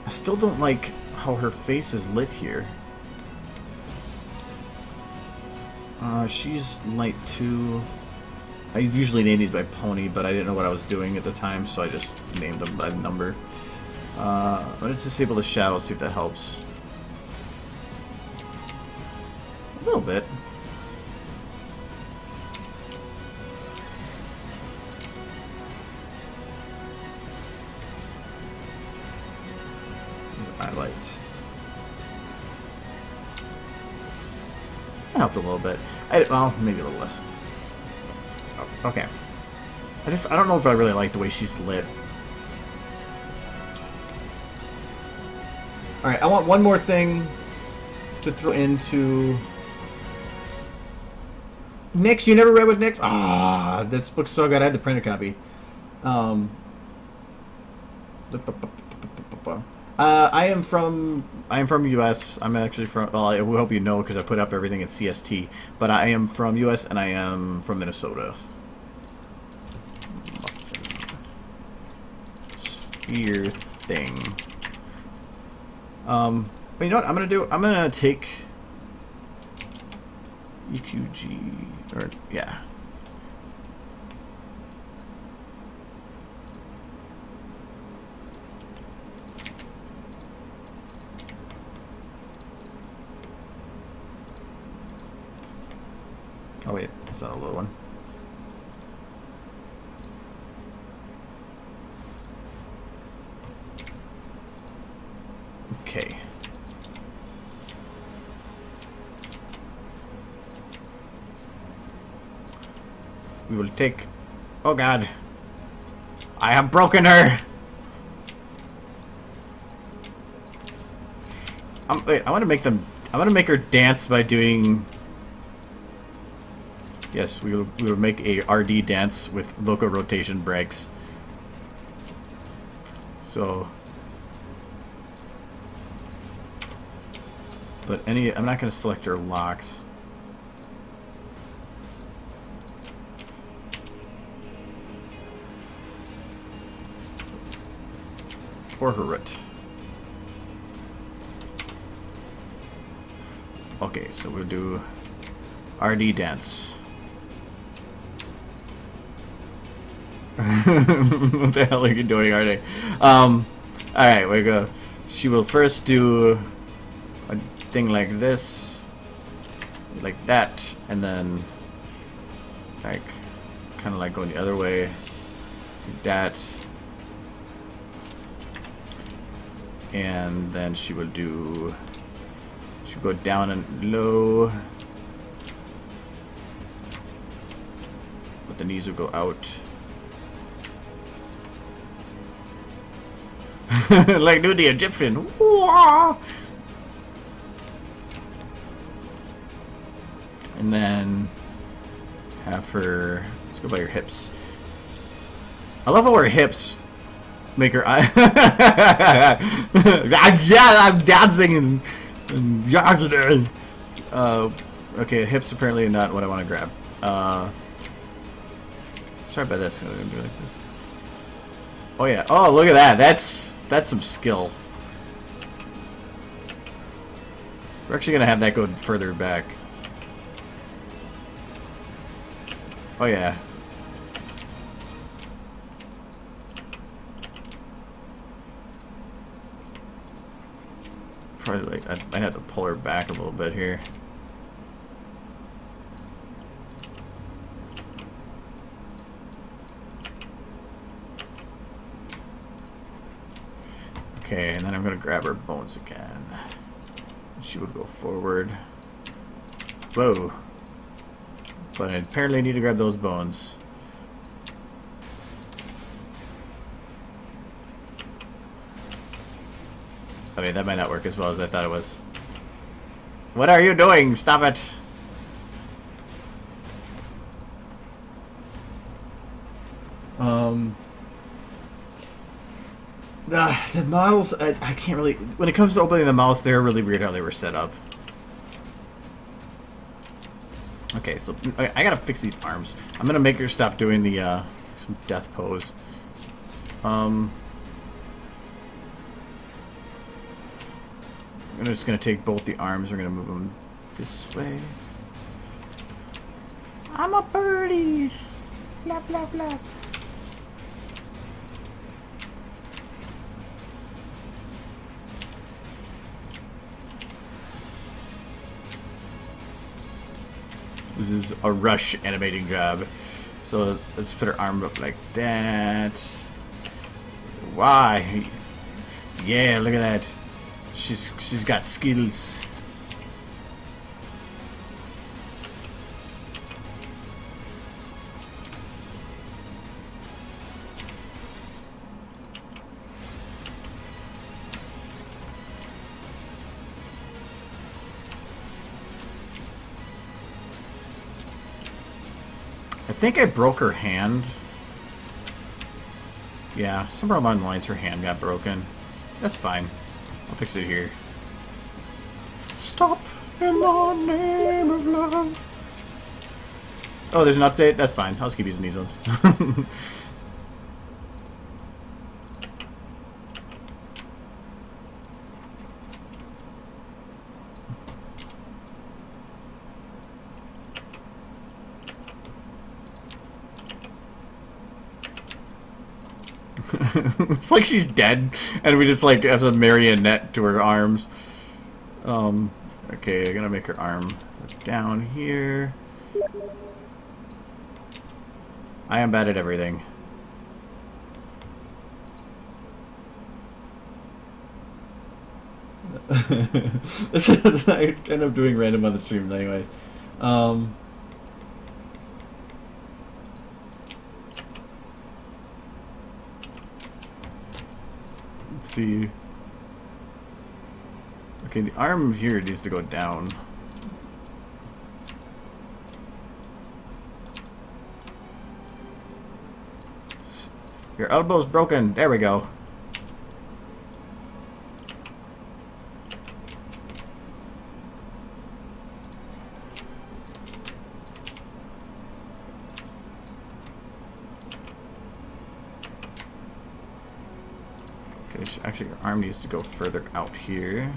I still don't like how her face is lit here. She's light 2. I usually name these by Pony, but I didn't know what I was doing at the time, so I just named them by number. Let's disable the shadow, see if that helps. A little bit. Highlight. That helped a little bit. Well, maybe a little less. Oh, okay. I don't know if I really like the way she's lit. Alright, I want one more thing to throw into... Nyx, you never read with Nyx? Ah, this book's so good. I had the printed copy. I am from US. I'm actually from, well, I hope you know because I put up everything in CST, but I am from US and I am from Minnesota. Sphere thing. But you know what I'm gonna do? I'm gonna take EQG, or yeah. Oh wait, it's not a little one. Okay. We will take... Oh god. I have broken her! Wait, I want to make them... I want to make her dance by doing... Yes, we will make a RD dance with local rotation breaks. So... But I'm not going to select her locks. Or her root. Okay, so we'll do RD dance. What the hell are you doing, RD? Alright, we go. She will first do a thing like this, like that, and then like kind of like going the other way, like that, and then she will do, she'll go down and low, but the knees will go out. Like do the Egyptian. And then have her, let's go by her hips. I love how her hips make her eye. Yeah, I'm dancing and okay, hips apparently not what I want to grab. Start by this. I'm gonna do like this. Oh yeah. Oh, look at that. That's some skill. We're actually gonna have that go further back. Oh yeah. Probably like I might have to pull her back a little bit here. Okay, and then I'm gonna grab her bones again. She would go forward. Whoa. But I apparently need to grab those bones. Okay, that might not work as well as I thought it was. What are you doing? Stop it! The models, I can't really... When it comes to opening the mouse, they're really weird how they were set up. Okay, so I gotta fix these arms. I'm gonna make her stop doing the, some death pose. I'm just gonna take both the arms, we're gonna move them this way. I'm a birdie! Flap, flap, flap. This is a rush animating job. So let's put her arm up like that. Why? Yeah, look at that. She's got skills. I think I broke her hand. Yeah, somewhere along the lines her hand got broken. That's fine. I'll fix it here. Stop in the name of love. Oh, there's an update? That's fine. I'll just keep using these ones. It's like she's dead, and we just like have a marionette to her arms. Okay, I'm gonna make her arm down here. I am bad at everything. I end up doing random on the streams anyways. Let's see. Okay, the arm here needs to go down. Your elbow's broken. There we go. Actually, your arm needs to go further out here.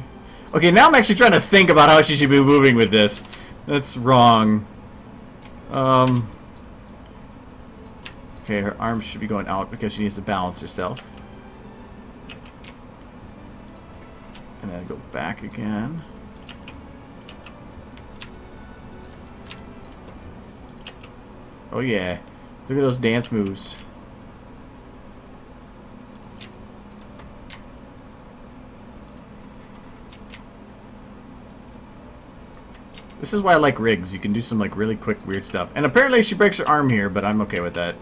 Okay, now I'm actually trying to think about how she should be moving with this. That's wrong. Okay, her arms should be going out because she needs to balance herself. And then go back again. Oh yeah. Look at those dance moves. This is why I like rigs. You can do some like really quick weird stuff. And apparently she breaks her arm here, but I'm okay with that.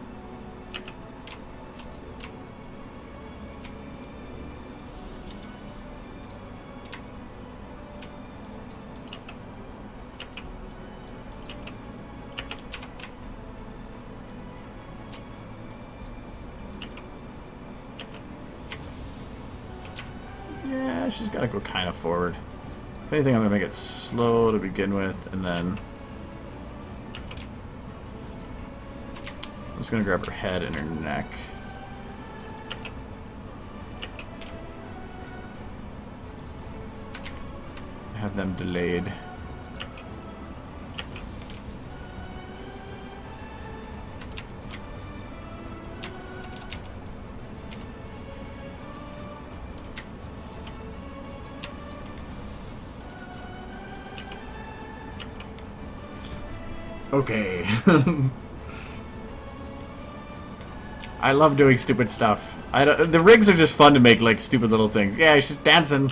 Yeah, she's got to go kind of forward. If anything, I'm going to make it slow to begin with, and then I'm just going to grab her head and her neck. Have them delayed. Okay. I love doing stupid stuff. The rigs are just fun to make, like, stupid little things. Yeah, she's dancing.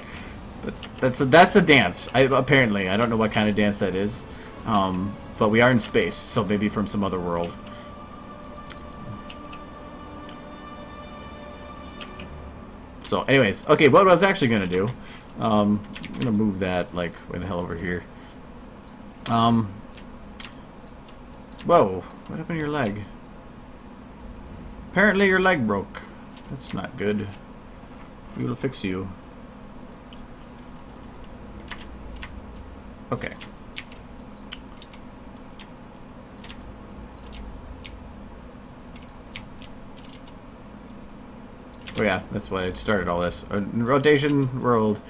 That's a dance. Apparently, I don't know what kind of dance that is, but we are in space, so maybe from some other world. So, anyways, okay. What I was actually gonna do, I'm gonna move that like way the hell over here. Whoa! What happened to your leg? Apparently, your leg broke. That's not good. We will fix you. Okay. Oh yeah, that's why it started all this. Rotation world.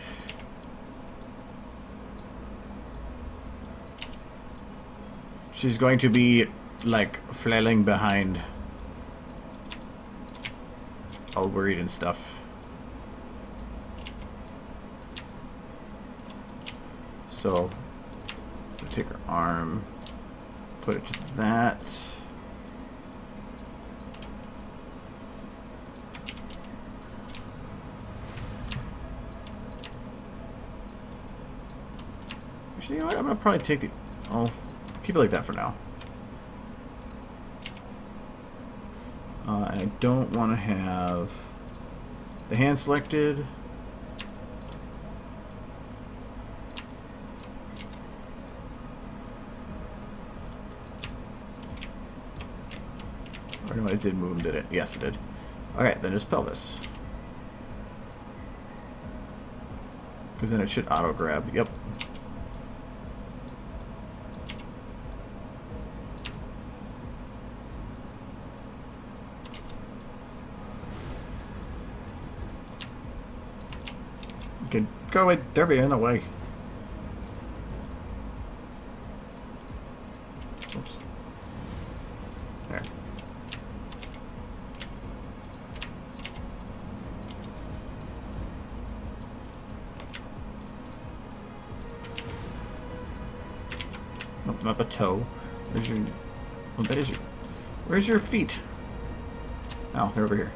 She's going to be like flailing behind, all worried and stuff. So take her arm, put it to that. Actually, you know what? I'm gonna probably take the. Oh, keep it like that for now. And I don't want to have the hand selected. Or no, it did move, did it? Yes, it did. Alright, then just pelvis. Because then it should auto-grab. Yep. Okay, go away. There we are in the way. Oops. There. Nope, not the toe. Where's your... Well, that is your... Where's your feet? Oh, they're over here.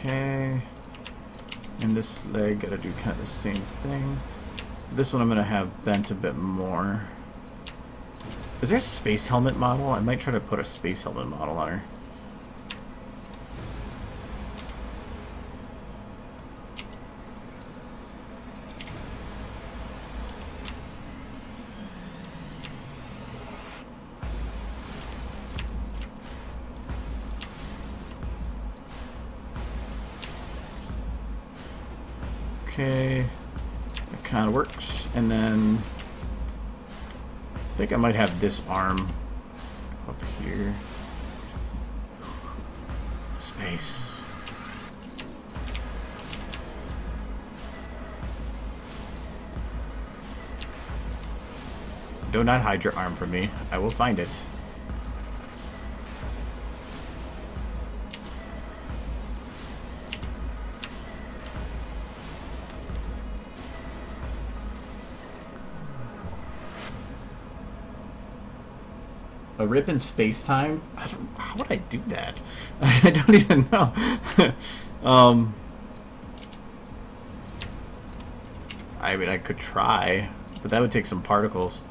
Okay, and this leg gotta do kind of the same thing. This one I'm gonna have bent a bit more. Is there a space helmet model? I might try to put a space helmet model on her. Okay, that kind of works. And then I think I might have this arm up here. Space. Do not hide your arm from me. I will find it. A rip in space-time? How would I do that? I don't even know. I mean, I could try, but that would take some particles.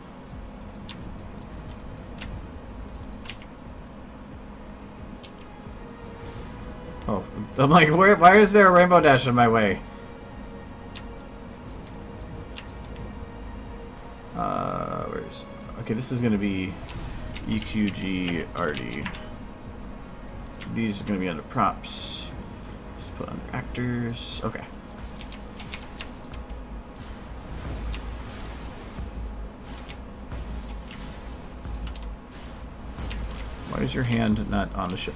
Oh, I'm like, why is there a rainbow dash in my way? Where's... Okay, this is gonna be EQG RD. These are going to be under props. Let's put under actors. Okay. Why is your hand not on the ship?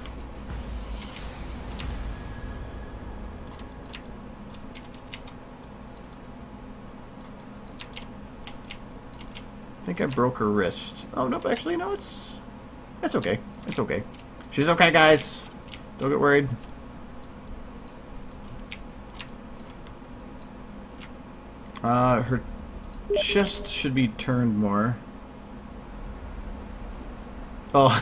I think I broke her wrist. Oh, nope, actually, no, it's okay. It's okay. She's okay, guys. Don't get worried. Her chest should be turned more. Oh,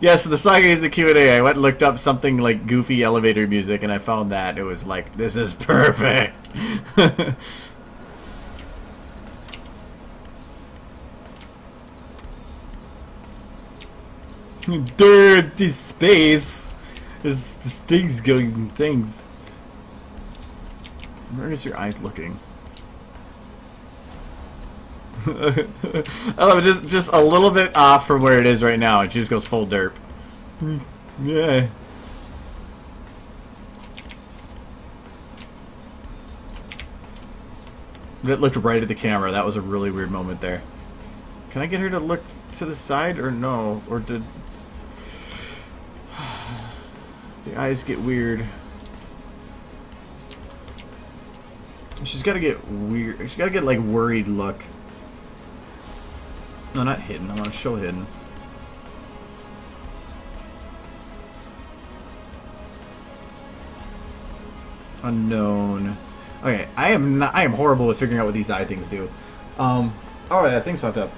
yes, the saga is the Q&A. I went and looked up something like goofy elevator music, and I found that. It was like, this is perfect. Dirty space. There's things going, things. Where is your eyes looking? I love it, just a little bit off from where it is right now. It just goes full derp. Yeah. It looked right at the camera. That was a really weird moment there. Can I get her to look to the side or no? Or did the eyes get weird? She's got to get weird. She's got to get like worried look. No, not hidden. I want to show hidden. Unknown. Okay, I am not. I am horrible at figuring out what these eye things do. Oh yeah, things popped up.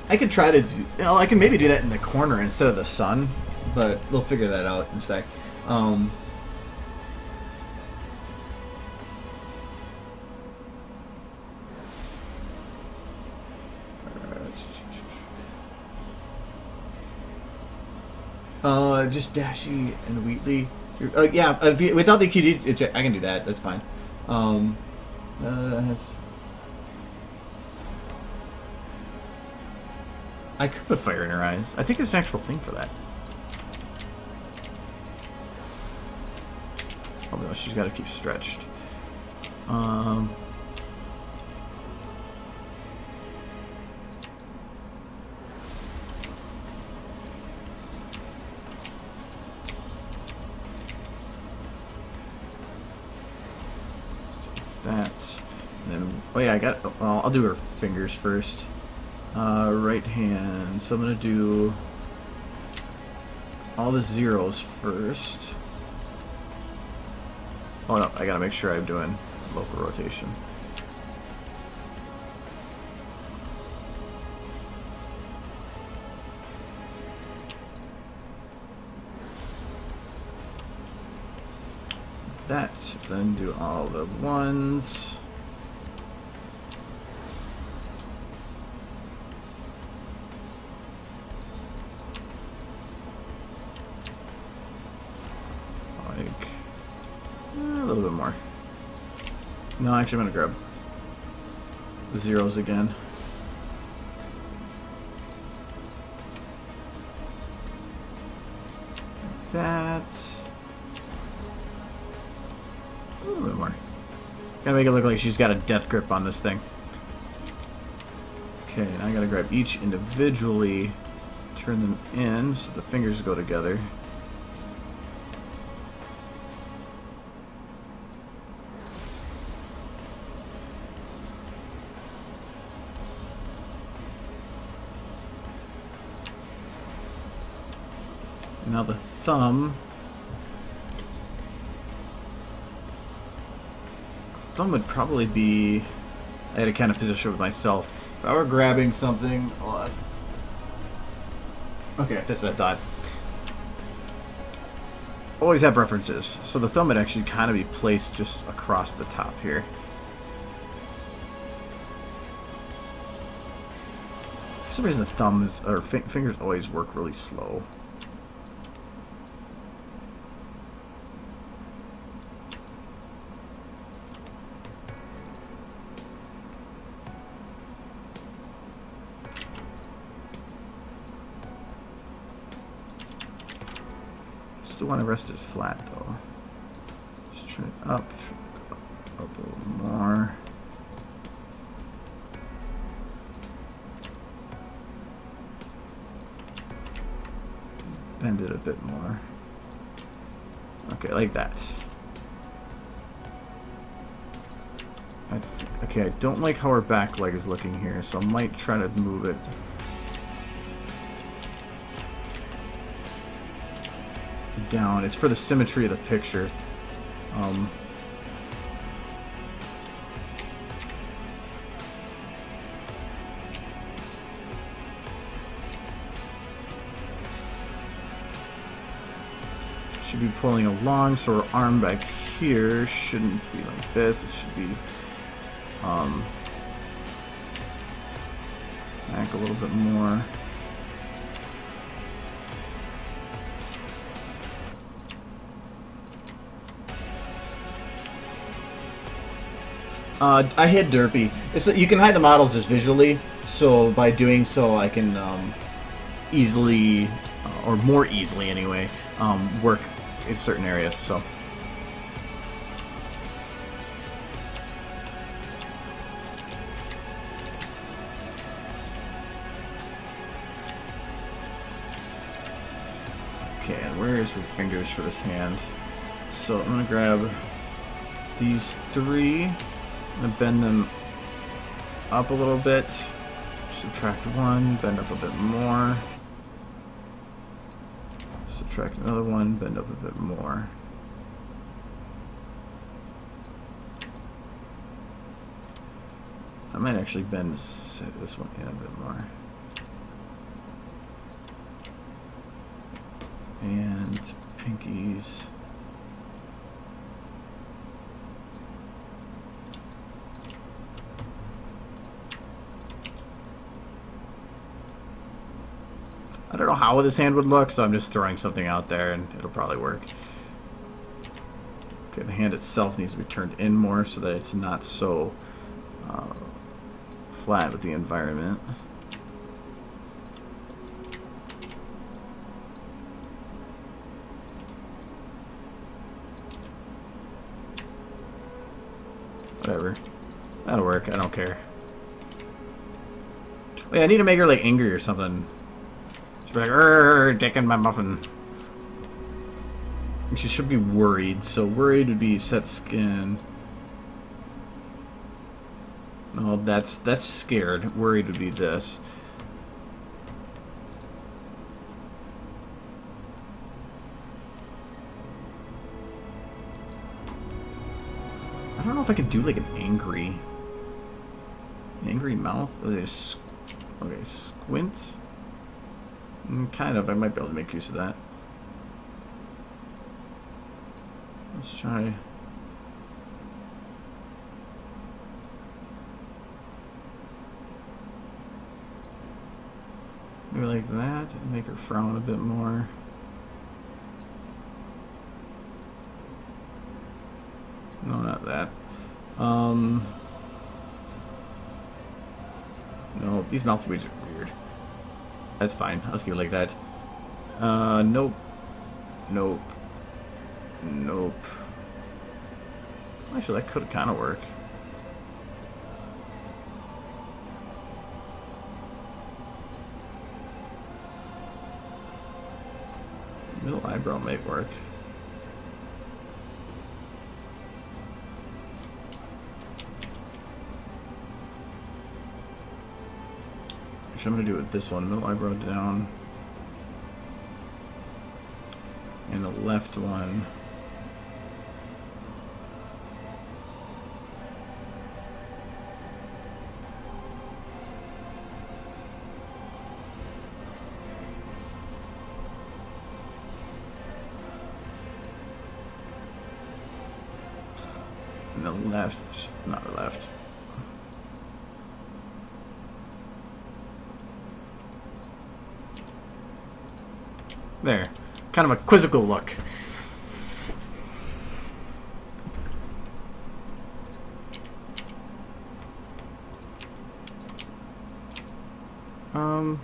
I could try to. I can maybe do that in the corner instead of the sun, but we'll figure that out in a sec. Just Dashy and Wheatley. Yeah, without the QD, I can do that. That's fine. I could put fire in her eyes. I think there's an actual thing for that. Oh no, she's got to keep stretched. That. And then, oh yeah, I got. Well, I'll do her fingers first. Right hand. So I'm gonna do all the zeros first. Oh no, I gotta make sure I'm doing local rotation. That, then do all the ones. Like a little bit more. No, actually I'm gonna grab the zeros again. That. A little bit more. Gotta make it look like she's got a death grip on this thing. Okay, now I gotta grab each individually, turn them in so the fingers go together. Now the thumb. Thumb would probably be. I had to kind of position with myself. If I were grabbing something. Okay, that's what I thought. Always have references. So the thumb would actually kind of be placed just across the top here. For some reason, the thumbs or fingers always work really slow. Still want to rest it flat though. Just turn it up a little more. Bend it a bit more. Okay, like that. Okay, I don't like how her back leg is looking here, so I might try to move it. down. It's for the symmetry of the picture. Should be pulling along, so our arm back here shouldn't be like this. It should be back a little bit more. I hid Derpy. You can hide the models just visually, so by doing so I can easily, or more easily anyway, work in certain areas. So okay, and where is the fingers for this hand? So I'm gonna grab these three. I'm going to bend them up a little bit, subtract one, bend up a bit more, subtract another one, bend up a bit more. I might actually bend this one in a bit more. And pinkies. I don't know how this hand would look, so I'm just throwing something out there and it'll probably work. Okay, the hand itself needs to be turned in more so that it's not so flat with the environment. Whatever. That'll work, I don't care. Wait, I need to make her like angry or something. Like, taking my muffin. She should be worried, so worried would be set skin. No, that's scared. Worried would be this. I don't know if I could do like an angry mouth. Okay, squint. Kind of, I might be able to make use of that. Let's try. Maybe like that, and make her frown a bit more. No, not that. No, these mouth weights are weird. That's fine. I'll just give it like that. Nope. Nope. Nope. Actually, that could kind of work. Middle eyebrow might work. I'm going to do it with this one, middle eyebrow down, and the left one and the left, not left. There. Kind of a quizzical look. I'm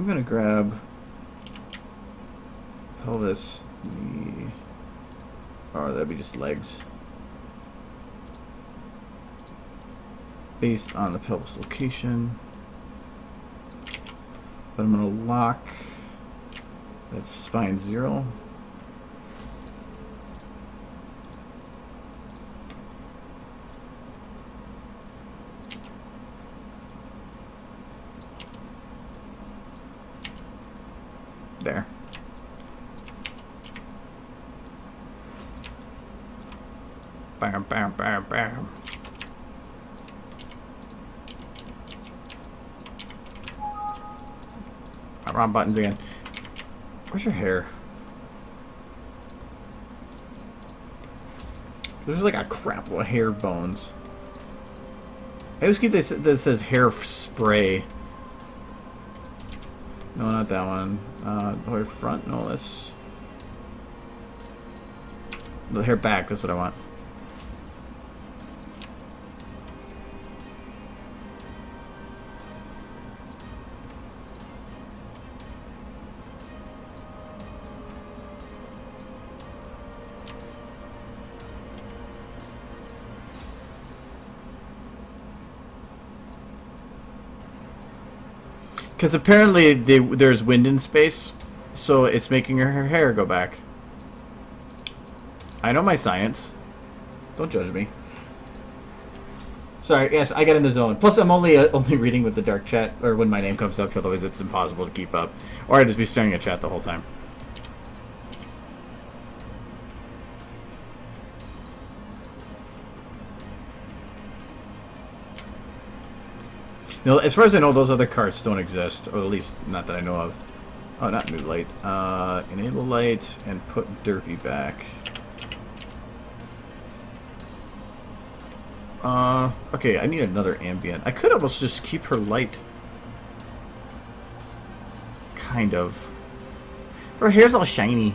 gonna grab pelvis, knee, or that'd be just legs. Based on the pelvis location, but I'm going to lock that's spine 0. Bam, bam, bam, bam. Wrong buttons again. Where's your hair? There's like a crap load of hair bones. I always keep this that says hair spray. No, not that one. Hair front? No, that's the hair back. That's what I want. Because apparently there's wind in space, so it's making her hair go back. I know my science. Don't judge me. Sorry, yes, I got in the zone. Plus, I'm only reading with the dark chat, or when my name comes up, otherwise it's impossible to keep up. Or I'd just be staring at chat the whole time. No, as far as I know, those other carts don't exist, or at least not that I know of. Oh, not move light. Enable light and put Derpy back. Okay, I need another ambient. I could almost just keep her light. Kind of. Her hair's all shiny.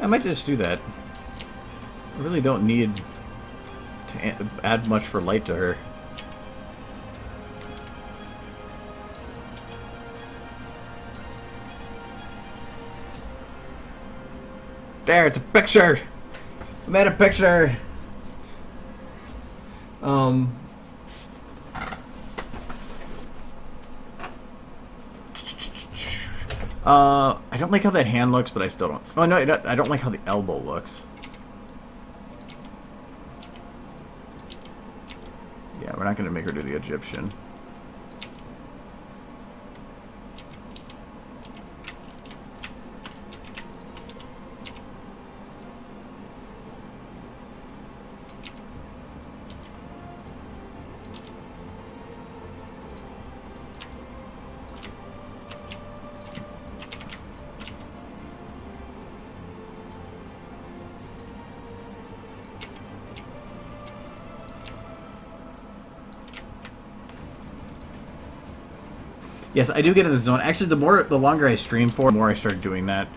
I might just do that. I really don't need to add much for light to her. There, it's a picture! I made a picture! I don't like how that hand looks, but I still don't. Oh no, I don't like how the elbow looks. Yeah, we're not going to make her do the Egyptian. Yes, I do get in the zone. Actually, the longer I stream for, the more I start doing that.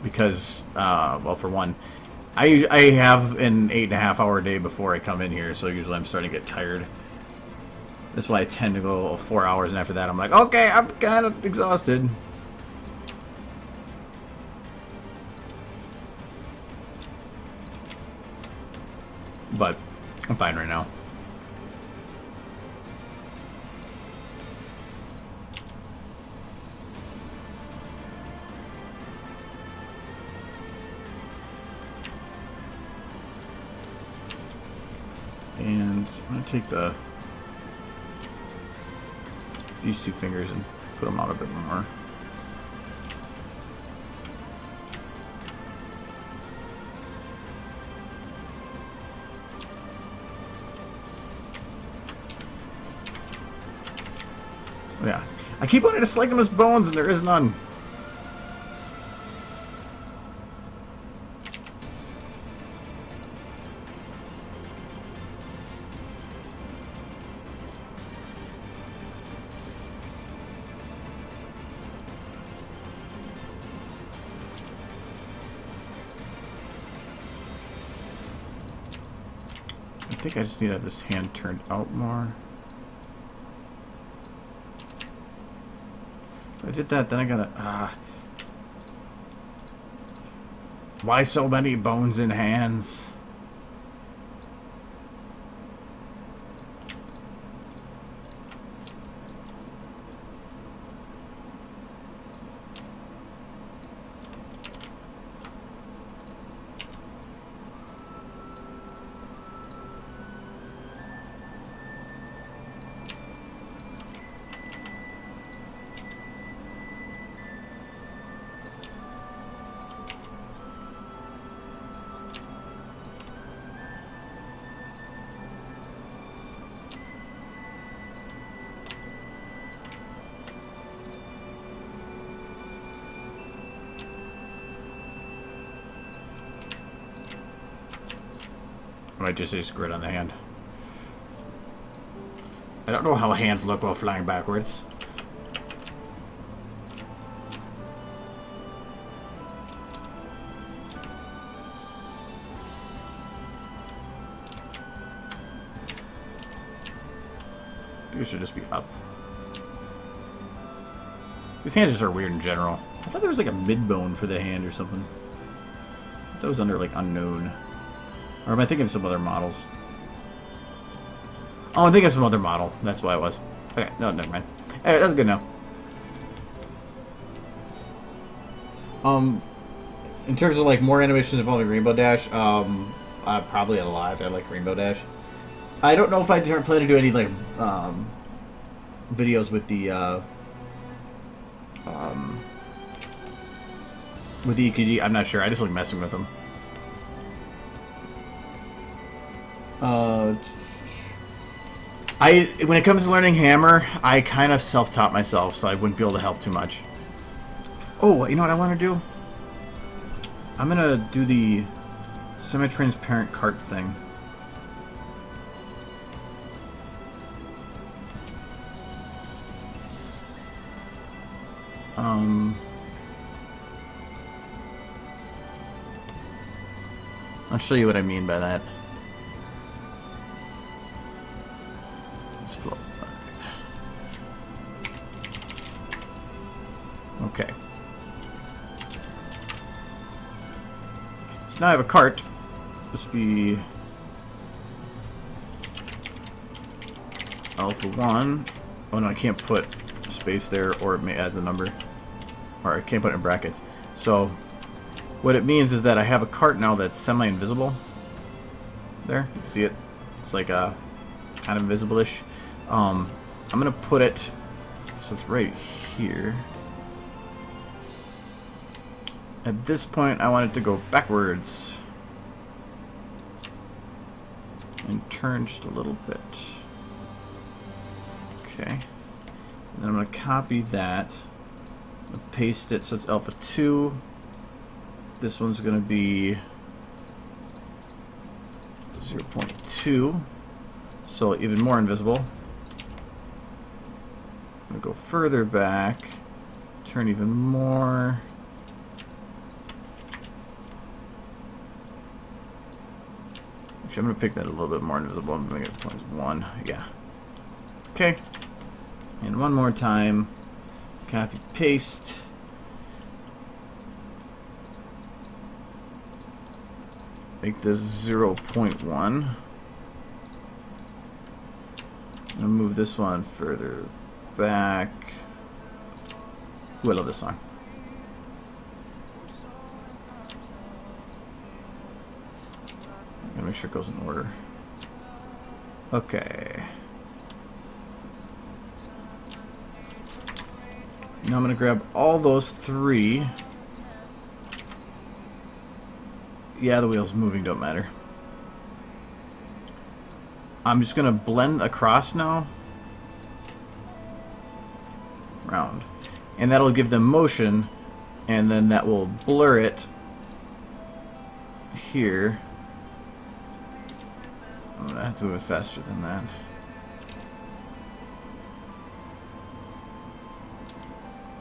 Because, well, for one, I have an 8.5 hour day before I come in here, so usually I'm starting to get tired. That's why I tend to go 4 hours, and after that I'm like, okay, I'm kind of exhausted. But I'm fine right now. And I'm going to take these two fingers and put them out a bit more. Oh, yeah. I keep wanting to select them as bones and there is none. I think I just need to have this hand turned out more. If I did that, then I gotta... Why so many bones in hands? I might just say screw it on the hand. I don't know how hands look while flying backwards. It should just be up. These hands just are weird in general. I thought there was like a mid bone for the hand or something. I thought it was under like unknown. Or am I thinking of some other models? Oh, I'm thinking of some other model. That's why it was. Okay, no, never mind. Anyway, that's good now. In terms of like more animations involving Rainbow Dash, probably a lot. I like Rainbow Dash. I don't know if I plan to do any like videos with the EKG. I'm not sure. I just like messing with them. When it comes to learning Hammer, I kind of self-taught myself, so I wouldn't be able to help too much. Oh, you know what I want to do? I'm gonna do the semi-transparent cart thing. I'll show you what I mean by that. Let's float. Okay. So now I have a cart. This will be alpha 1. Oh no, I can't put space there, or it may add a number. Or I can't put it in brackets. So what it means is that I have a cart now that's semi-invisible. There, you can see it. It's like a kind of invisible-ish. I'm gonna put it so it's right here. At this point, I want it to go backwards and turn just a little bit. Okay. And then I'm gonna copy that. Paste it so it's alpha 2. This one's going to be 0.2, so even more invisible. I'm going to go further back, turn even more. Actually, I'm going to pick that a little bit more invisible. I'm going to make it 0.1. Yeah. Okay. And one more time. Copy, paste. Make this 0.1. And move this one further back. Ooh, I love this song. Gotta make sure it goes in order. Okay. Now I'm going to grab all those 3. Yeah, the wheel's moving, don't matter. I'm just going to blend across now. Round. And that'll give them motion, and then that will blur it here. I'm going to have to move it faster than that.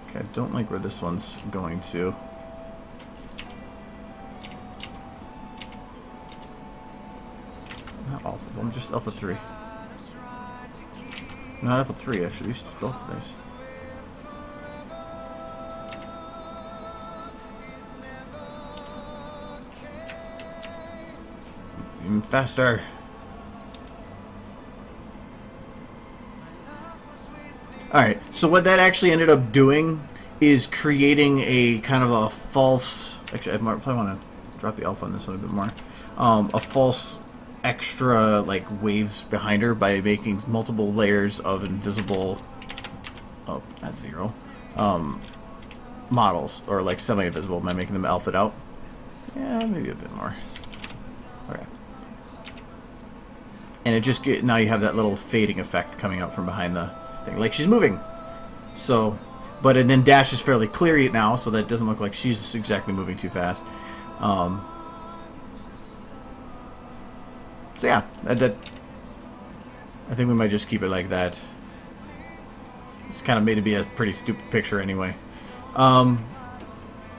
Okay, I don't like where this one's going to. Not all of them, just alpha 3. Not alpha 3, actually. These both of these. Even faster. Alright, so what that actually ended up doing is creating a kind of a false... Actually, I probably want to drop the alpha on this one a bit more. A false extra, like, waves behind her by making multiple layers of invisible... Oh, that's 0. Models, or like semi-invisible by making them alpha'd out. Yeah, maybe a bit more. Okay. And it just now you have that little fading effect coming out from behind the thing, like she's moving. So, but and then Dash is fairly clear now, so that it doesn't look like she's exactly moving too fast. So yeah, that I think we might just keep it like that. It's kind of made to be a pretty stupid picture anyway. I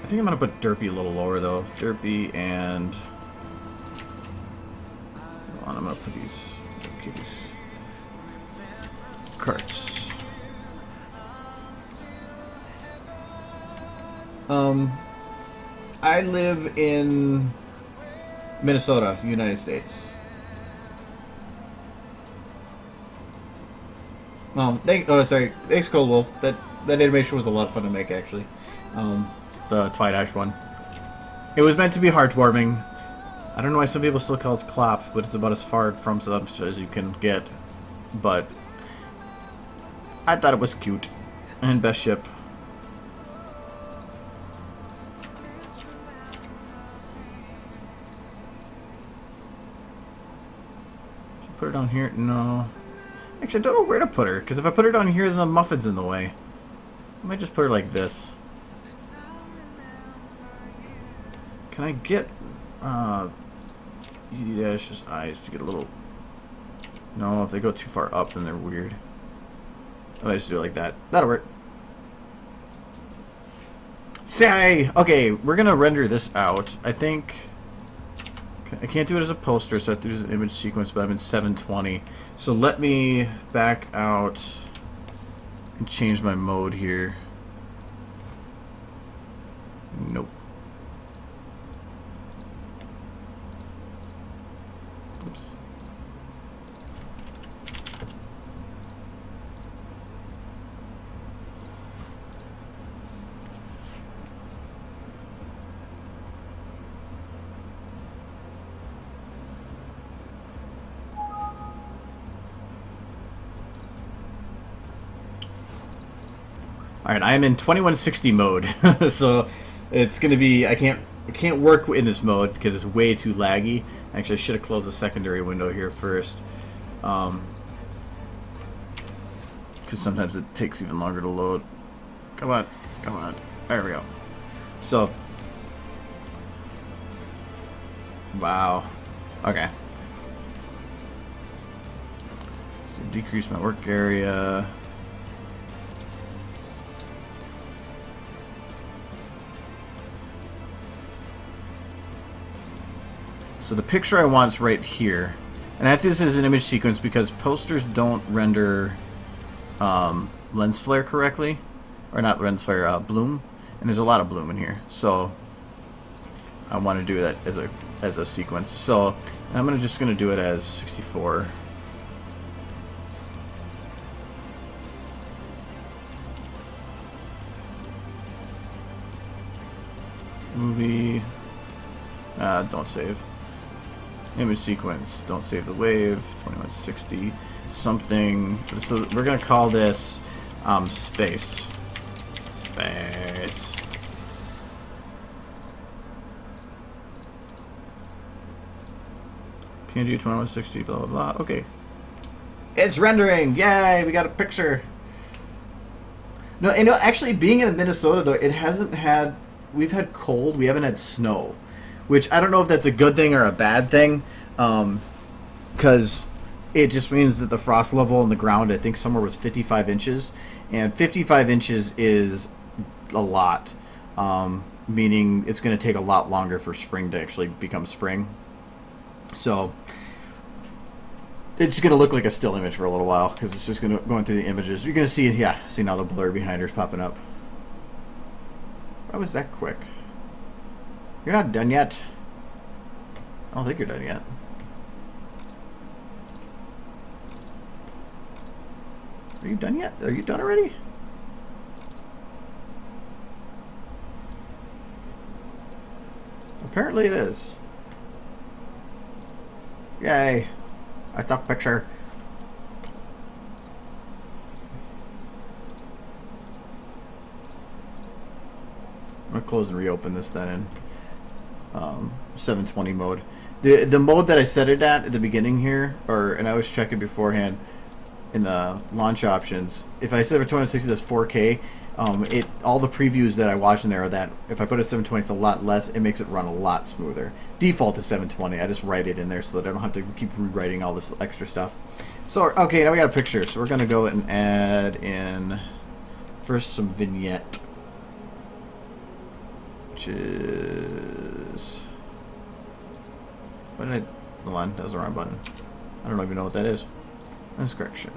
think I'm gonna put Derpy a little lower though. Derpy and hold on, I'm gonna put these carts. I live in Minnesota, United States. Thanks, Cold Wolf. That animation was a lot of fun to make, actually. The Twidash one. It was meant to be heartwarming. I don't know why some people still call it Clop, but it's about as far from subs as you can get. But I thought it was cute. And best ship. Should I put her down here? No. Actually, I don't know where to put her, because if I put her down here, then the muffin's in the way. I might just put her like this. Can I get ED-Dash's eyes to get a little... No, if they go too far up, then they're weird. I just do it like that. That'll work. Say! Okay, we're gonna render this out. I think... I can't do it as a poster, so I have to do an image sequence, but I'm in 720. So let me back out and change my mode here. Nope. Oops. Alright, I am in 2160 mode, so it's gonna be, I can't work in this mode because it's way too laggy. Actually, I should have closed the secondary window here first. Because sometimes it takes even longer to load. Come on, come on. There we go. So, wow. Okay. So decrease my work area. So the picture I want is right here. And I have to do this as an image sequence because posters don't render lens flare correctly. Or not lens flare, bloom. And there's a lot of bloom in here. So I want to do that as a sequence. So I'm just gonna do it as 64. Movie. Don't save. Image sequence, don't save the wave, 2160, something. So we're going to call this space. Space. PNG 2160, blah, blah, blah. Okay. It's rendering! Yay! We got a picture. No, actually, being in Minnesota, though, it hasn't had... We've had cold, we haven't had snow. Which, I don't know if that's a good thing or a bad thing. Because it just means that the frost level on the ground, I think somewhere was 55 inches. And 55 inches is a lot. Meaning it's going to take a lot longer for spring to actually become spring. So it's going to look like a still image for a little while. Because it's just going through the images. You're going to see, yeah, see now the blur behind her is popping up. Why was that quick? You're not done yet. I don't think you're done yet. Are you done yet? Are you done already? Apparently it is. Yay. I took a picture. I'm going to close and reopen this then in 720 mode. The mode that I set it at the beginning here, and I was checking beforehand, in the launch options, if I set it for 260, that's 4K. All the previews that I watch in there are that if I put it at 720, it's a lot less. It makes it run a lot smoother. Default is 720. I just write it in there so that I don't have to keep rewriting all this extra stuff. So okay, now we got a picture. So we're gonna go and add in first some vignette, which is what did I? Hold on, that was the wrong button. I don't even know what that is. Lens correction.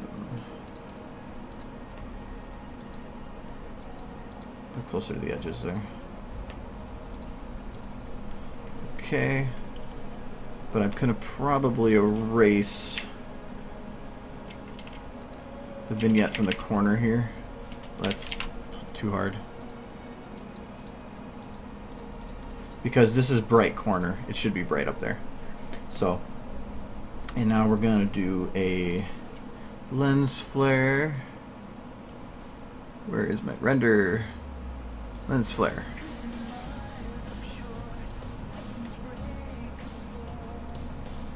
Put closer to the edges there. Okay. But I'm gonna probably erase the vignette from the corner here. That's too hard. Because this is bright corner. It should be bright up there. So, and now we're gonna do a lens flare. Where is my render? Lens flare.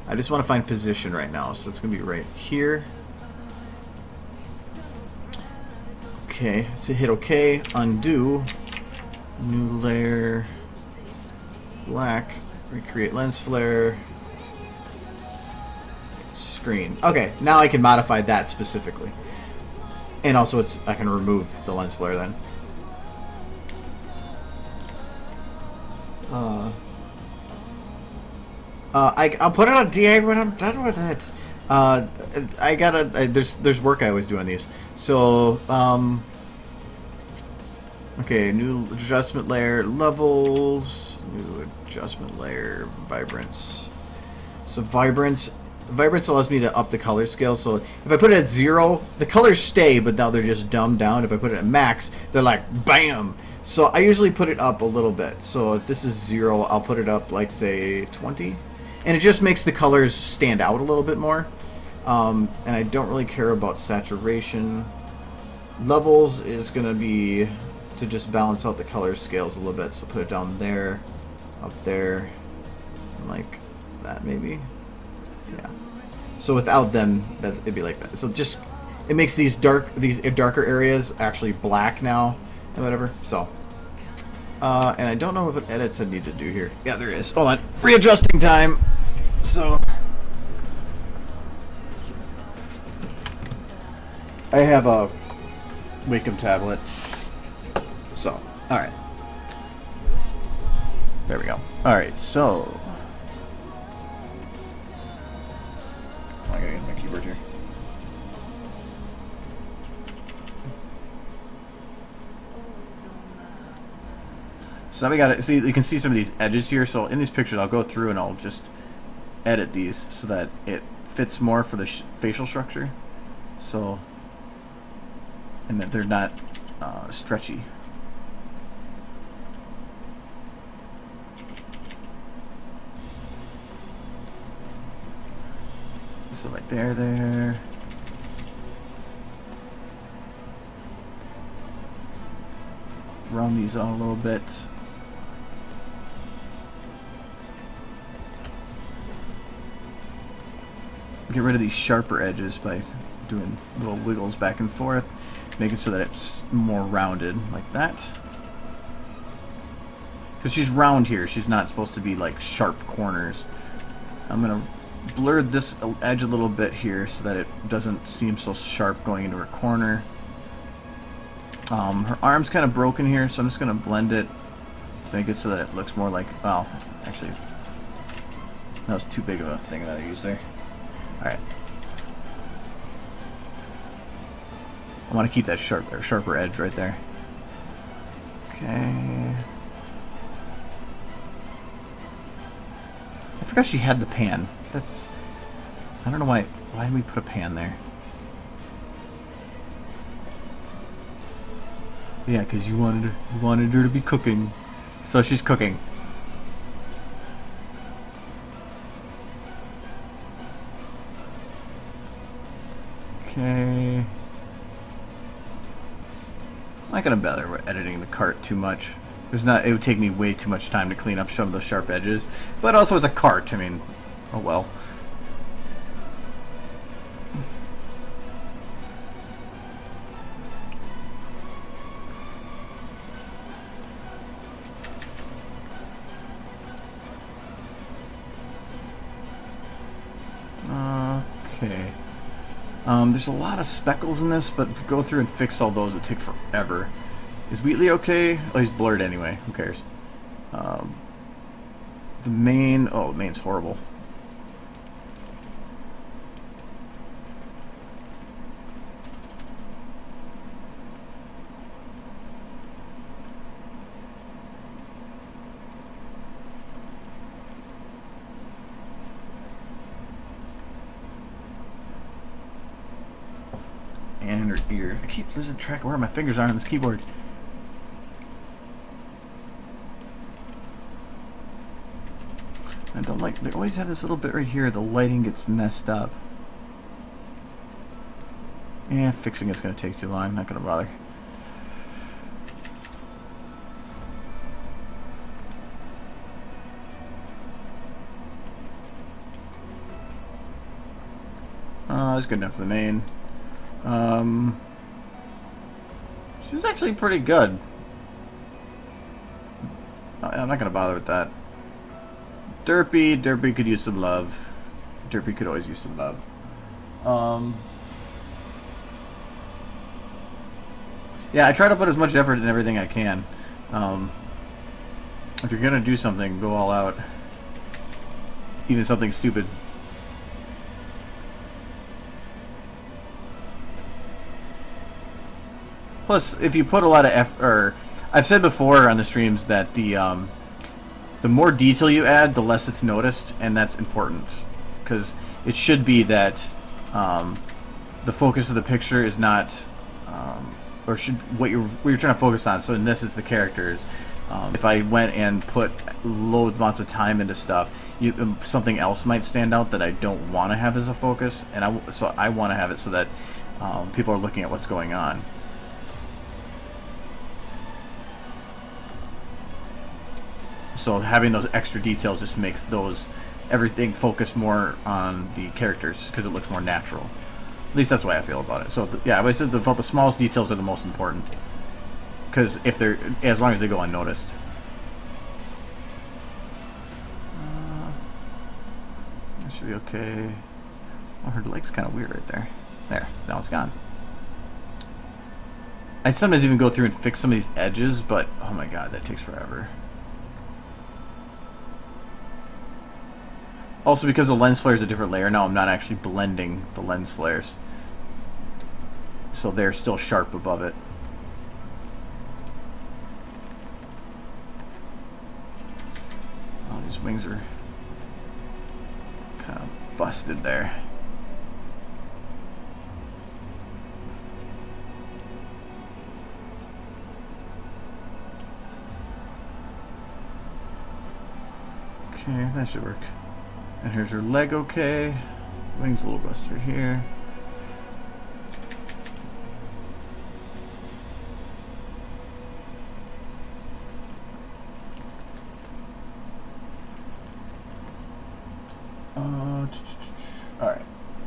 I just want to find position right now, so it's gonna be right here. Okay, so hit OK, undo, new layer, black, recreate lens flare, screen. Okay, now I can modify that specifically. And also I can remove the lens flare then. I'll put it on DA when I'm done with it. There's work I always do on these. So, okay, new adjustment layer, levels, new adjustment layer, vibrance. So vibrance allows me to up the color scale. So if I put it at 0, the colors stay, but now they're just dumbed down. If I put it at max, they're like BAM! So I usually put it up a little bit. So if this is 0, I'll put it up like say 20. And it just makes the colors stand out a little bit more. And I don't really care about saturation. Levels is going to be to just balance out the color scales a little bit. So put it down there, up there, like that maybe. Yeah. So without them, it'd be like that. So just it makes these darker areas actually black now and whatever. So. And I don't know what edits I need to do here. Yeah, there is. Hold on. Readjusting time. So I have a Wacom tablet. So, alright. There we go. Alright, so I gotta get my keyboard here. So now we gotta see, you can see some of these edges here. So in these pictures, I'll go through and I'll just edit these so that it fits more for the facial structure. So, and that they're not stretchy. So like there. Round these out a little bit. Get rid of these sharper edges by doing little wiggles back and forth, make it so that it's more rounded like that. Because she's round here, she's not supposed to be like sharp corners. I'm gonna blur this edge a little bit here so that it doesn't seem so sharp going into her corner. Her arm's kind of broken here, so I'm just gonna blend it to make it so that it looks more like, well, actually, that was too big of a thing that I used there. Alright. I want to keep that sharper edge right there. Okay. I forgot she had the pan. That's... I don't know why did we put a pan there? Yeah, because you wanted her to be cooking. So she's cooking. Okay. I'm not gonna bother with editing the cart too much. It would take me way too much time to clean up some of those sharp edges. But also it's a cart, I mean, oh well. Okay. There's a lot of speckles in this, but to go through and fix all those would take forever. Is Wheatley okay? Oh, he's blurred anyway. Who cares? The main... Oh, the main's horrible. And her ear. I keep losing track of where my fingers are on this keyboard. I don't like... They always have this little bit right here. The lighting gets messed up. Yeah, fixing it's going to take too long. Not going to bother. That's good enough for the main. She's actually pretty good. I'm not gonna bother with that. Derpy could use some love. Derpy could always use some love. Yeah, I try to put as much effort in everything I can. If you're gonna do something, go all out. Even something stupid. Plus, if you put a lot of effort, or I've said before on the streams that the more detail you add, the less it's noticed, and that's important, because it should be that the focus of the picture is not, or should what you're trying to focus on. So in this, it's the characters. If I went and put low amounts of time into stuff, something else might stand out that I don't want to have as a focus, and so I want to have it so that people are looking at what's going on. So having those extra details just makes everything focus more on the characters because it looks more natural. At least that's the way I feel about it. So yeah, I said the smallest details are the most important because as long as they go unnoticed. That should be okay. Oh, her leg's kind of weird right there. There, now it's gone. I sometimes even go through and fix some of these edges, but oh my god, that takes forever. Also, because the lens flare is a different layer now, I'm not actually blending the lens flares. So they're still sharp above it. Oh, these wings are kind of busted there. Okay, that should work. And here's her leg, okay. Wings a little busted here. Alright.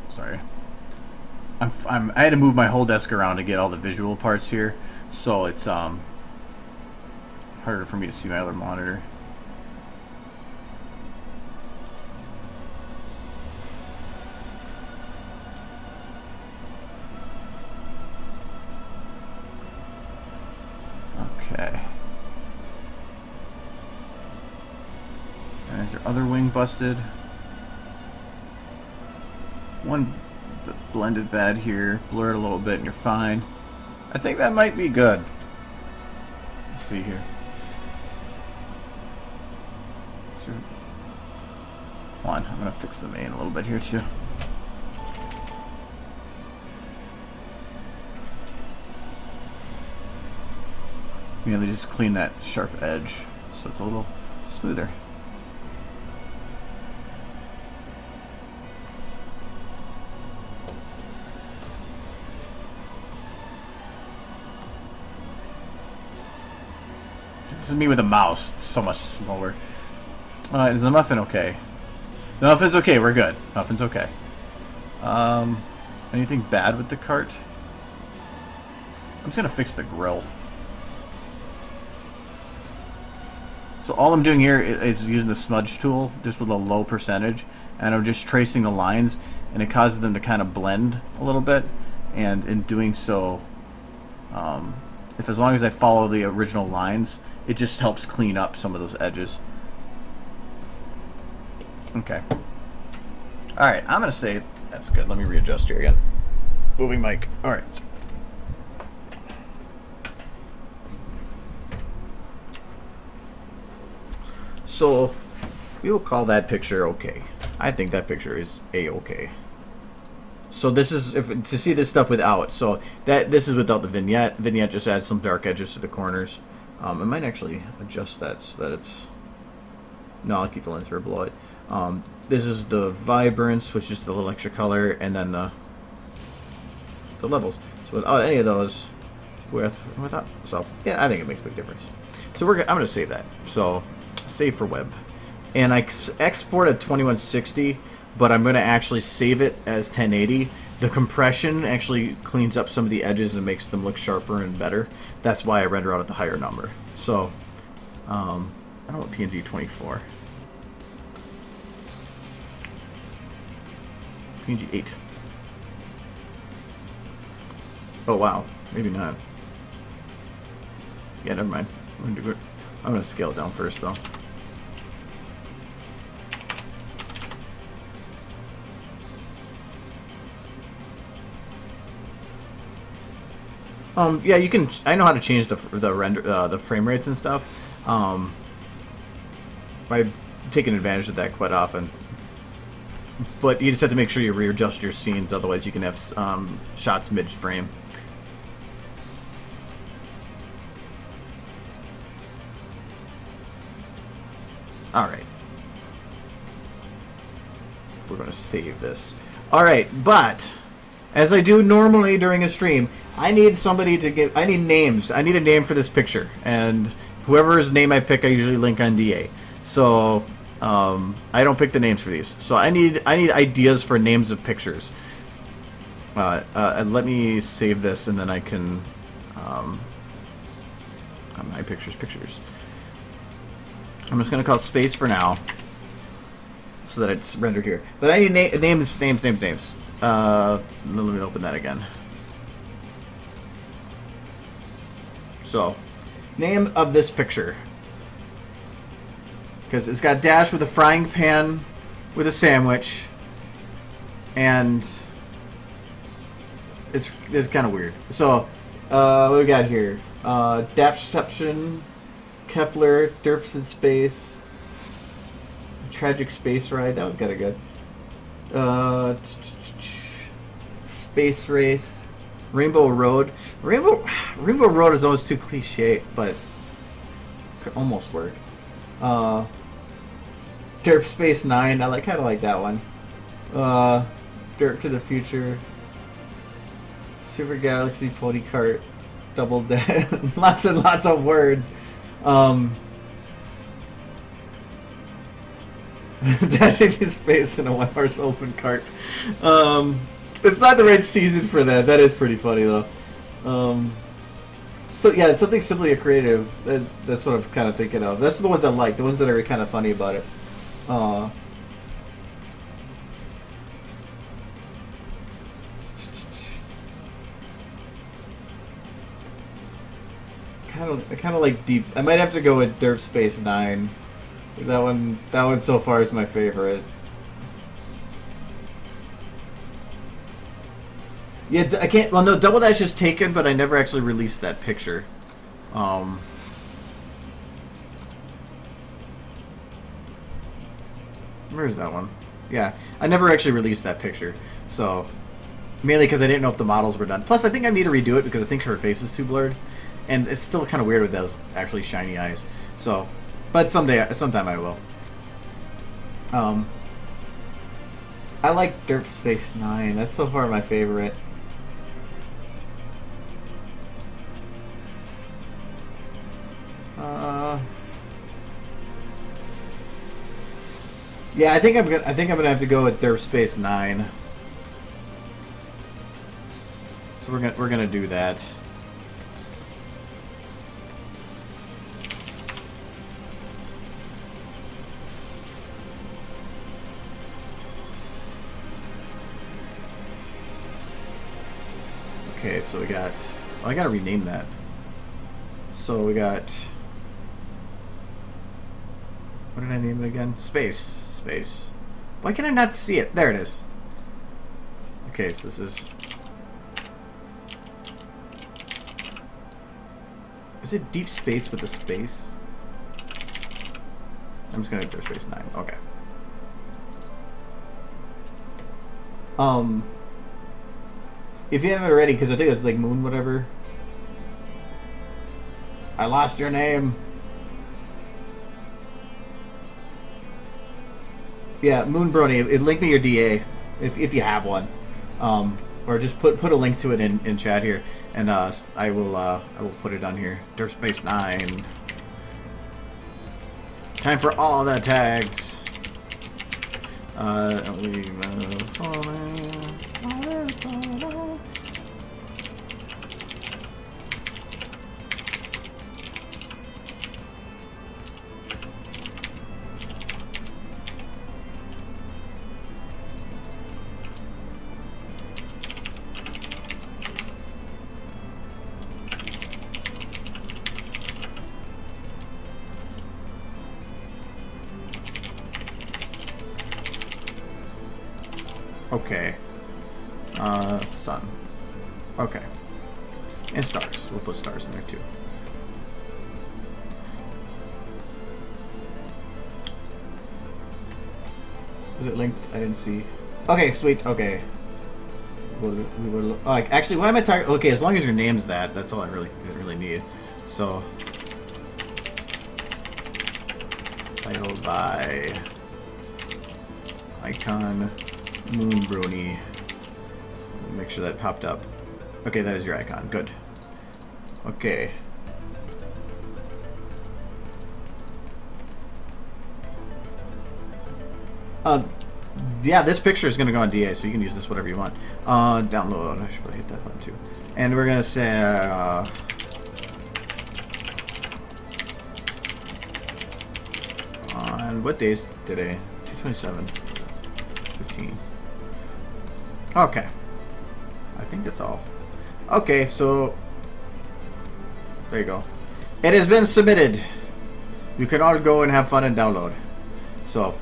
Sorry. I had to move my whole desk around to get all the visual parts here, so it's harder for me to see my other monitor. Okay. And is your other wing busted? One blended bad here, blur it a little bit and you're fine. I think that might be good. Let's see here. So, hold on, I'm gonna fix the main a little bit here too. You know, they just clean that sharp edge so it's a little smoother. This is me with a mouse. It's so much slower. Is the muffin okay? The muffin's okay. We're good. Muffin's okay. Anything bad with the cart? I'm just gonna fix the grill. So all I'm doing here is using the smudge tool, just with a low percentage, and I'm just tracing the lines. and it causes them to kind of blend a little bit. And in doing so, if as long as I follow the original lines, it just helps clean up some of those edges. Okay. All right, I'm gonna say that's good. Let me readjust here again. Moving mic. All right. So we will call that picture okay. I think that picture is a-okay. So this is to see this stuff without. So this is without the vignette. Vignette just adds some dark edges to the corners. I might actually adjust that so that it's. No, I'll keep the lens for below it. This is the vibrance, which is the little extra color, and then the levels. So without any of those, without. So yeah, I think it makes a big difference. So I'm gonna save that. So save for web, and I export at 2160. But I'm going to actually save it as 1080. The compression actually cleans up some of the edges and makes them look sharper and better. That's why I render out at the higher number. So, I don't want PNG 24. PNG 8. Oh, wow. Maybe not. Yeah, never mind. I'm going to scale it down first, though. Yeah, you can. I know how to change the render, the frame rates and stuff. I've taken advantage of that quite often. But you just have to make sure you readjust your scenes, otherwise you can have shots mid-frame. All right. We're going to save this. All right, but as I do normally during a stream, I need somebody to give. I need names. I need a name for this picture, and whoever's name I pick, I usually link on DA. So I don't pick the names for these. So I need ideas for names of pictures. And let me save this, and then I can my pictures. I'm just gonna call it space for now, so that it's rendered here. But I need names. Let me open that again. So, name of this picture. Because it's got Dash with a frying pan with a sandwich. And it's kind of weird. So, what we got here? Dashception, Kepler, Derps in Space, Tragic Space Ride. That was kind of good. Space Race. Rainbow Road. Rainbow Road is always too cliche, but could almost work. Derp Space 9. I kind of like that one. Dirt to the Future. Super Galaxy Pony Kart. Double Dead. Lots and lots of words. Dashing through space in a one-horse open cart. It's not the right season for that. That is pretty funny, though. So, yeah, it's something simply creative. That's what I'm kind of thinking of. That's the ones I like. The ones that are kind of funny about it. I kind of like deep. I might have to go with Derp Space 9. That one so far is my favorite. Yeah, I can't. Well, no, Double Dash is taken, but I never actually released that picture. Where's that one? Yeah, I never actually released that picture. So, mainly because I didn't know if the models were done. Plus, I think I need to redo it because I think her face is too blurred, and it's still kind of weird with those actually shiny eyes. So, but sometime I will. I like Derp Space 9. That's so far my favorite. Yeah, I think I'm gonna have to go with Derp Space 9. So we're gonna do that. Okay, so we got... Oh, I gotta rename that. So we got... What did I name it again? Space. Space. Why can I not see it? There it is. Okay, so this is... Is it deep space with a space? I'm just gonna do space 9. Okay. If you haven't already, because I think it's like Moon whatever. I lost your name. Yeah, Moon Brony. Link me your DA if you have one, or just put a link to it in chat here, and I will put it on here. Dirt Space 9. Time for all the tags. Okay. Sun. Okay. And stars. We'll put stars in there too. Is it linked? I didn't see. Okay, sweet. Okay. We were like, actually, why am I talking? Okay, as long as your name's that, that's all I really need. So, titled by Icon Moon Brony. Make sure that popped up. Okay, that is your icon. Good. Okay. Yeah, this picture is gonna go on DA, so you can use this whatever you want. Download. I should probably hit that button too. And we're gonna say on what day is today? 2/27/15. Okay. I think that's all. Okay, so there you go. It has been submitted. You can all go and have fun and download. So,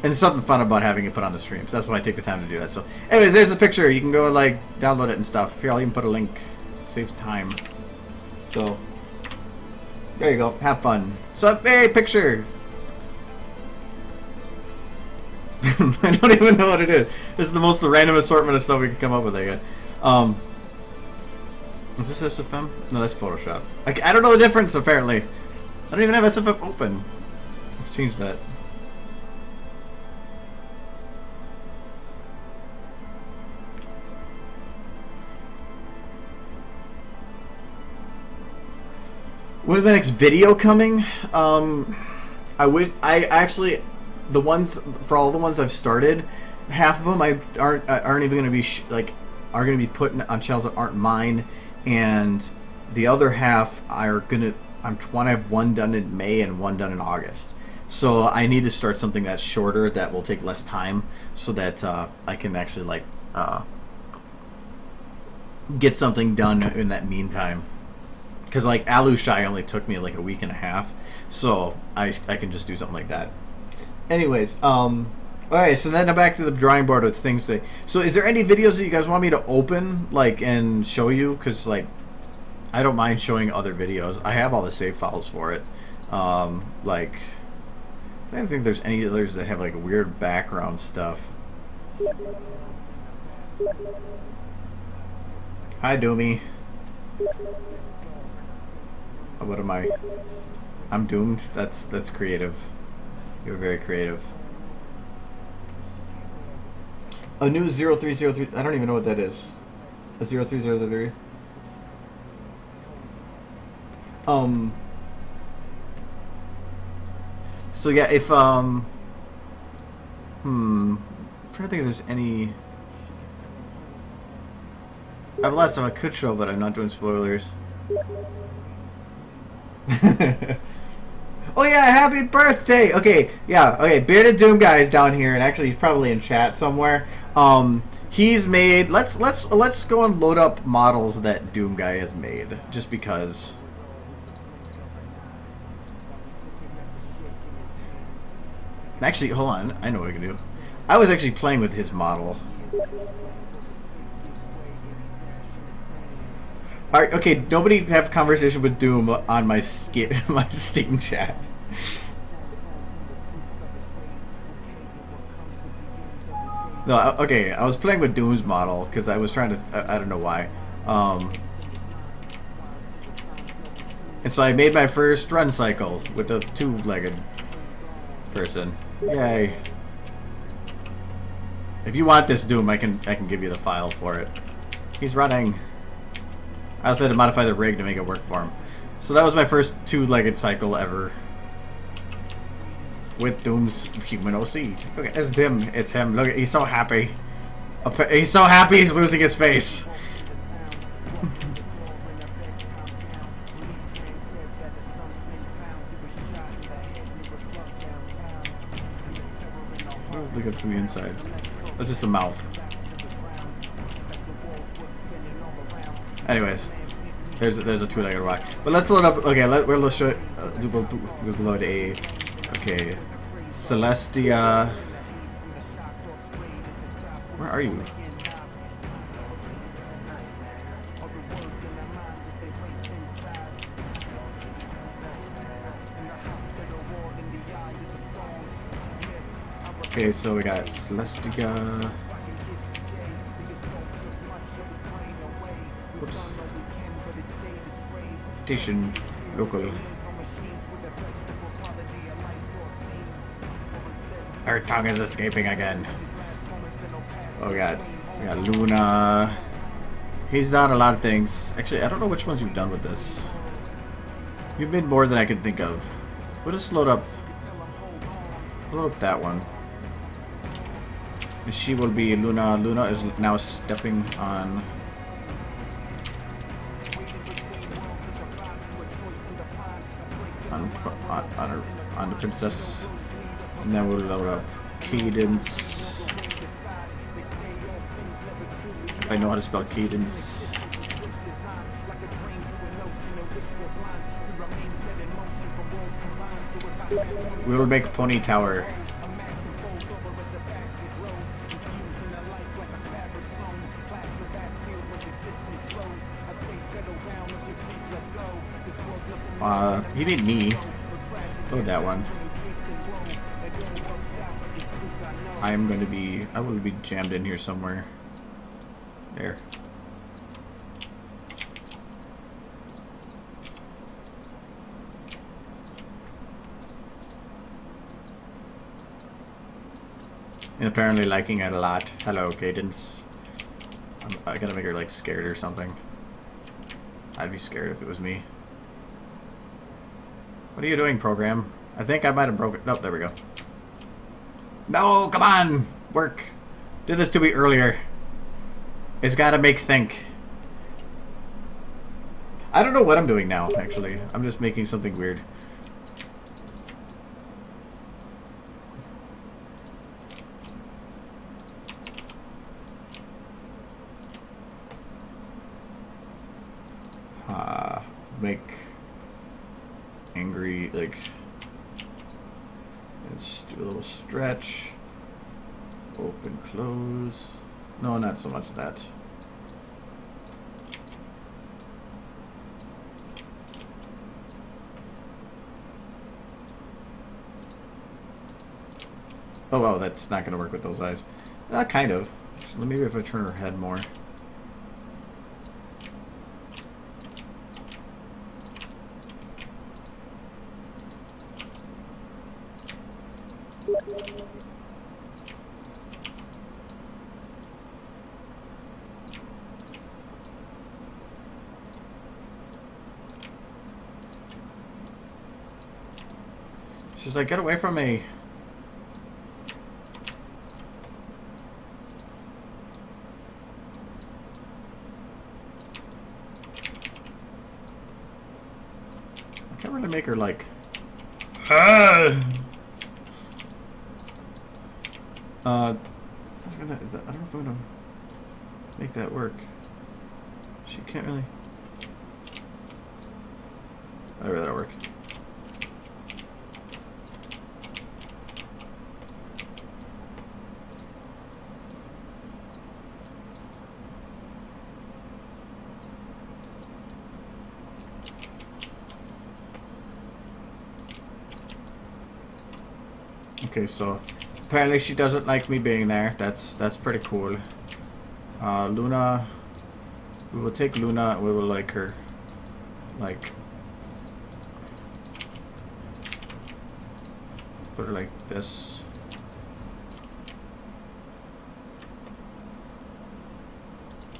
and there's something fun about having it put on the streams. That's why I take the time to do that. So, anyways, there's a picture. You can go and like download it and stuff. Here, I'll even put a link. Saves time. So, there you go. Have fun. So, hey, picture. I don't even know what it is. This is the most random assortment of stuff we can come up with, I guess. Is this SFM? No, that's Photoshop. I don't know the difference, apparently. I don't even have SFM open. Let's change that. When is my next video coming? I actually... The ones for all the ones I've started, half of them aren't even going to be are going to be put on channels that aren't mine, and the other half are going to. I have one done in May and one done in August. So I need to start something that's shorter that will take less time, so that I can actually get something done in that meantime. Because like Alushai only took me like a week and a half, so I can just do something like that. Anyways, alright, so then back to the drawing board with things to... So is there any videos that you guys want me to open, like, and show you? Because, like, I don't mind showing other videos. I have all the save files for it. Like, I don't think there's any others that have, like, weird background stuff. Hi, Doomy. What am I? I'm doomed? That's creative. You're very creative. A new 0303. I don't even know what that is. A 03003. So yeah, if I'm trying to think if there's any. I have last time I could show, but I'm not doing spoilers. Oh yeah, happy birthday! Okay, yeah, okay, Bearded Doom guy is down here, and actually he's probably in chat somewhere. He's made. Let's go and load up models that Doom guy has made, just because. Actually, hold on. I know what I can do. I was actually playing with his model. All right, okay. Nobody have conversation with Doom on my my Steam chat. No, okay. I was playing with Doom's model because I was trying to. I don't know why. And so I made my first run cycle with a two-legged person. Yay! If you want this Doom, I can give you the file for it. He's running. I also had to modify the rig to make it work for him. So that was my first two-legged cycle ever. With Doom's human OC. Okay, it's him. It's him. Look, he's so happy. He's so happy he's losing his face. Look at from the inside. That's just the mouth. Anyways, there's a two-legged rock. But let's load up. Okay, we'll show. We'll load a. Okay, Celestia. Where are you? Okay, so we got Celestia. Whoops. Station local. Her tongue is escaping again. Oh god. We got Luna. He's done a lot of things. Actually, I don't know which ones you've done with this. You've made more than I could think of. We'll just load up that one. And she will be Luna. Luna is now stepping on the princess. And then we'll load up Cadence. If I know how to spell Cadence. We will make Pony Tower. You need me. Load that one. I will be jammed in here somewhere. There. And apparently liking it a lot. Hello, Cadence. I gotta make her like scared or something. I'd be scared if it was me. What are you doing, program? I think I might have broken. Nope, there we go. No, come on! Work. Did this to me earlier. It's gotta make think. I don't know what I'm doing now, actually. I'm just making something weird. Make angry, like, let's do a little stretch. Open, close. No, not so much that. Oh, wow, that's not going to work with those eyes. Kind of. So maybe if I turn her head more. She's like, get away from me. I can't really make her like... I don't know if I'm gonna... make that work. She can't really. Whatever, that'll work. Okay, so apparently she doesn't like me being there. That's pretty cool. Luna, we will take Luna and we will like her. Like, put her like this.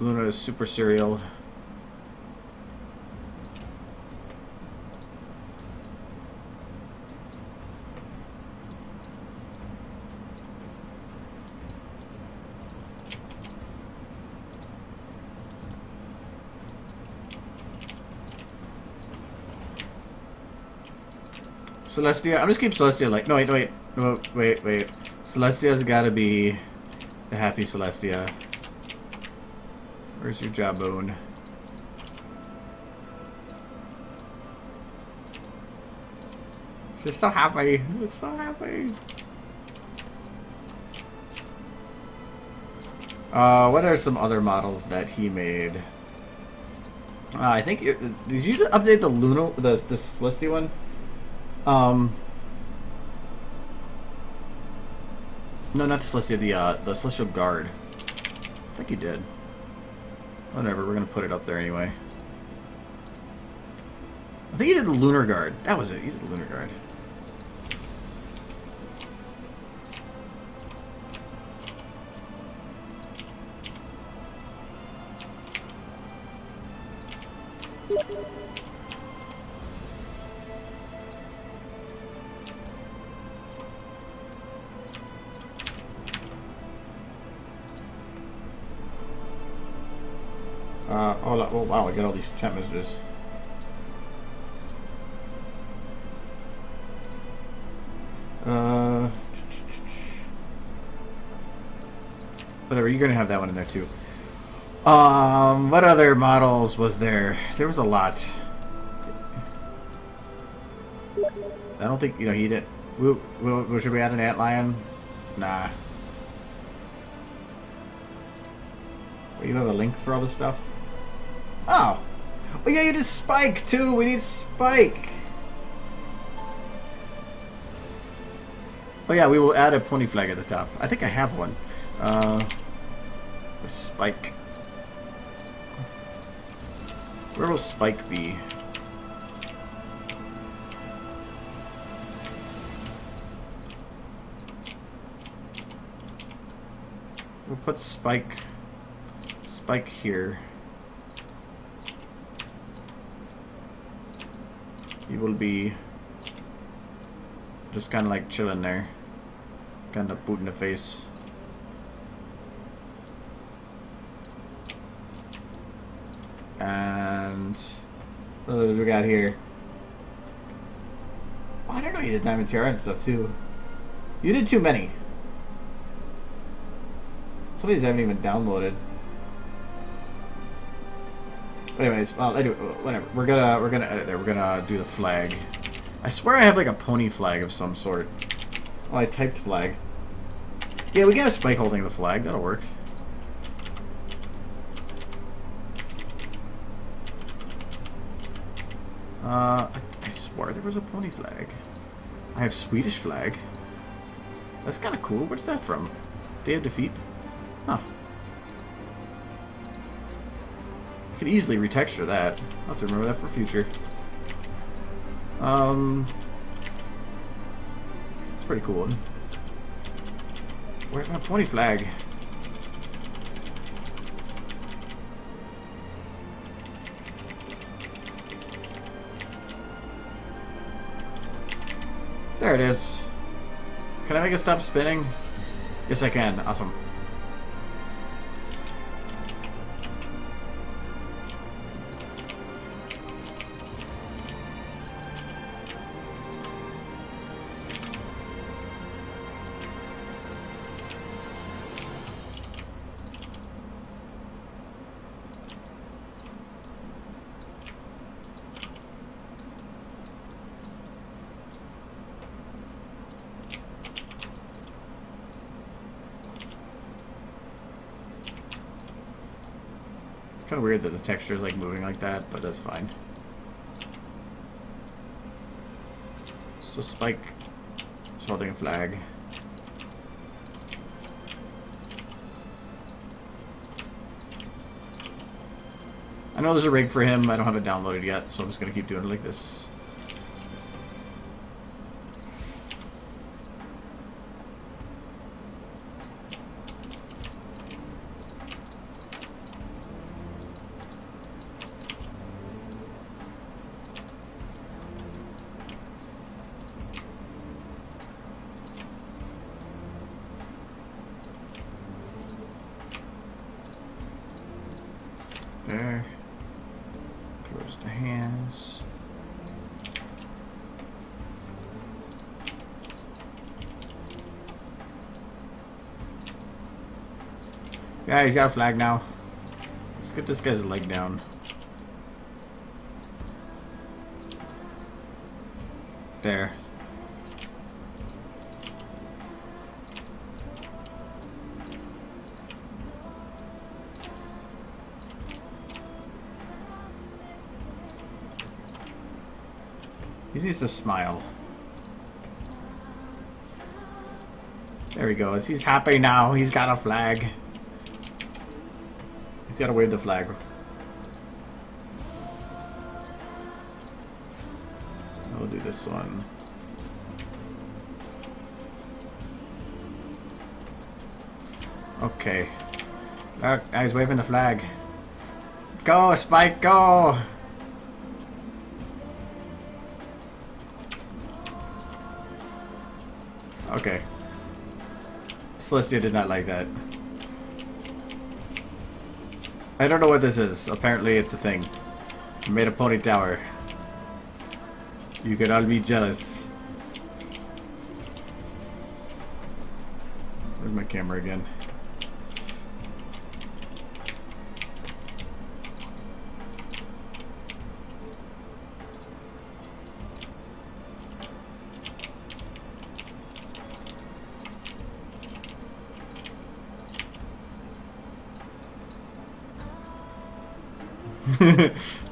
Luna is super serial. Celestia, I'm just keep Celestia like, no, wait. Celestia's gotta be the happy Celestia. Where's your jawbone? She's so happy. It's so happy. What are some other models that he made? I think did you update the Luna, the Celestia one? No, not the Celestia, the Celestial Guard. I think you did. Whatever, we're gonna put it up there anyway. I think you did the Lunar Guard. That was it, you did the Lunar Guard. Oh wow, I got all these chat messages. Whatever, you're gonna have that one in there too. What other models was there? There was a lot. I don't think, you know, he did. Should we add an antlion? Nah. You have a link for all this stuff? Oh! Oh yeah, you did Spike too! We need Spike! Oh yeah, we will add a pony flag at the top. I think I have one. Spike. Where will Spike be? We'll put Spike here. He will be just kind of like chilling there, kind of boot in the face. And what do we got here? Oh, I don't know, you did Diamond Tiara and stuff too. You did too many. Some of these I haven't even downloaded. Anyways, well, anyway, whatever. We're gonna edit there. We're gonna do the flag. I swear I have like a pony flag of some sort. Oh, I typed flag. Yeah, we get a Spike holding the flag. That'll work. I swear there was a pony flag. I have Swedish flag. That's kind of cool. Where's that from? Day of Defeat? Huh. I could easily retexture that. I'll have to remember that for future. It's pretty cool. Where's my pony flag? There it is. Can I make it stop spinning? Yes, I can. Awesome. Kind of weird that the texture is like moving like that, but that's fine. So Spike is holding a flag. I know there's a rig for him. I don't have it downloaded yet, so I'm just gonna keep doing it like this. There. Close the hands. Yeah, he's got a flag now. Let's get this guy's leg down. There. He needs to smile. There he goes. He's happy now. He's got a flag. He's got to wave the flag. I'll do this one. Okay. Look, now he's waving the flag. Go, Spike, go! Okay. Celestia did not like that. I don't know what this is. Apparently it's a thing. I made a pony tower. You could all be jealous. Where's my camera again?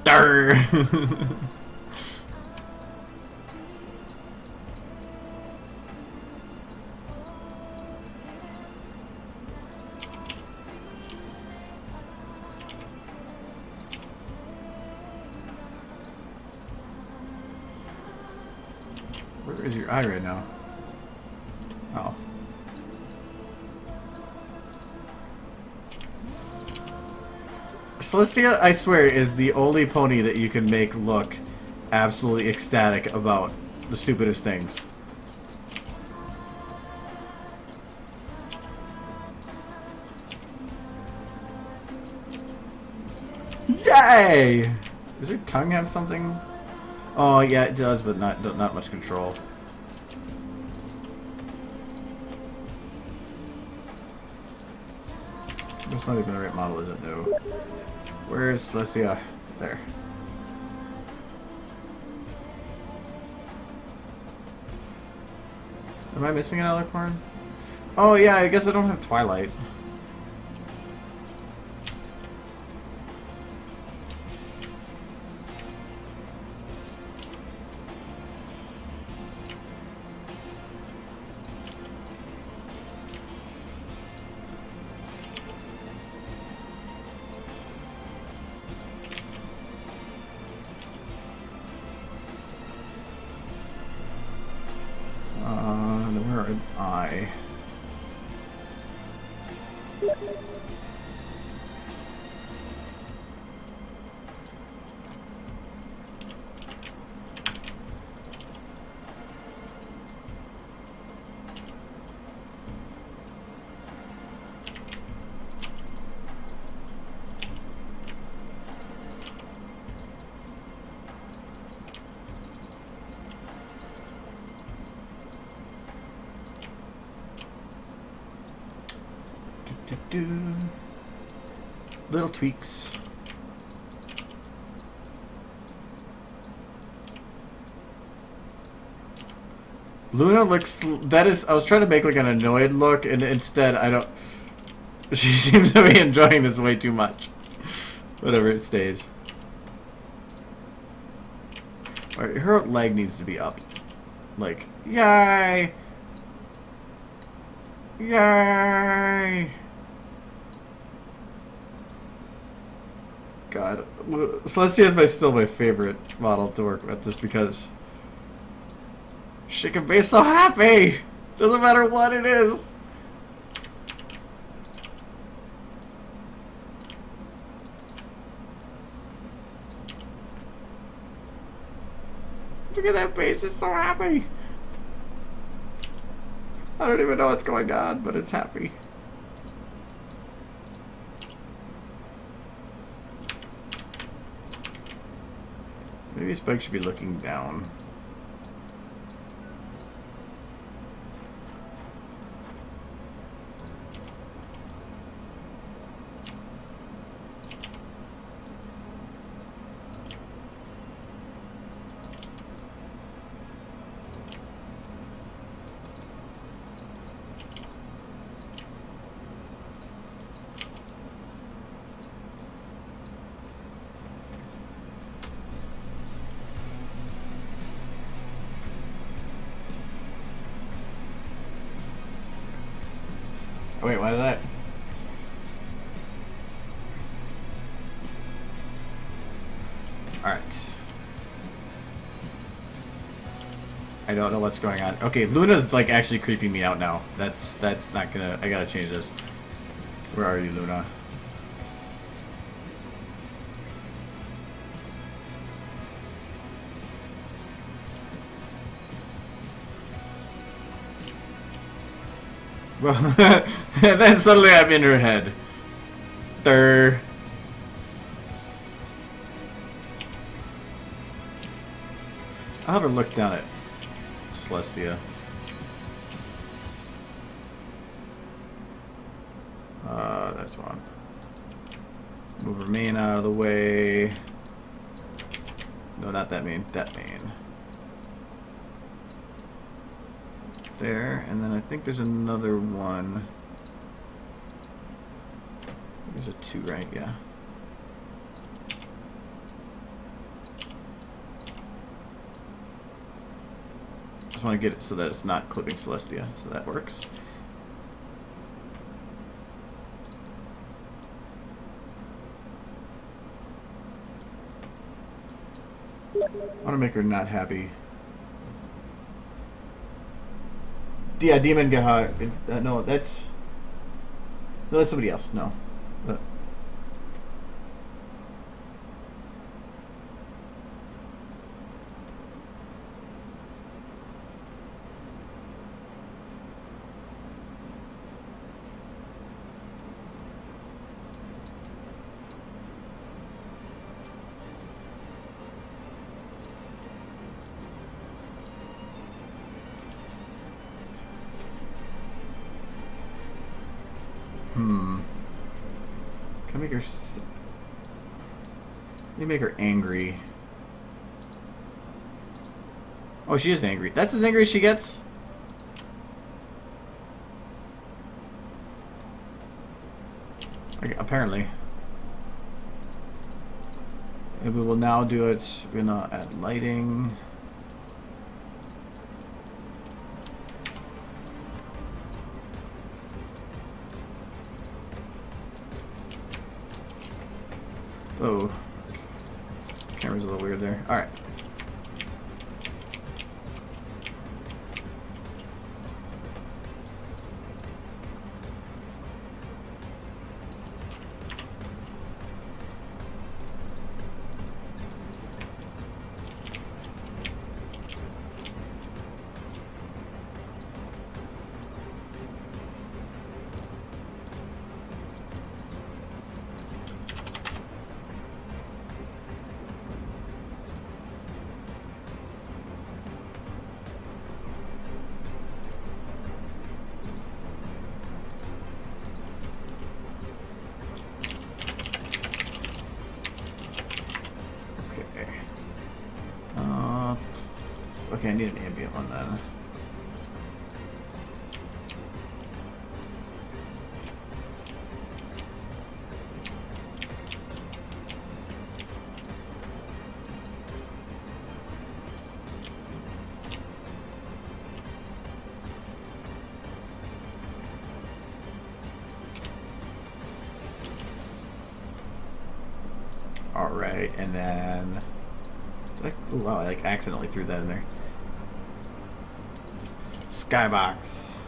Durr. Where is your eye right now? Oh. Celestia, I swear, is the only pony that you can make look absolutely ecstatic about the stupidest things. Yay! Does her tongue have something? Oh yeah, it does, but not much control. That's not even the right model, is it? No. Where's Celestia? There. Am I missing an alicorn? Oh yeah, I guess I don't have Twilight. Where am I? Little tweaks. Luna looks. That is. I was trying to make like an annoyed look, and instead I don't. She seems to be enjoying this way too much. Whatever, it stays. Alright, her leg needs to be up. Like, yay! Yay! God. Celestia is still my favorite model to work with just because she can be so happy! Doesn't matter what it is. Look at that face, it's so happy. I don't even know what's going on, but it's happy. Maybe Spike should be looking down. Oh, wait, why did that? Alright. I don't know what's going on. Okay, Luna's like actually creeping me out now. That's not gonna... I gotta change this. Where are you, Luna? Well, and then suddenly I'm in her head. I'll have her look down at Celestia. That's one. Move her main out of the way. No, not that main. That main. There, and then I think there's another one. There's a 2, right? Yeah. Just want to get it so that it's not clipping Celestia, so that works. I want to make her not happy. Yeah, Demon Gaha. No, that's somebody else. No. Can I make her... Let me make her angry. Oh, she is angry. That's as angry as she gets? Okay, apparently. And we will now do it. We're gonna add lighting. Oh, camera's a little weird there. All right. Okay, I need an ambient one then. Alright, and then... Oh wow, I like accidentally threw that in there. Skybox.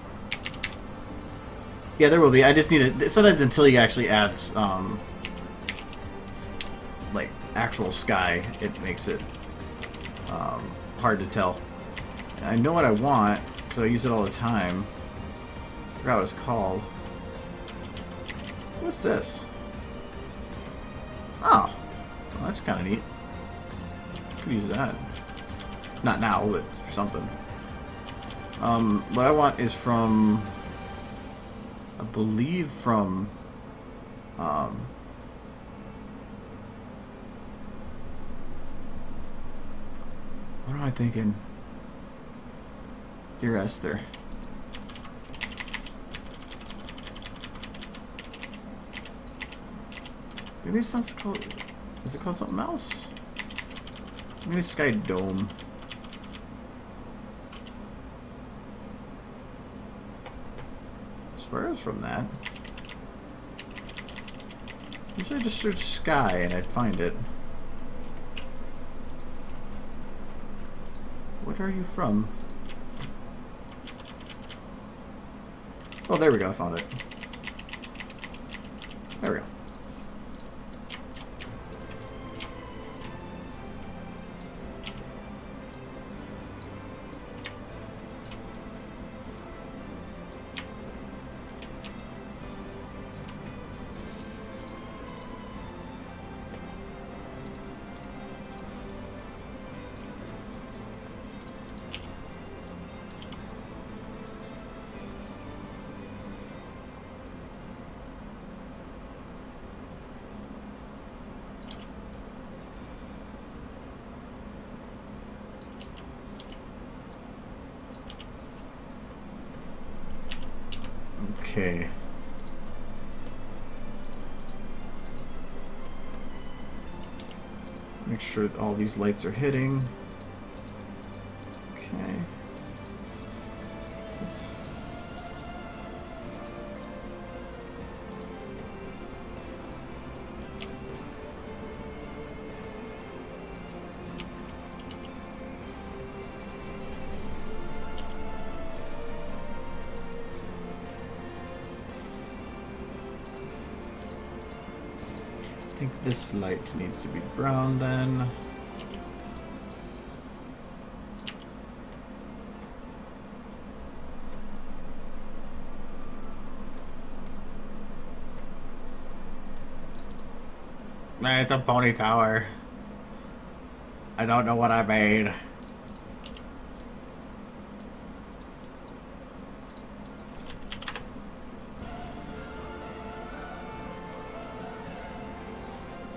Yeah, there will be. I just need it. Sometimes until you actually add like actual sky, it makes it hard to tell. And I know what I want because I use it all the time. I forgot what it's called. What's this? Oh, well, that's kind of neat. Could use that. Not now, but something. What I want is from, I believe from, what am I thinking? Dear Esther. Maybe it's not called, is it called something else? Maybe it's Sky Dome. I swear it was from that. Usually I just search Sky and I'd find it. What are you from? Oh, there we go. I found it. There we go. Okay. Make sure all these lights are hitting. Okay. Oops. I think this light needs to be brown then. Nah, it's a pony tower. I don't know what I made.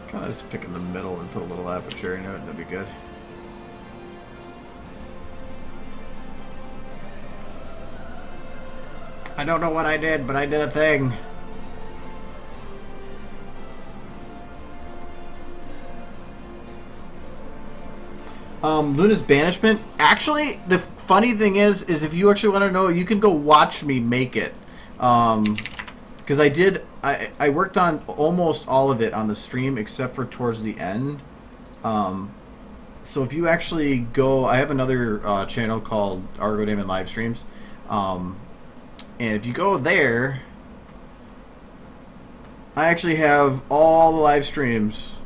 Kind of just pick in the middle and put a little aperture in it, that'd be good. I don't know what I did, but I did a thing. Luna's Banishment. Actually, the funny thing is if you actually want to know, you can go watch me make it. Because I worked on almost all of it on the stream except for towards the end. So if you actually go, I have another channel called Argo Damon Livestreams. And if you go there, I actually have all the live streams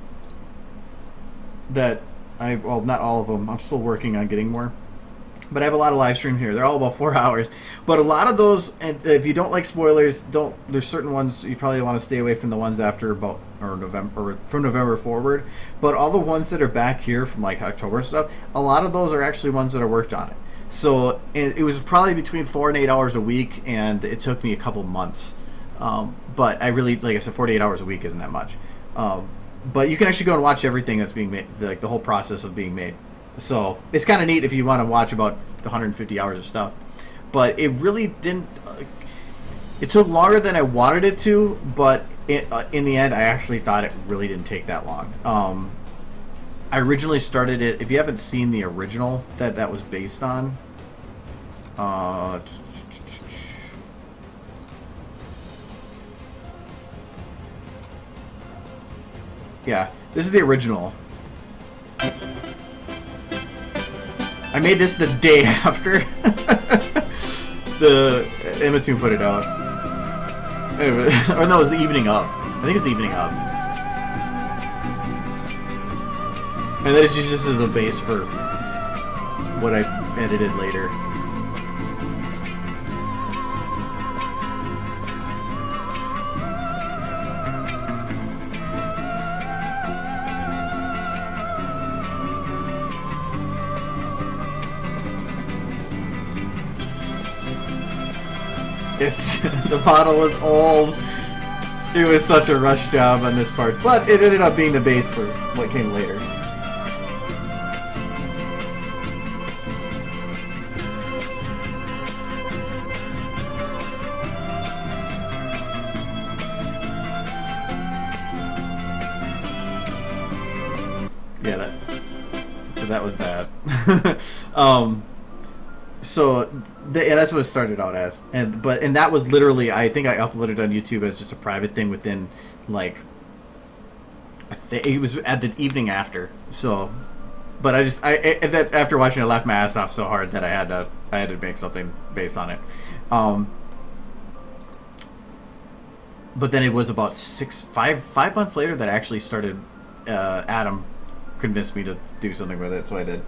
that well, not all of them. I'm still working on getting more. But I have a lot of live stream here. They're all about 4 hours. But a lot of those, and if you don't like spoilers, there's certain ones you probably want to stay away from, the ones after about November, or from November forward. But all the ones that are back here from like October and stuff, a lot of those are actually ones that are worked on it. So it was probably between 4 and 8 hours a week, and it took me a couple months. But I really, like I said, 48 hours a week isn't that much. But you can actually go and watch everything that's being made, like the whole process of being made. So it's kind of neat if you want to watch about the 150 hours of stuff. But it really didn't. It took longer than I wanted it to, but in the end, I actually thought it really didn't take that long. I originally started it. If you haven't seen the original that was based on, yeah, This is the original. I made this the day after the Imatoon put it out. Anyway, or no, it was the evening of. I think it was the evening of. And that is just as a base for what I edited later. It's the model was old. It was such a rush job on this part, but it ended up being the base for what came later. Yeah, so that was that. Yeah, that's what it started out as, and that was literally, I think I uploaded on YouTube as just a private thing within, like, I think it was at the evening after. So, but after watching it, I laughed my ass off so hard that I had to make something based on it. But then it was about 5 months later that I actually started. Adam convinced me to do something with it, so I did.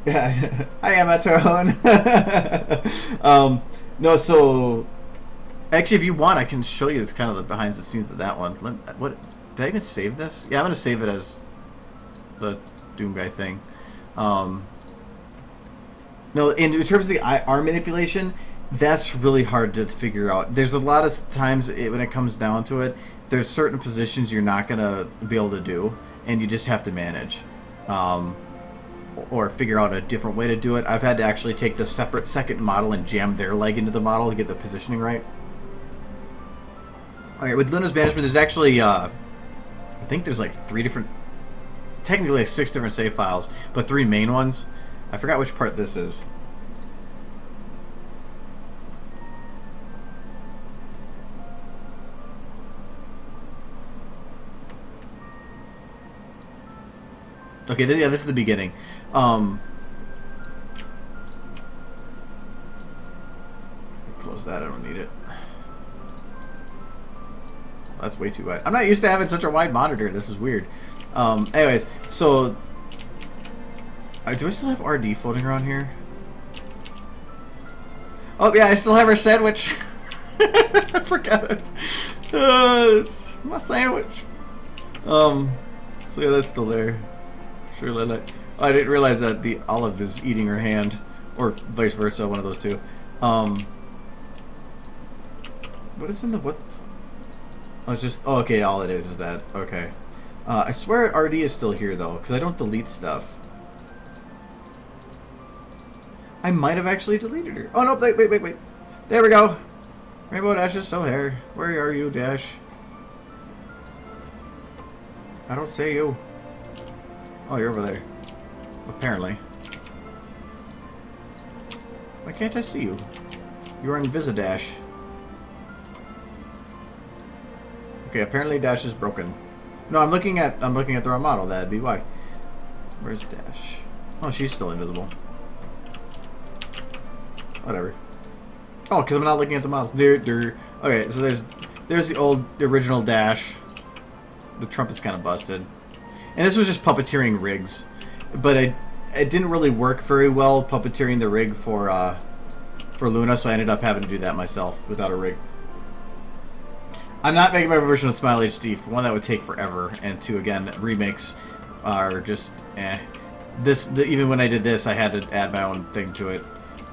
Yeah, I am a tone. No, so actually, if you want, I can show you kind of the behind the scenes of that one. What did I even save this? Yeah, I'm gonna save it as the Doom Guy thing. No, in terms of the arm manipulation, that's really hard to figure out. There's a lot of times when it comes down to it, there's certain positions you're not gonna be able to do, and you just have to manage, or figure out a different way to do it. I've had to actually take the separate second model and jam their leg into the model to get the positioning right. All right, with Luna's Banishment, there's actually, I think there's like technically like 6 different save files, but 3 main ones. I forgot which part this is. Okay, yeah, this is the beginning. Close that, I don't need it. That's way too wide. I'm not used to having such a wide monitor. This is weird. Anyways, so do I still have RD floating around here? Oh yeah, I still have her sandwich. I forgot it. It's my sandwich. So yeah, that's still there. Sure, oh, I didn't realize that the olive is eating her hand, or vice versa, one of those two. What is in the what? Oh, it's just, oh, okay, all it is that. Okay. I swear RD is still here though, because I don't delete stuff. I might have actually deleted her. Oh no, wait. There we go. Rainbow Dash is still here. Where are you, Dash? I don't see you. Oh, you're over there. Apparently. Why can't I see you? You're on Visidash. Okay, apparently Dash is broken. No, I'm looking at the wrong model. That'd be why. Where's Dash? Oh, she's still invisible. Whatever. Oh, because I'm not looking at the models. Okay, so there's the original Dash. The trump is kind of busted. And this was just puppeteering rigs, but it didn't really work very well puppeteering the rig for Luna, so I ended up having to do that myself without a rig. I'm not making my version of Smile HD. For one, that would take forever, and two, again, remakes are just eh. Even when I did this, I had to add my own thing to it.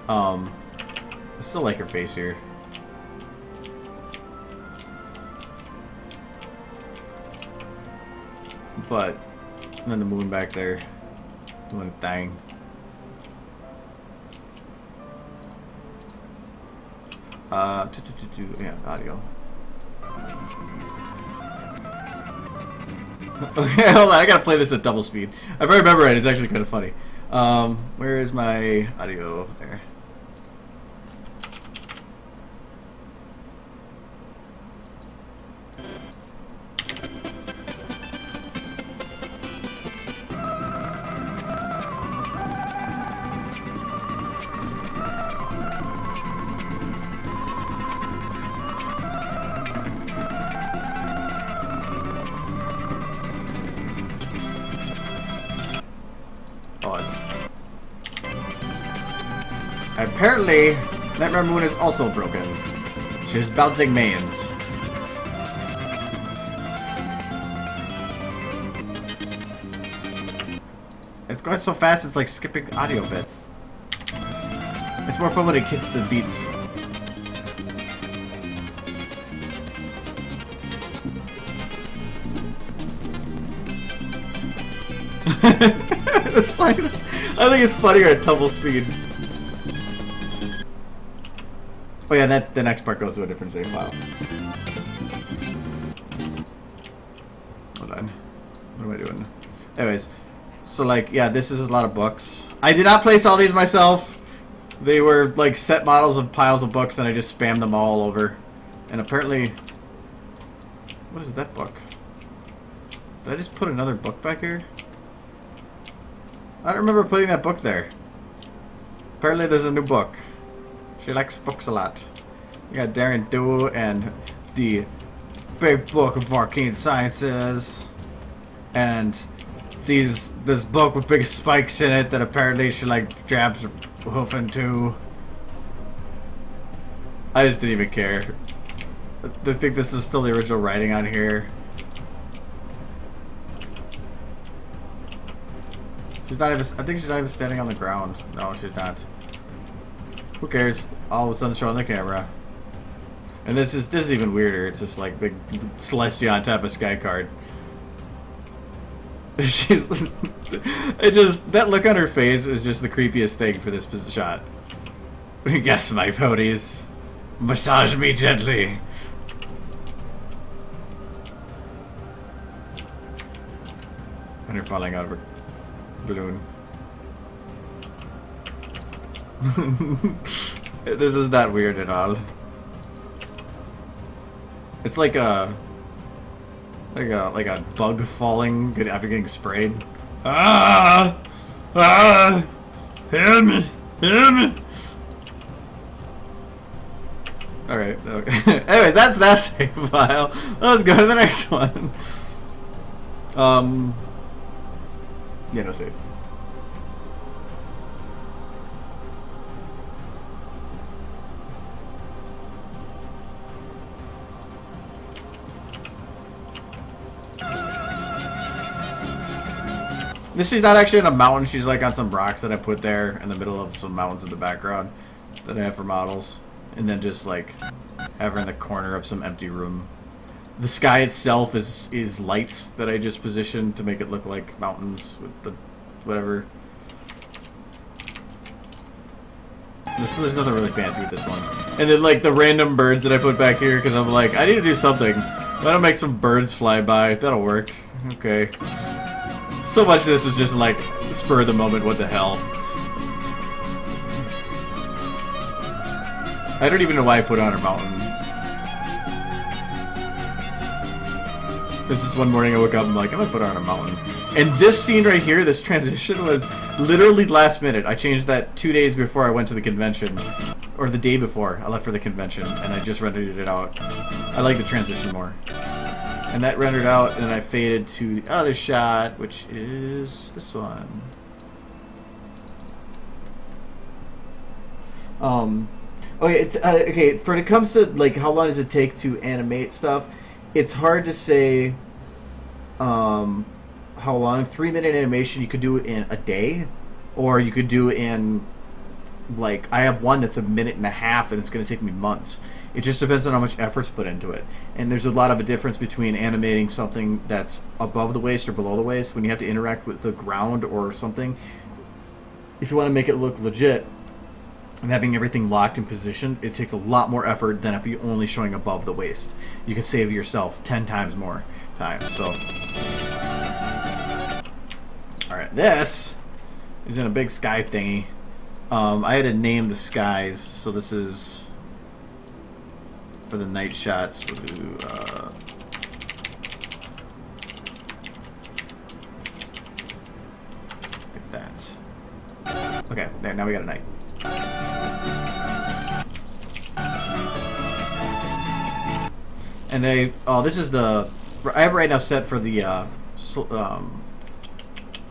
I still like her face here. But and then the moon back there doing a thing. Yeah, audio. Okay, hold on, I gotta play this at double speed. If I remember right, it's actually kind of funny. Where is my audio? There. Apparently, Nightmare Moon is also broken. She's bouncing mains. It's going so fast, it's like skipping audio bits. It's more fun when it hits the beats. It's like, I think it's funnier at double speed. Oh yeah, that's the next part goes to a different save file. Hold on. What am I doing? Anyways, so like, yeah, this is a lot of books. I did not place all these myself. They were like set models of piles of books and I just spammed them all over. And apparently, what is that book? Did I just put another book back here? I don't remember putting that book there. Apparently there's a new book. She likes books a lot. You got Darren Dew and the Big Book of Arcane Sciences. And this book with big spikes in it that apparently she like jabs her hoof into. I just didn't even care. I think this is still the original writing on here. She's not even, I think she's not even standing on the ground. No, she's not. Who cares? All of a sudden, show on the camera. And this is even weirder. It's just like big Celestia on top of Sky card. She's, it just, that look on her face is just the creepiest thing for this shot. Yes, my ponies, massage me gently. And her falling out of her balloon. This is not weird at all. It's like a bug falling after getting sprayed. Ah! Ah! Hear me! Hear me! Alright, okay. Anyway, that's that save file. Let's go to the next one. Yeah, no save. This is not actually on a mountain, she's like on some rocks that I put there in the middle of some mountains in the background that I have for models. And then just like have her in the corner of some empty room. The sky itself is lights that I just positioned to make it look like mountains with the whatever. There's nothing really fancy with this one. And then like the random birds that I put back here because I'm like, I need to do something. Why don't I make some birds fly by? That'll work. Okay. So much of this is just like spur of the moment, what the hell. I don't even know why I put on a mountain. It's just one morning I woke up and I'm like, I'm gonna put on a mountain. And this scene right here, this transition was literally last minute. I changed that 2 days before I went to the convention. Or the day before I left for the convention, and I just rendered it out. I like the transition more. And that rendered out, and then I faded to the other shot, which is this one. Okay, it's, okay. When it comes to like how long does it take to animate stuff, it's hard to say. How long? 3-minute animation you could do it in a day, or you could do it in like I have one that's 1.5 minutes, and it's going to take me months. It just depends on how much effort's put into it. And there's a lot of a difference between animating something that's above the waist or below the waist when you have to interact with the ground or something. If you want to make it look legit and having everything locked in position, it takes a lot more effort than if you're only showing above the waist. You can save yourself 10 times more time. So, alright, this is in a big sky thingy. I had to name the skies, so this is for the night shots. We'll do like that. Okay, there, now we got a night. And this is the, I have it right now set for the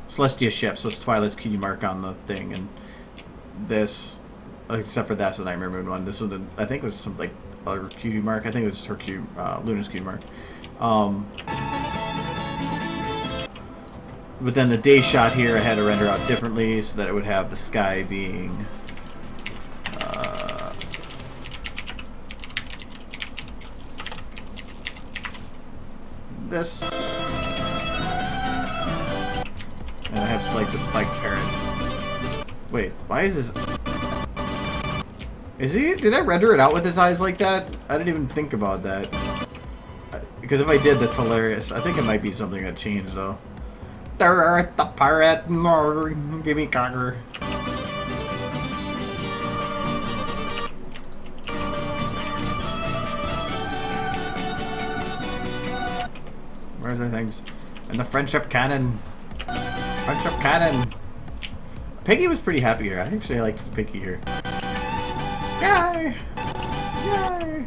Celestia ship, so it's Twilight's cutie mark on the thing, and this except for that's the Nightmare Moon one. This one, I think, was some like other cutie mark. I think it was her Luna's cutie mark. But then the day shot here, I had to render out differently so that it would have the sky being this, and I have like the spiked parent. Wait, why is this? Is he? Did I render it out with his eyes like that? I didn't even think about that. Because if I did, that's hilarious. I think it might be something that changed though. The pirate, give me cocker. Where's the things? And the friendship cannon. Friendship cannon. Piggy was pretty happy here. I actually liked Piggy here. Yay! Yay!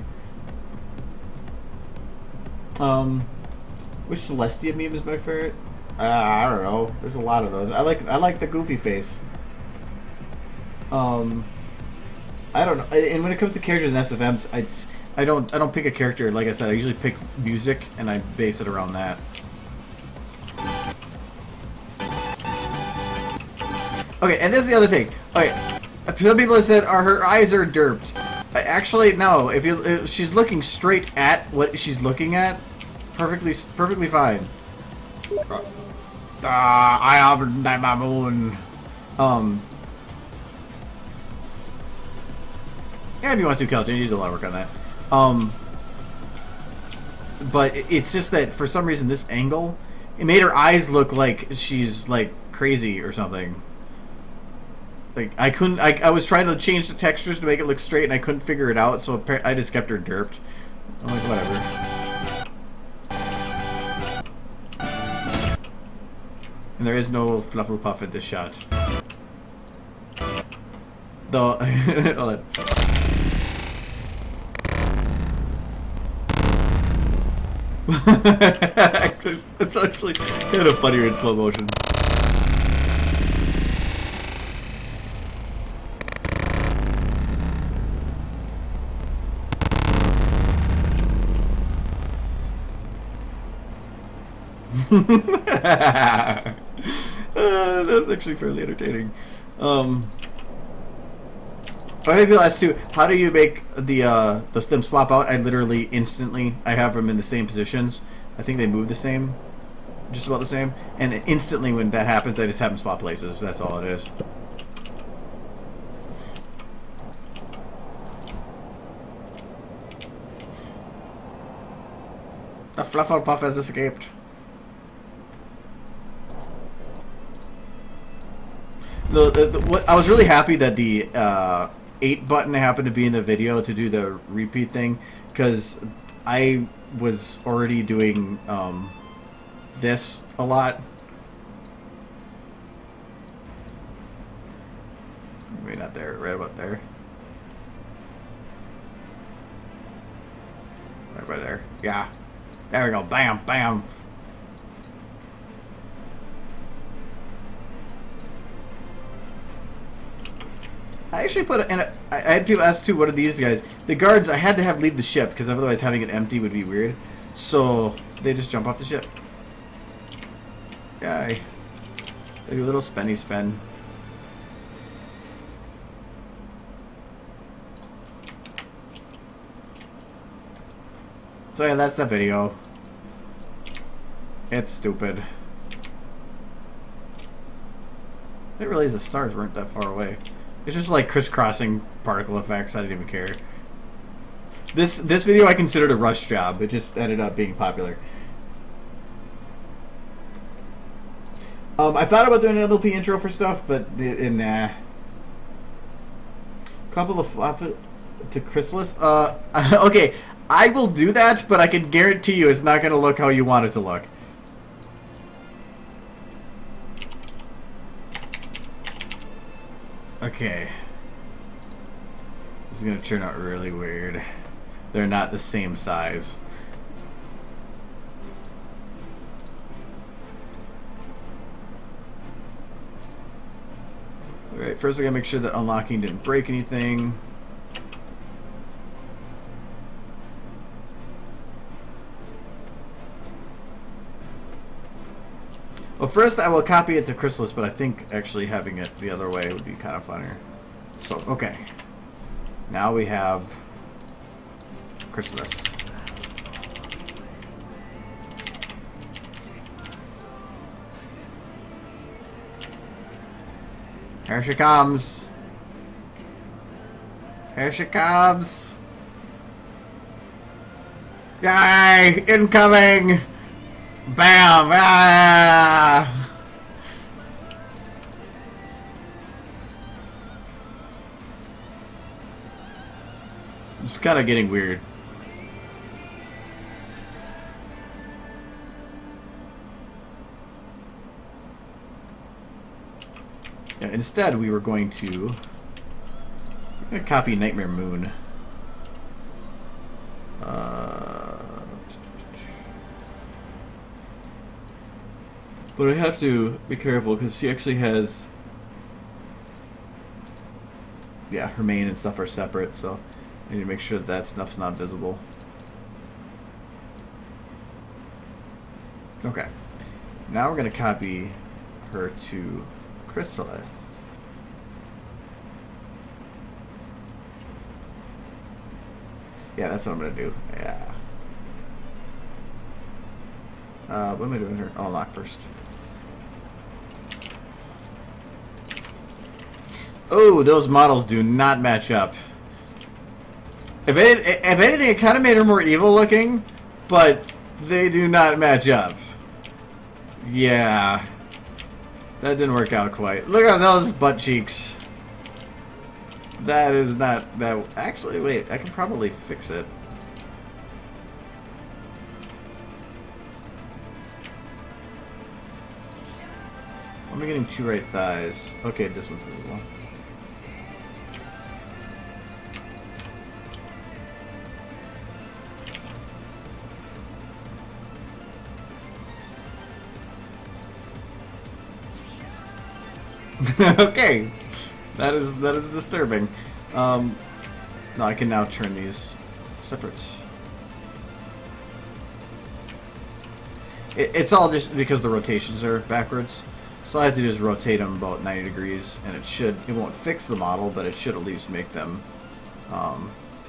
Which Celestia meme is my favorite? I don't know. There's a lot of those. I like the goofy face. I don't know. And when it comes to characters in SFMs, I don't pick a character. Like I said, I usually pick music and I base it around that. Okay, and this is the other thing. Okay, some people have said, her eyes are derped. Actually, no. If she's looking straight at what she's looking at, perfectly fine. I am my moon. Yeah, if you want to, Kelton, you do a lot of work on that. But it's just that for some reason this angle, it made her eyes look like she's like crazy or something. Like I couldn't. I was trying to change the textures to make it look straight, and I couldn't figure it out. So I just kept her derped. I'm like, whatever. And there is no Flufflepuff in this shot. Though, hold on. It's actually kind of funnier in slow motion. That was actually fairly entertaining. I maybe last two. How do you make them swap out? I literally instantly. I have them in the same positions. I think they move the same, just about the same. And instantly when that happens, I just have them swap places. That's all it is. The Flufflepuff has escaped. What I was really happy that the 8 button happened to be in the video to do the repeat thing, because I was already doing this a lot. Maybe not there, right about there. Right about there. Yeah. There we go. Bam, bam. I actually put in I had people ask too, what are these guys? The guards, I had to have leave the ship because otherwise having it empty would be weird. So they just jump off the ship. Yay. They do a little spenny spin. So yeah, that's the video. It's stupid. I didn't realize the stars weren't that far away. It's just like crisscrossing particle effects. I didn't even care. This video I considered a rush job. It just ended up being popular. I thought about doing an LP intro for stuff, but nah. Couple of flop to Chrysalis. Okay, I will do that, but I can guarantee you it's not going to look how you want it to look. Okay. This is going to turn out really weird. They're not the same size. Look Alright, first I gotta make sure that unlocking didn't break anything. Well, first I will copy it to Chrysalis, but I think actually having it the other way would be kind of funnier. So, okay. Now we have Chrysalis. Here she comes. Here she comes. Yay! Incoming! Bam! Ah! It's kind of getting weird. Yeah, instead, we were going to copy Nightmare Moon. But I have to be careful because she actually has, yeah, her main and stuff are separate, so I need to make sure that that stuff's not visible. Okay, now we're going to copy her to Chrysalis. Yeah, that's what I'm going to do. Yeah. What am I doing here? I'll lock first. Oh, those models do not match up. If anything, it kind of made her more evil looking, but they do not match up. Yeah. That didn't work out quite. Look at those butt cheeks. That is not that. Actually, wait. I can probably fix it. I'm getting two right thighs. Okay, this one's visible. Okay, that is disturbing. No, I can now turn these separate. It's all just because the rotations are backwards, so I have to just rotate them about 90 degrees, and it won't fix the model, but it should at least make them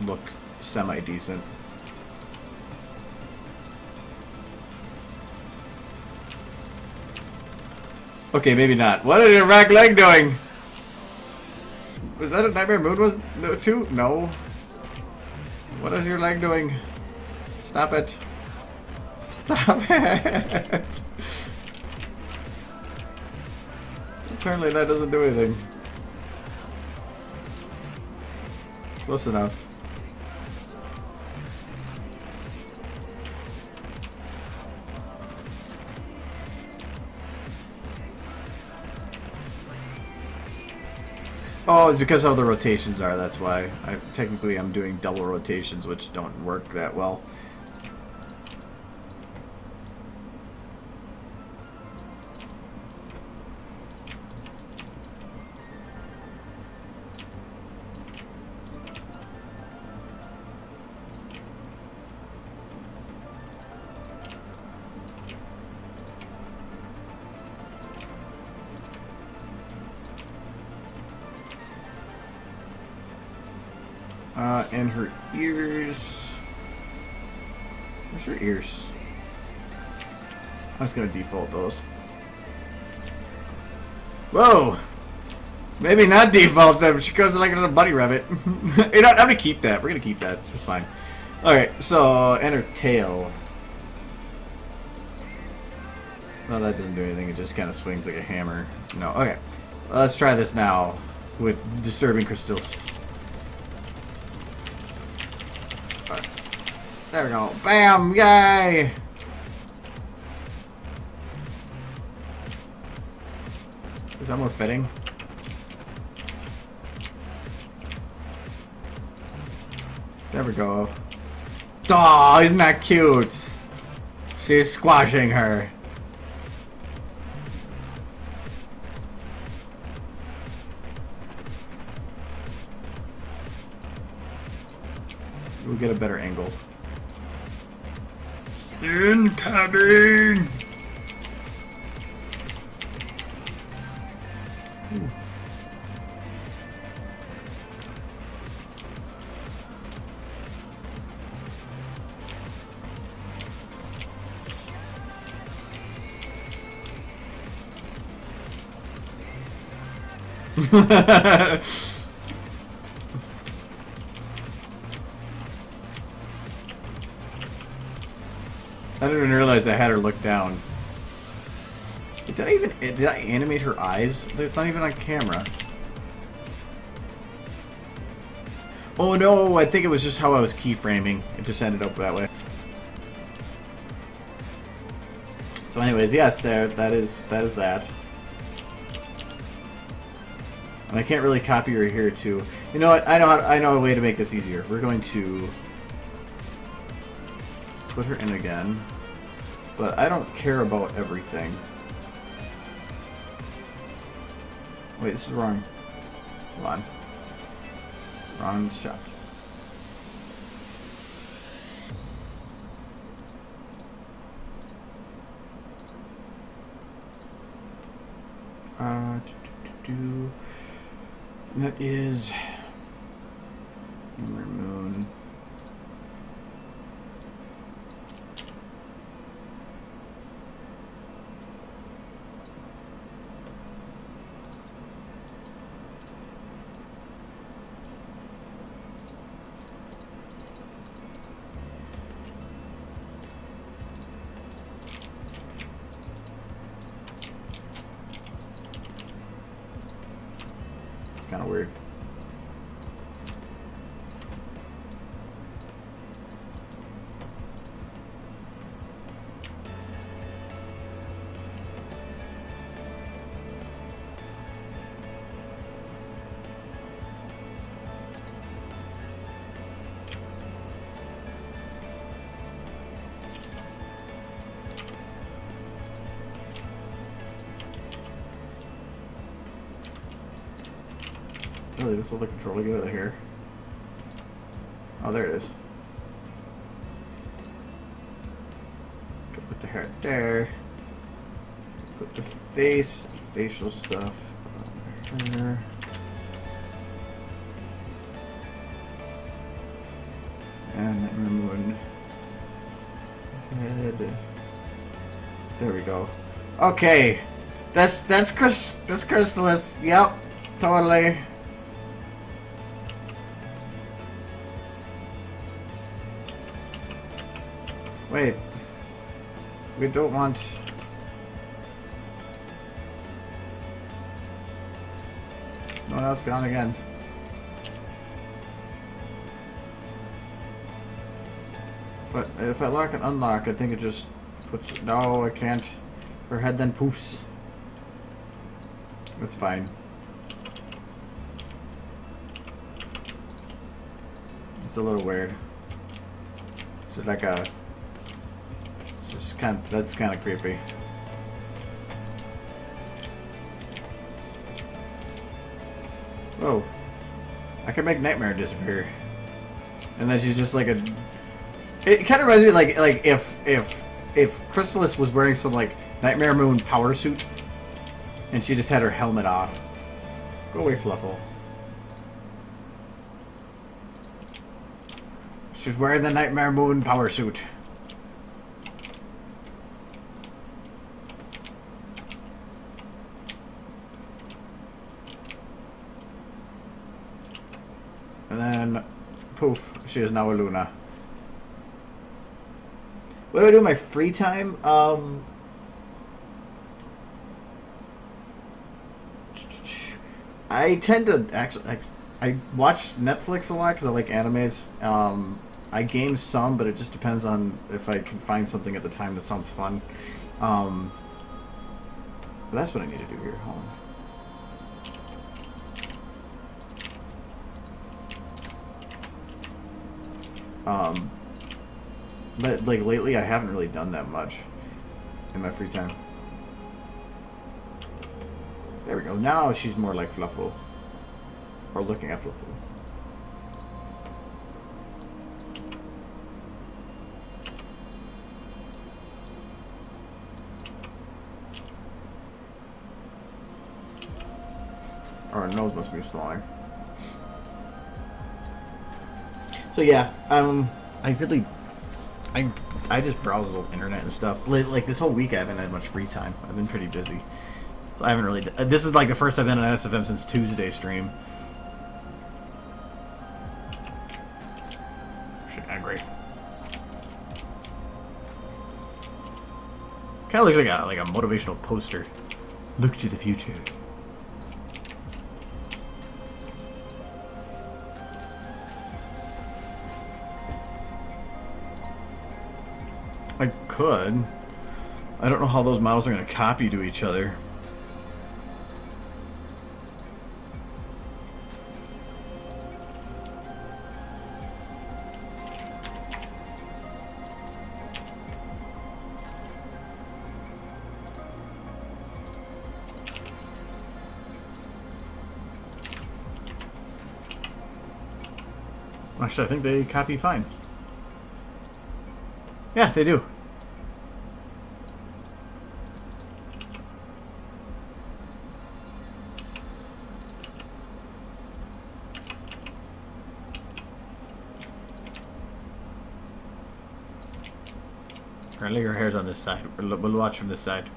look semi-decent. Okay, maybe not. What is your back leg doing? Was that a Nightmare Moon was too? No. What is your leg doing? Stop it. Stop it. Apparently that doesn't do anything. Close enough. Oh, it's because how the rotations are, that's why. Technically I'm doing double rotations, which don't work that well. And her ears. Where's her ears? I'm just gonna default those. Whoa! Maybe not default them. She goes like a bunny rabbit. You know, I'm gonna keep that. We're gonna keep that. It's fine. Alright, so, and her tail. No, that doesn't do anything. It just kind of swings like a hammer. No, okay. Well, let's try this now with disturbing crystals. There we go. Bam! Yay! Is that more fitting? There we go. Aw, isn't that cute? She's squashing her. We'll get a better angle. Incoming! I didn't even realize I had her look down. Did I animate her eyes? It's not even on camera. Oh no, I think it was just how I was keyframing. It just ended up that way. So anyways, yes, that is that. And I can't really copy her here too. You know what? I know a way to make this easier. We're going to put her in again. But I don't care about everything. Wait, this is wrong. Hold on. Wrong shot. That is Moon. Kind of weird. Really, this will the controller get out of here. Oh, there it is. Put the hair there. Put the face, facial stuff on her. And then remove head. There we go. Okay, that's Chrysalis. Yep, totally. Wait, we don't want... No, now it's gone again. If I lock and unlock, I think it just puts... No, I can't. Her head then poofs. That's fine. It's a little weird. It's like a... That's kind of creepy. Whoa. I can make Nightmare disappear. And then she's just like a... It kind of reminds me like if Chrysalis was wearing some like Nightmare Moon power suit and she just had her helmet off. Go away, Fluffle. She's wearing the Nightmare Moon power suit. And then, poof, she is now a Luna. What do I do in my free time? I tend to actually... I watch Netflix a lot because I like animes. I game some, but it just depends on if I can find something at the time that sounds fun. But that's what I need to do here. Hold on. But like lately I haven't really done that much in my free time. There we go. Now she's more like Fluffle. Or looking at Fluffle. Or her nose must be smaller. So yeah, I just browse the internet and stuff. Like this whole week, I haven't had much free time. I've been pretty busy, so I haven't really. This is like the first I've been on SFM since Tuesday's stream. Shit, great. Kind of looks like a motivational poster. Look to the future. I could. I don't know how those models are going to copy to each other. Actually, I think they copy fine. Yeah, they do. Apparently her hair's on this side. We'll watch from this side.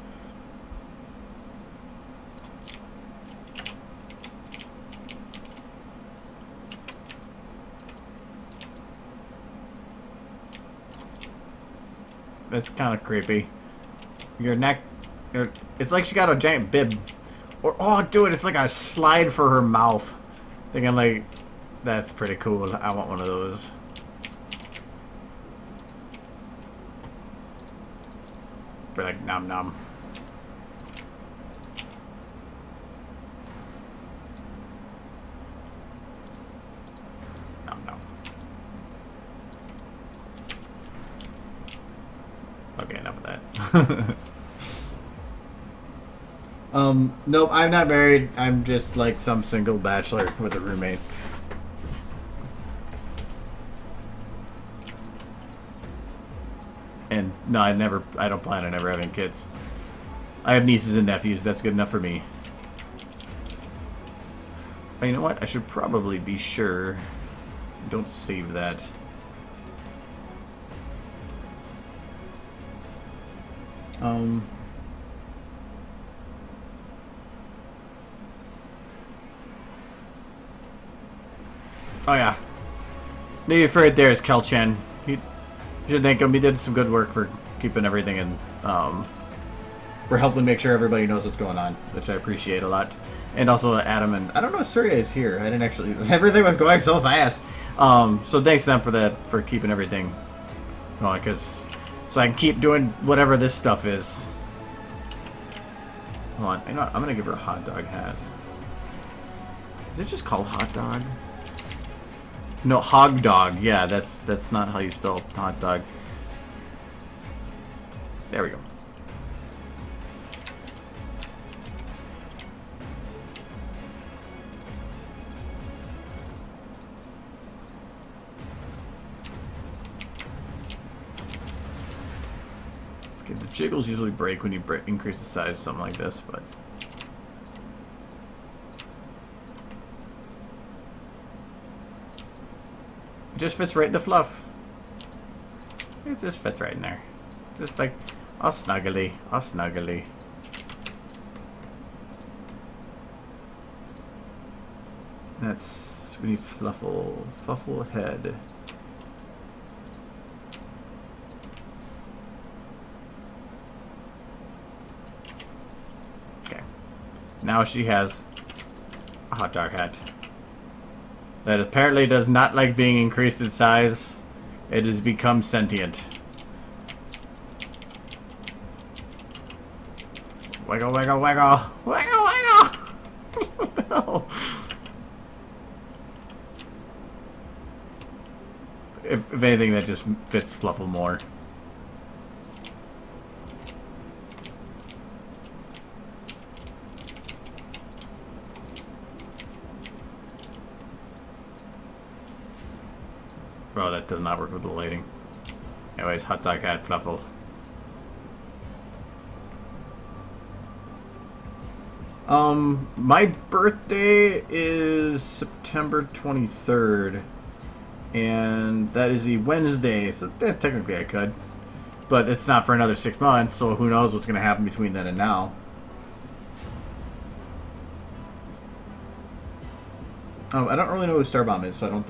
That's kind of creepy. Your neck... it's like she got a giant bib. Or, oh, dude, it's like a slide for her mouth. Thinking like, that's pretty cool. I want one of those. Be like, nom nom. Nom nom. Okay, enough of that. Nope, I'm not married. I'm just like some single bachelor with a roommate. And no, I don't plan on ever having kids. I have nieces and nephews. That's good enough for me. But you know what? I should probably be sure. Don't save that. Oh yeah. Maybe for right there is Kel-Chen. You should thank him. He did some good work for keeping everything in, for helping make sure everybody knows what's going on, which I appreciate a lot. And also Adam, and I don't know if Surya is here. I didn't actually. Everything was going so fast. So thanks to them for that, for keeping everything going, so I can keep doing whatever this stuff is. Hold on, you know what? I'm gonna give her a hot dog hat. Is it just called hot dog? No, hog dog. Yeah, that's not how you spell hot dog. There we go. Okay, the jiggles usually break when you increase the size of something like this, but it just fits right in the fluff. It just fits right in there. Just like, all snuggly, all snuggly. That's, we need fluffle head. Okay. Now she has a hot dog hat. That apparently does not like being increased in size. It has become sentient. Wiggle, wiggle, wiggle. Wiggle, wiggle. What the hell? If anything, that just fits Fluffle more. Bro, that does not work with the lighting. Anyways, hot dog hat, Fluffle. My birthday is September 23rd, and that is a Wednesday, so technically I could. But it's not for another 6 months, so who knows what's going to happen between then and now. I don't really know who Starbomb is, so I'm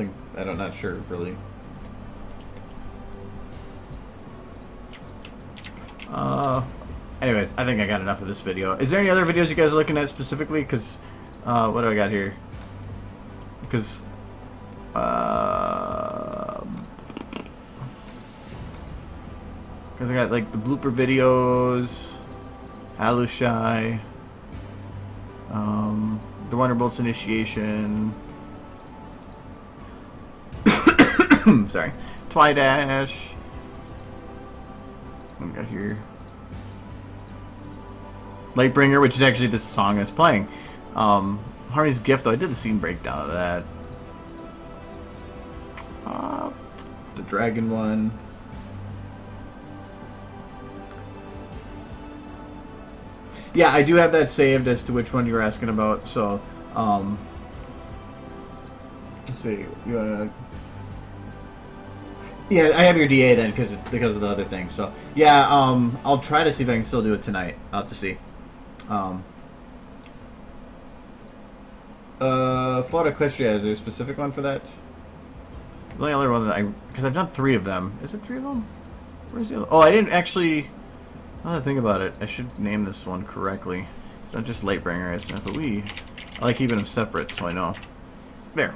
not sure, really. Anyways, I think I got enough of this video. Is there any other videos you guys are looking at specifically? Because, what do I got here? Because, I got, like, the blooper videos, Alushai, the Wonderbolt's initiation, sorry, Twidash, what do we got here? Lightbringer, which is actually the song that's playing. Harmony's Gift, though, I did the scene breakdown of that. The Dragon one. Yeah, I do have that saved as to which one you're asking about, so, let's see, you wanna... Yeah, I have your DA then, because of the other thing, so, yeah, I'll try to see if I can still do it tonight. I'll have to see. Florida Equestria, is there a specific one for that? The only other one that because I've done 3 of them. Is it 3 of them? Where's the other? Oh, I didn't actually, now that I think about it, I should name this one correctly. It's not just Lightbringer, it's FOE. I like keeping them separate, so I know. There.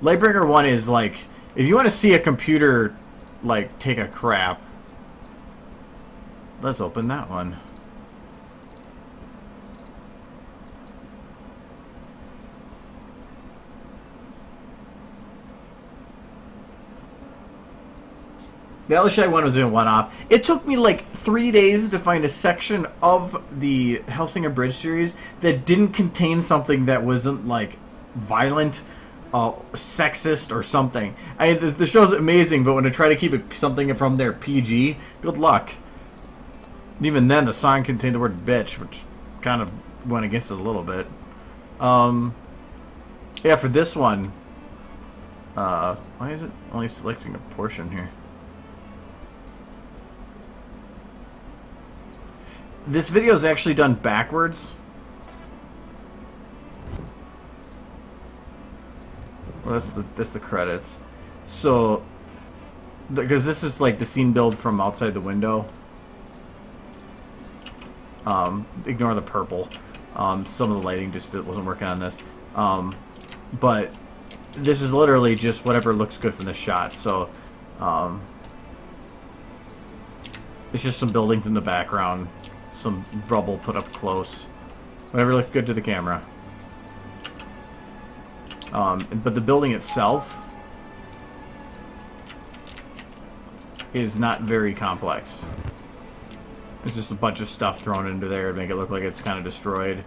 Lightbringer 1 is like, if you want to see a computer, like, take a crap, let's open that one. The Elishai one was in one-off. It took me like 3 days to find a section of the Hellsinger Bridge series that didn't contain something that wasn't like violent, sexist, or something. The show's amazing, but when I try to keep it something from their PG, good luck. And even then, the song contained the word bitch, which kind of went against it a little bit. Yeah, for this one, why is it only selecting a portion here? This video is actually done backwards. Well, that's the credits. So, because this is like the scene build from outside the window. Ignore the purple. Some of the lighting just wasn't working on this. But this is literally just whatever looks good from the shot. So, it's just some buildings in the background. Some rubble put up close. Whatever looked good to the camera. But the building itself is not very complex. It's just a bunch of stuff thrown into there to make it look like it's kind of destroyed.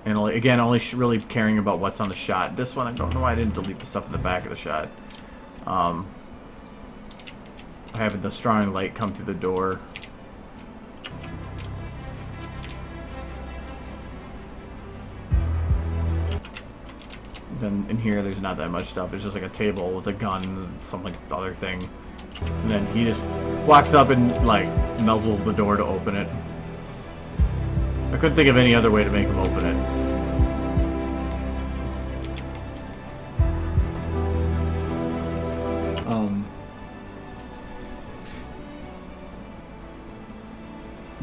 And again, only really caring about what's on the shot. This one, I don't know why I didn't delete the stuff in the back of the shot. Having the strong light come through the door. Then in here, there's not that much stuff. It's just like a table with a gun and some like other thing. And then he just walks up and like nuzzles the door to open it. I couldn't think of any other way to make him open it.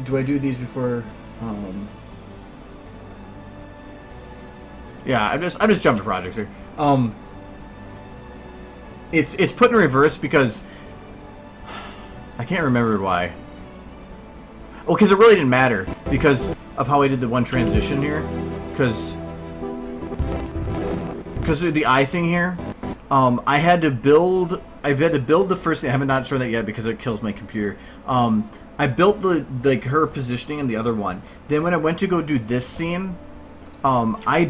Do I do these before? Yeah, I'm just jumping projects here. It's put in reverse because I can't remember why. Oh, because it really didn't matter because of how I did the one transition here. Because of the eye thing here, I had to build the first thing. I haven't not shown that yet because it kills my computer. I built her positioning in the other one. Then when I went to go do this scene. I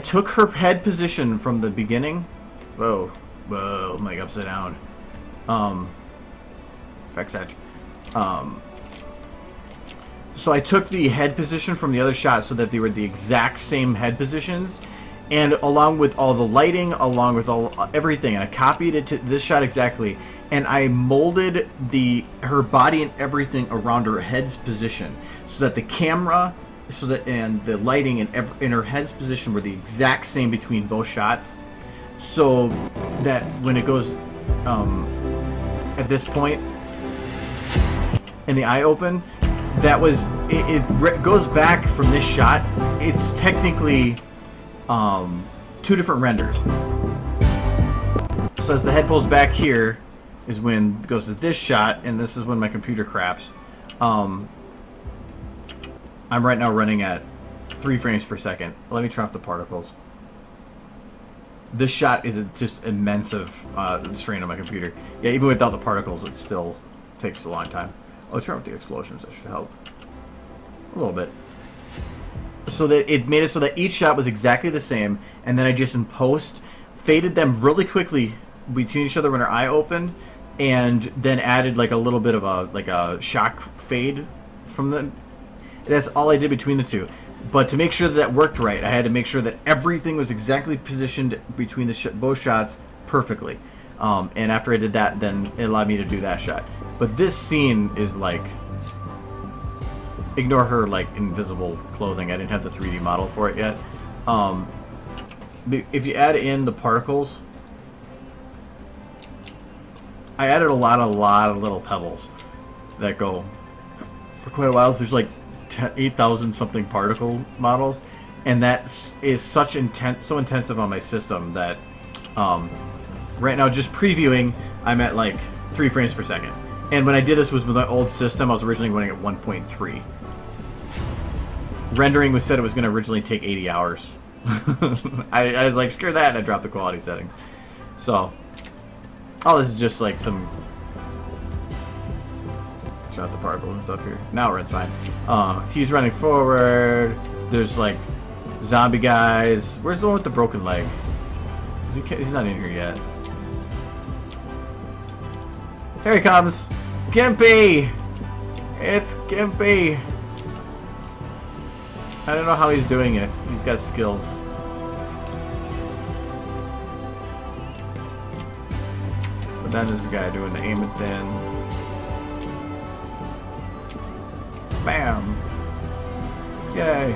took her head position from the beginning. Whoa, I'm like upside down. Fix that. So I took the head position from the other shot so that they were the exact same head positions, and along with all the lighting, along with everything, and I copied it to this shot exactly, and I molded her body and everything around her head's position so that the camera, and the lighting in her head's position were the exact same between both shots, so that when it goes at this point and the eye open, that was it goes back from this shot. It's technically two different renders. So as the head pulls back here is when it goes to this shot, and this is when my computer craps. I'm right now running at 3 frames per second. Let me turn off the particles. This shot is just immense of strain on my computer. Yeah, even without the particles, it still takes a long time. Oh, turn off the explosions. That should help a little bit. So that it made it so that each shot was exactly the same, and then I just in post faded them really quickly between each other when her eye opened, and then added like a little bit of a shock fade from them. That's all I did between the two. But to make sure that worked right, I had to make sure that everything was exactly positioned between the both shots perfectly. And after I did that, then it allowed me to do that shot. But this scene is like, ignore her like invisible clothing. I didn't have the 3D model for it yet. If you add in the particles, I added a lot of little pebbles that go for quite a while. So there's like 8,000 something particle models, and that is so intensive on my system that right now, just previewing, I'm at like 3 frames per second. And when I did this was with my old system, I was originally running at 1.3. Rendering was said it was going to originally take 80 hours. I was like, screw that, and I dropped the quality settings. So, all this is just like some... Turn out the particles and stuff here. Now it runs fine. He's running forward. There's like zombie guys. Where's the one with the broken leg? He's not in here yet. Here he comes! Gimpy! It's Gimpy! I don't know how he's doing it. He's got skills. But then there's this guy doing the aim it then. Bam! Yay!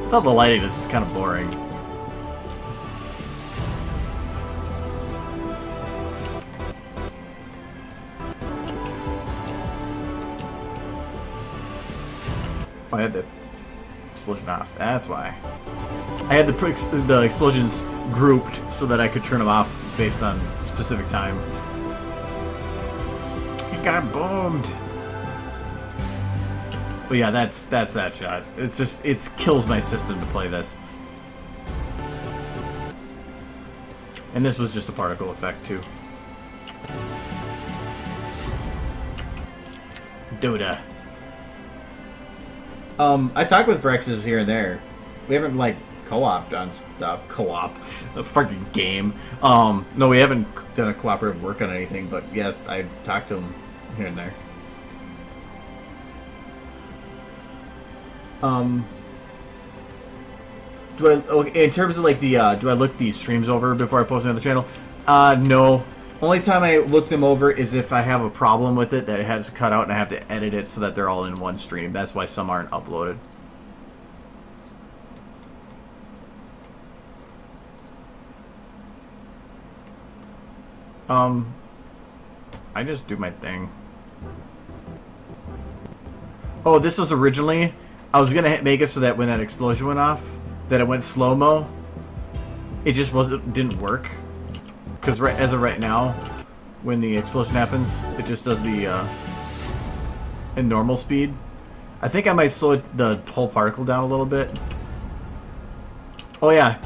I thought the lighting is kind of boring. I had the explosion off. That's why. I had the explosions grouped so that I could turn them off based on specific time. It got boomed. But yeah, that's that shot. It's just, it kills my system to play this. And this was just a particle effect too. Dota. I talk with Vrexes here and there. We haven't like co-oped on stuff. Co-op, a fucking game. No, we haven't done a cooperative work on anything. But yeah, I talked to him here and there. Do I? Okay, in terms of like the, do I look these streams over before I post them on the channel? No. Only time I look them over is if I have a problem with it that it has to cut out and I have to edit it so that they're all in one stream. That's why some aren't uploaded. I just do my thing. Oh, this was originally, I was gonna make it so that when that explosion went off, that it went slow-mo. It just didn't work. Because as of right now, when the explosion happens, it just does the in normal speed. I think I might slow the whole particle down a little bit. Oh yeah,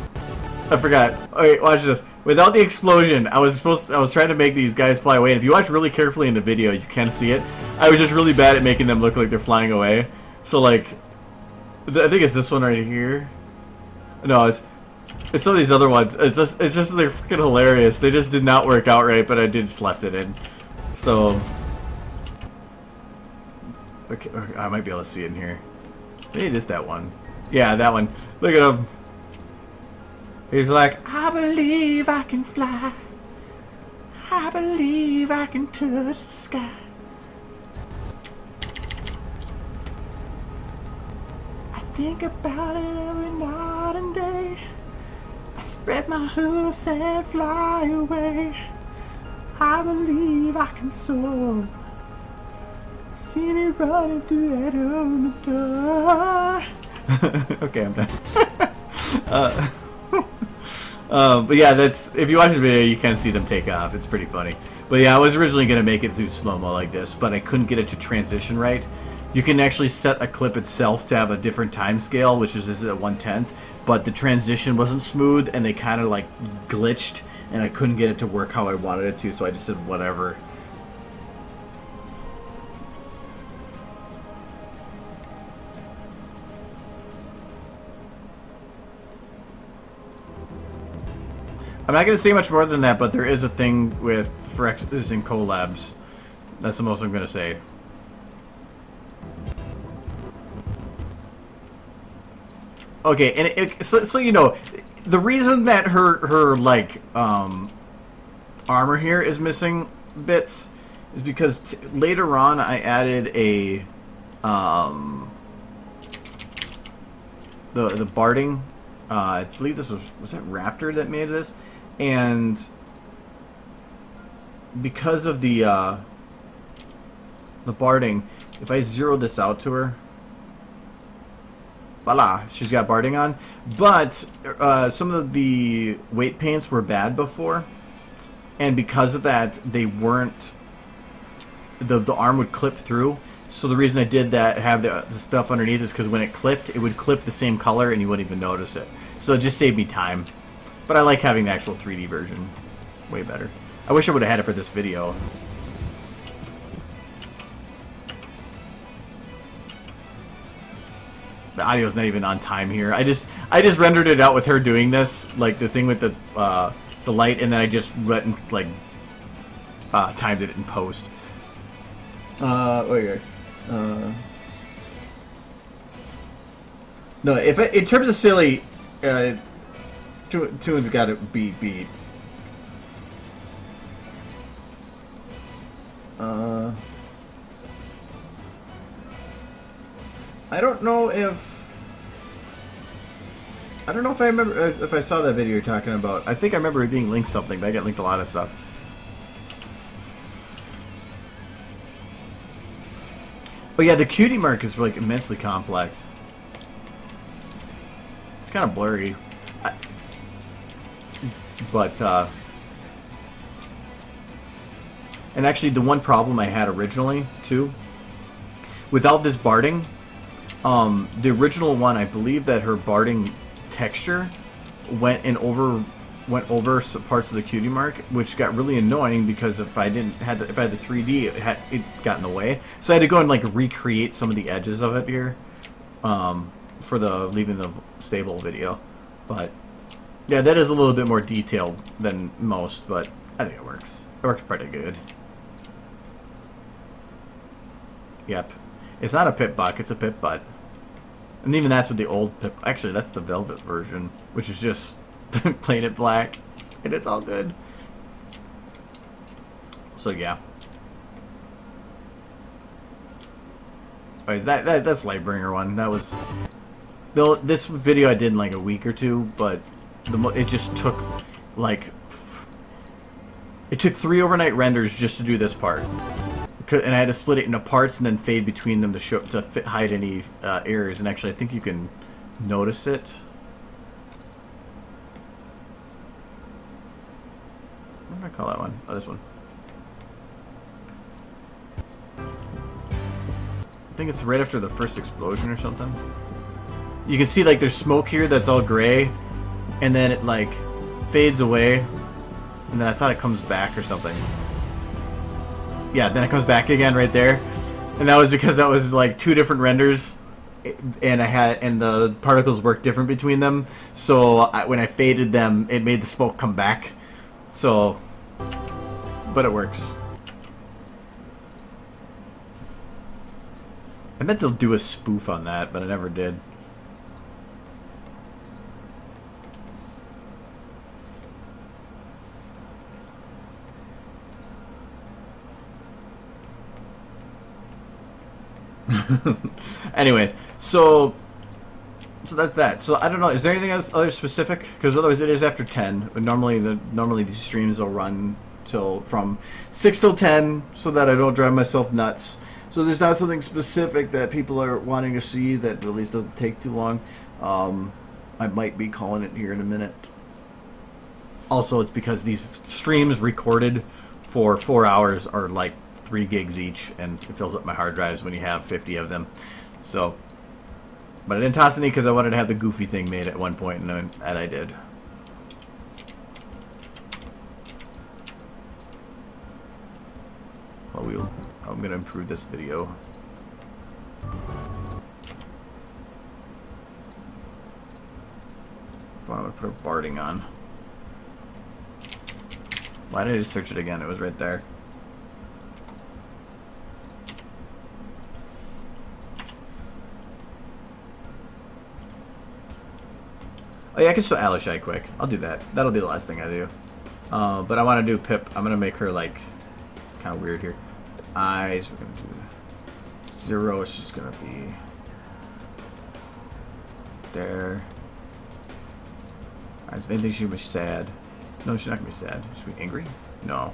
I forgot. Okay, watch this. Without the explosion, I was trying to make these guys fly away. And if you watch really carefully in the video, you can see it. I was just really bad at making them look like they're flying away. So like, I think it's this one right here. No, it's It's some of these other ones. It's just they're freaking hilarious. They just did not work out right, but I did just left it in. So, okay, I might be able to see it in here. Maybe it is that one. Yeah, that one. Look at him. He's like, I believe I can fly. I believe I can touch the sky. I think about it every night and day. I spread my hooves and fly away. I believe I can soar. See me running through that open door. Okay, I'm done. But yeah, that's, if you watch the video, you can see them take off. It's pretty funny. But yeah, I was originally going to make it through slow-mo like this, but I couldn't get it to transition right. You can actually set a clip itself to have a different time scale, which is at 1/10, but the transition wasn't smooth, and they kind of like glitched, and I couldn't get it to work how I wanted it to, so I just said whatever. I'm not going to say much more than that, but there is a thing with Phyrexis and collabs. That's the most I'm going to say. Okay, and so you know, the reason that her like armor here is missing bits is because later on I added a the barding. I believe this was that Raptor that made this, and because of the barding, if I zero this out to her. Voila, she's got barding on, but some of the weight paints were bad before, and because of that, they weren't. The arm would clip through. So the reason I did that, have the stuff underneath, is because when it clipped, it would clip the same color, and you wouldn't even notice it. So it just saved me time. But I like having the actual 3D version, way better. I wish I would have had it for this video. The audio's not even on time here. I just rendered it out with her doing this, like the thing with the light, and then I just timed it in post. Wait. No, in terms of silly, Tune's got to be beat. I don't know if I remember if I saw that video you're talking about. I think I remember it being linked something, but I got linked a lot of stuff. But yeah, the cutie mark is like immensely complex. It's kind of blurry, but and actually the one problem I had originally too, without this barding. The original one, I believe that her barding texture went over parts of the cutie mark, which got really annoying because if I had the 3D, it got in the way. So I had to go and like recreate some of the edges of it here, for the leaving the stable video. But yeah, that is a little bit more detailed than most, but I think it works. It works pretty good. Yep. It's not a pit buck, it's a pit butt. And even that's with the old pit. Actually, that's the velvet version, which is just plain it black, and it's all good. So yeah. Oh, is that's Lightbringer one? That was this video I did in like a week or two, but it just took like it took 3 overnight renders just to do this part. And I had to split it into parts and then fade between them to hide any errors. And actually, I think you can notice it. What do I call that one? Oh, this one. I think it's right after the first explosion or something. You can see like there's smoke here that's all gray, and then it like fades away, and then I thought it comes back or something. Yeah, then it comes back again right there. And that was because that was like 2 different renders and the particles work different between them. So when I faded them, it made the smoke come back. So, but it works. I meant to do a spoof on that, but I never did. Anyways, so that's that. So I don't know. Is there anything else other specific? Because otherwise, it is after 10. But normally these streams will run till from 6 till 10, so that I don't drive myself nuts. So there's not something specific that people are wanting to see that at least doesn't take too long. I might be calling it here in a minute. Also, it's because these streams recorded for 4 hours are like 3 gigs each, and it fills up my hard drives when you have 50 of them. So, but I didn't toss any because I wanted to have the goofy thing made at one point, and that I did. Well, I'm going to improve this video. I'm going to put a barding on. Why did I just search it again? It was right there. Oh yeah, I can show Alishai quick. I'll do that. That'll be the last thing I do. But I want to do Pip. I'm going to make her like kind of weird here. Eyes, we're going to do 0. It's just going to be there. Eyes, if anything, she'll be sad. No, she's not going to be sad. She'll be angry? No.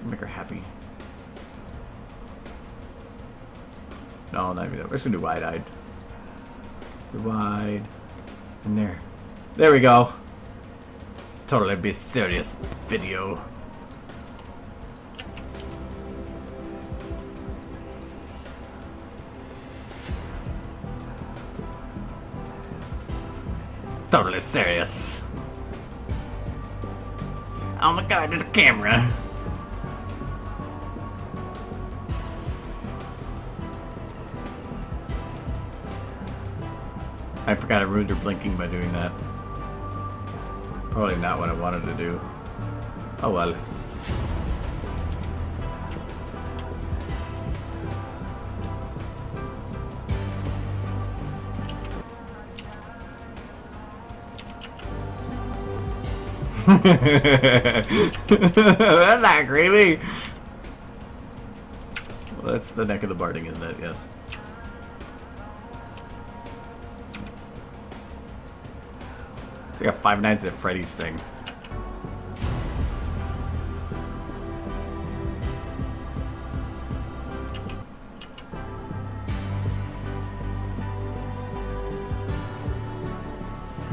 Make her happy. No, not even that. We're just going to do wide-eyed. Wide. And there. There we go. Totally be serious video. Totally serious. Oh my god, there's a camera. I forgot I ruined her blinking by doing that. Probably not what I wanted to do. Oh well. That's not creepy. Well, that's the neck of the barding, isn't it? Yes. It's like a Five Nights at Freddy's thing.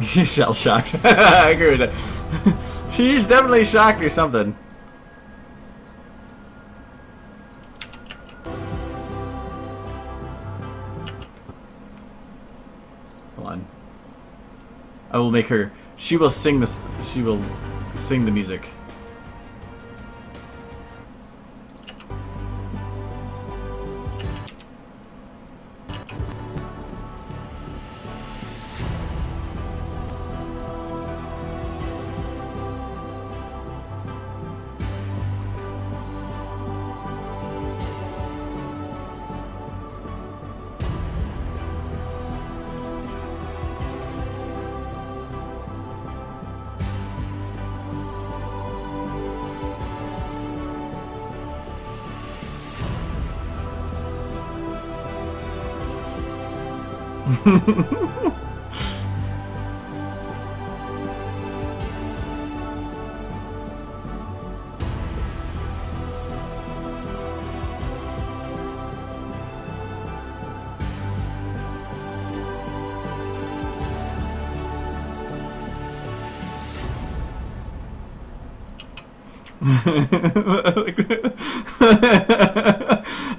She's shell shocked. I agree with that. She's definitely shocked or something. Hold on. I will make her. She will sing this. She will sing the music.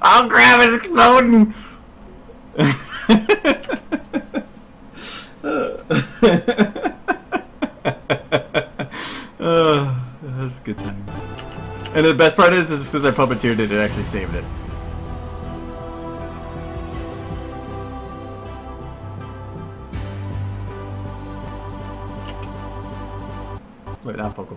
Oh crap, it's exploding! That's good times. And the best part is since I puppeteered it, it actually saved it.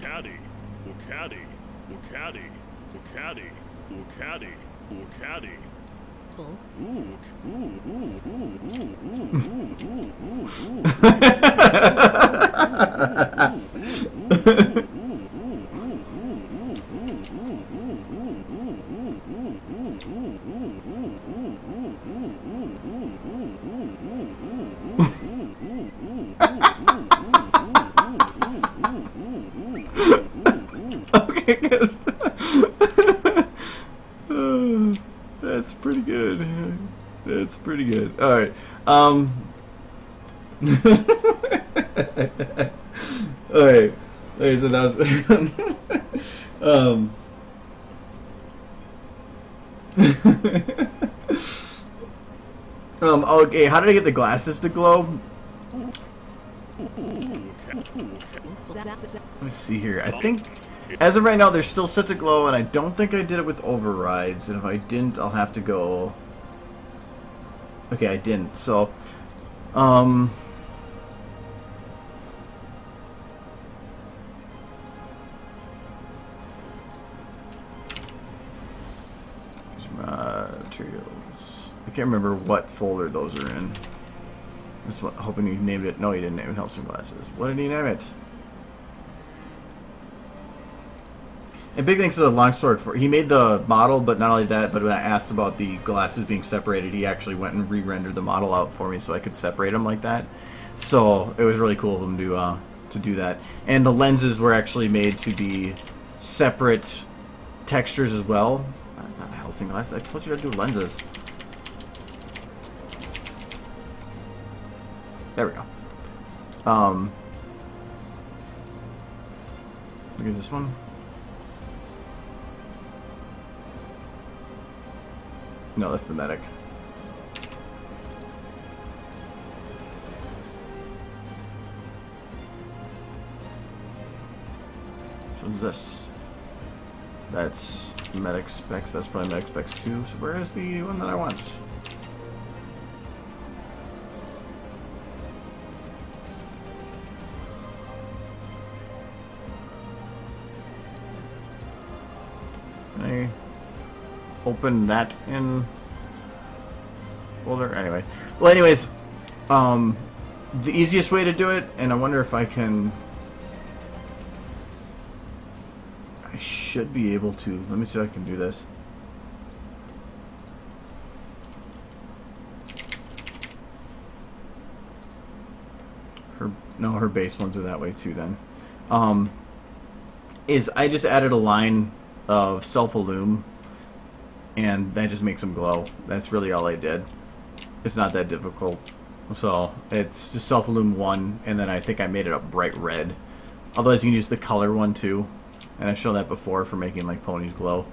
caddy, caddy, caddy, caddy, caddy, caddy. Full. Okay, guys. That's pretty good. That's pretty good. All right. All right. Okay, so that was. Okay, how did I get the glasses to glow? Let me see here. I think, as of right now, they're still set to glow, and I don't think I did it with overrides. And if I didn't, I'll have to go. Okay, I didn't. So, materials. I can't remember what folder those are in. Just hoping you named it. No, you didn't name it. Helsing glasses. What did he name it? And big thanks to the Longsword for he made the model, but not only that, but when I asked about the glasses being separated, he actually went and re-rendered the model out for me so I could separate them like that. So it was really cool of him to do that. And the lenses were actually made to be separate textures as well. Not a Helsing glass. I told you to do lenses. There we go. Look at this one. No, that's the medic. So what's this? That's medic specs. That's probably medic specs 2. So where is the one that I want? Can I open that in folder? Anyway. Well, anyways, the easiest way to do it, and I wonder if I can. I should be able to. Let me see if I can do this. Her base ones are that way too. Then, is I just added a line of self-illum, and that just makes them glow. That's really all I did. It's not that difficult. So it's just self-illum 1, and then I think I made it a bright red. Otherwise, you can use the color one too, and I've shown that before for making like ponies glow.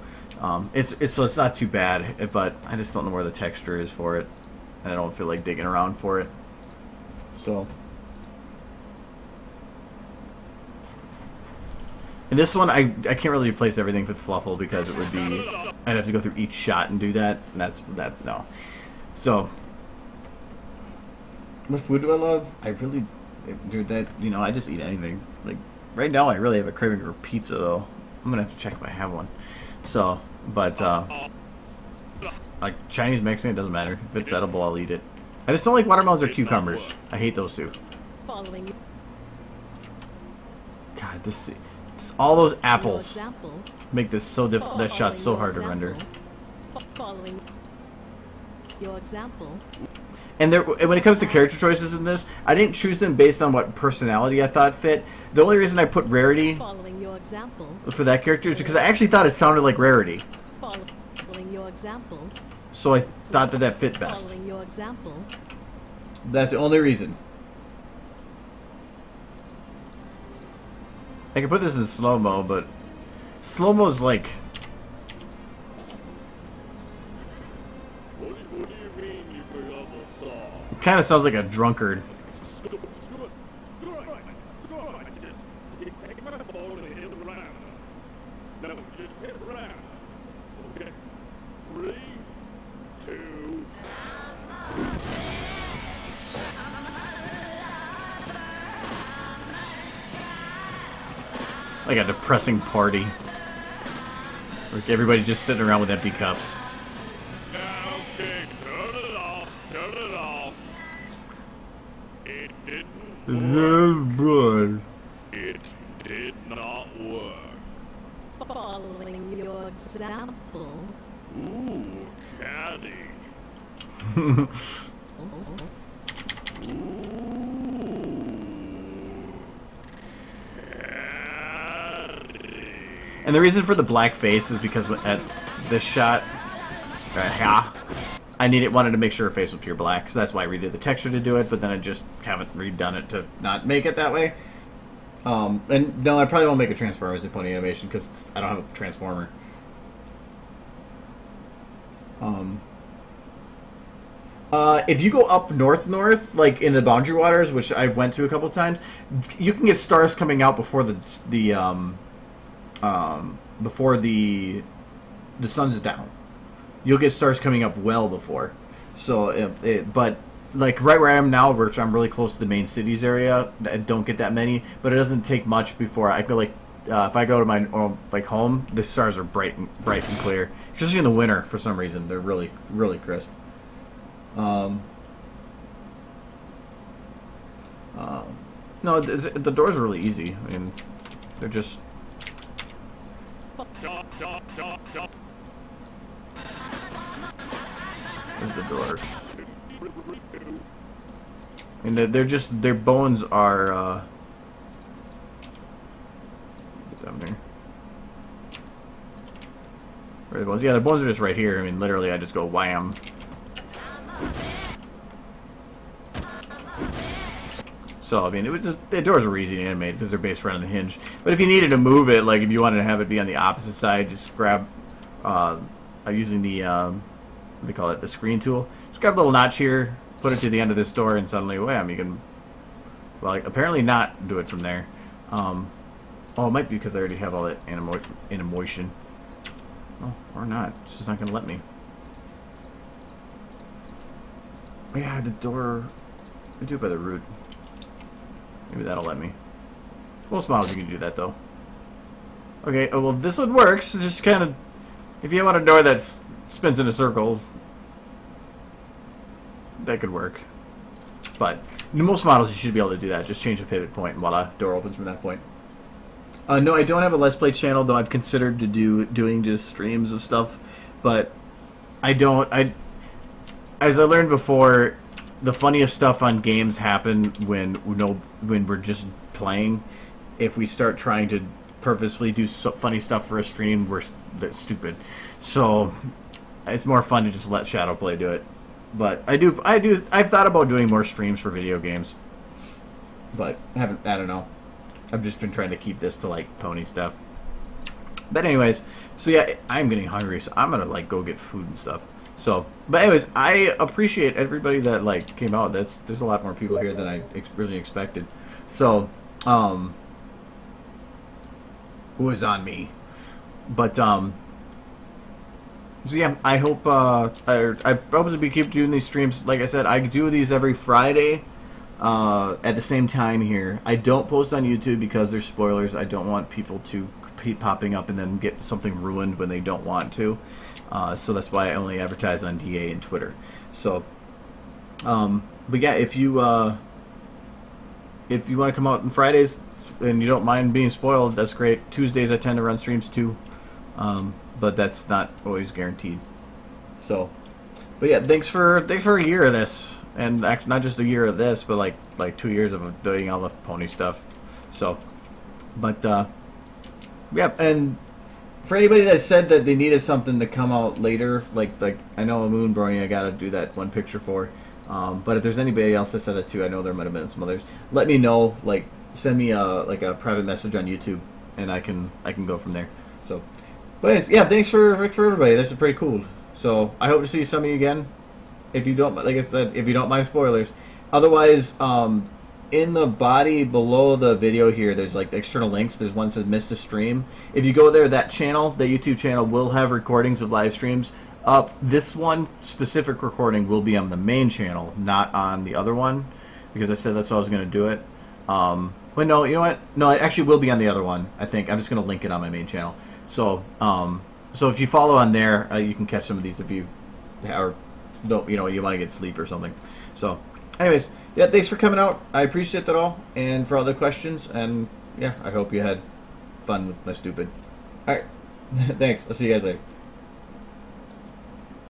It's not too bad, but I just don't know where the texture is for it, and I don't feel like digging around for it. So. And this one, I can't really replace everything with Fluffle because it would be, I'd have to go through each shot and do that, and that's no. So, what food do I love? I really, dude, that, you know, I just eat anything. Like, right now I really have a craving for pizza, though. I'm gonna have to check if I have one. So, but, like, Chinese, Mexican, it doesn't matter. If it's edible, I'll eat it. I just don't like watermelons or cucumbers. I hate those two. Following. God, this... all those apples make this so that shot so hard to render. Following your example. And there, when it comes to character choices in this, I didn't choose them based on what personality I thought fit. The only reason I put Rarity Following your example. for that character is because I actually thought it sounded like Rarity. Following your example. So I thought that fit best. Following your example. That's the only reason. I can put this in slow-mo, but slow-mo's like... What do you mean you forgot the song? it kind of sounds like a drunkard. Just take my phone and hit around. No, just hit around. Okay. 3, 2... Like a depressing party. Like everybody's just sitting around with empty cups. Okay, turn it off. Turn it off. It didn't work. It did not work. Following your example. Ooh, caddy. And the reason for the black face is because at this shot, wanted to make sure her face was pure black, so that's why I redid the texture to do it, but then I just haven't redone it to not make it that way. And no, I probably won't make a Transformers in Pony Animation because I don't have a Transformer. If you go up north, like in the Boundary Waters, which I've went to a couple times, you can get stars coming out before the sun's down. You'll get stars coming up well before. So, but like right where I am now, which I'm really close to the main cities area, I don't get that many. But it doesn't take much before I go like if I go to my like home, the stars are bright and clear. Especially in the winter, for some reason, they're really crisp. No, the doors are really easy. I mean, they're just. There's the doors. And they're just, their bones are, get down there. Where are the bones? Yeah, the bones are just right here. I mean, literally, I just go wham. So, I mean, it was just, the doors were easy to animate because they're based right on the hinge. But if you needed to move it, like if you wanted to have it be on the opposite side, just grab, using the, what do they call it, the screen tool. Just grab a little notch here, put it to the end of this door, and suddenly, wham, you can, well, apparently not do it from there. Oh, it might be because I already have all that animation. Oh, or not. It's just not going to let me. Oh, yeah, the door, I do it by the root. Maybe that'll let me. Most models you can do that though. Okay, oh, well this one works. It's just kind of, if you want a door that spins in a circle, that could work. But in most models you should be able to do that. Just change the pivot point and voila, door opens from that point. No, I don't have a Let's Play channel, though I've considered doing just streams of stuff, but I don't. As I learned before, the funniest stuff on games happen when we're just playing. If we start trying to purposefully do funny stuff for a stream, that's stupid. So it's more fun to just let Shadowplay do it. But I've thought about doing more streams for video games, but I don't know. I've just been trying to keep this to like pony stuff. But anyways, so yeah, I'm getting hungry, so I'm gonna like go get food and stuff. So, but anyways, I appreciate everybody that like came out. There's a lot more people here than I originally expected. So, who is on me? But so yeah, I hope I probably keep doing these streams. Like I said, I do these every Friday at the same time here. I don't post on YouTube because there's spoilers. I don't want people to keep popping up and then get something ruined when they don't want to. So that's why I only advertise on DA and Twitter. So, but yeah, if you want to come out on Fridays and you don't mind being spoiled, that's great. Tuesdays I tend to run streams too, but that's not always guaranteed. So, but yeah, thanks for a year of this, and actually not just a year of this, but like 2 years of doing all the pony stuff. So, but yeah, and for anybody that said that they needed something to come out later, like I know a Moon Brony I gotta do that one picture for, but if there's anybody else that said that too, I know there might have been some others. Let me know, like send me a private message on YouTube, and I can go from there. So, but anyways, yeah, thanks for everybody. This is pretty cool. So I hope to see some of you again. If you don't, like I said, if you don't mind spoilers. Otherwise, in the body below the video here, there's like external links. There's one that says missed a stream. If you go there, that channel, the YouTube channel, will have recordings of live streams up. This one specific recording will be on the main channel, not on the other one, because I said that's how I was going to do it. Well, But no, you know what? No, it actually will be on the other one. I think I'm just gonna link it on my main channel. So, so if you follow on there, you can catch some of these if you are, you know, you want to get sleep or something. So, anyways, yeah, thanks for coming out. I appreciate that all, and for all the questions. And yeah, I hope you had fun with my stupid. All right, thanks. I'll see you guys later.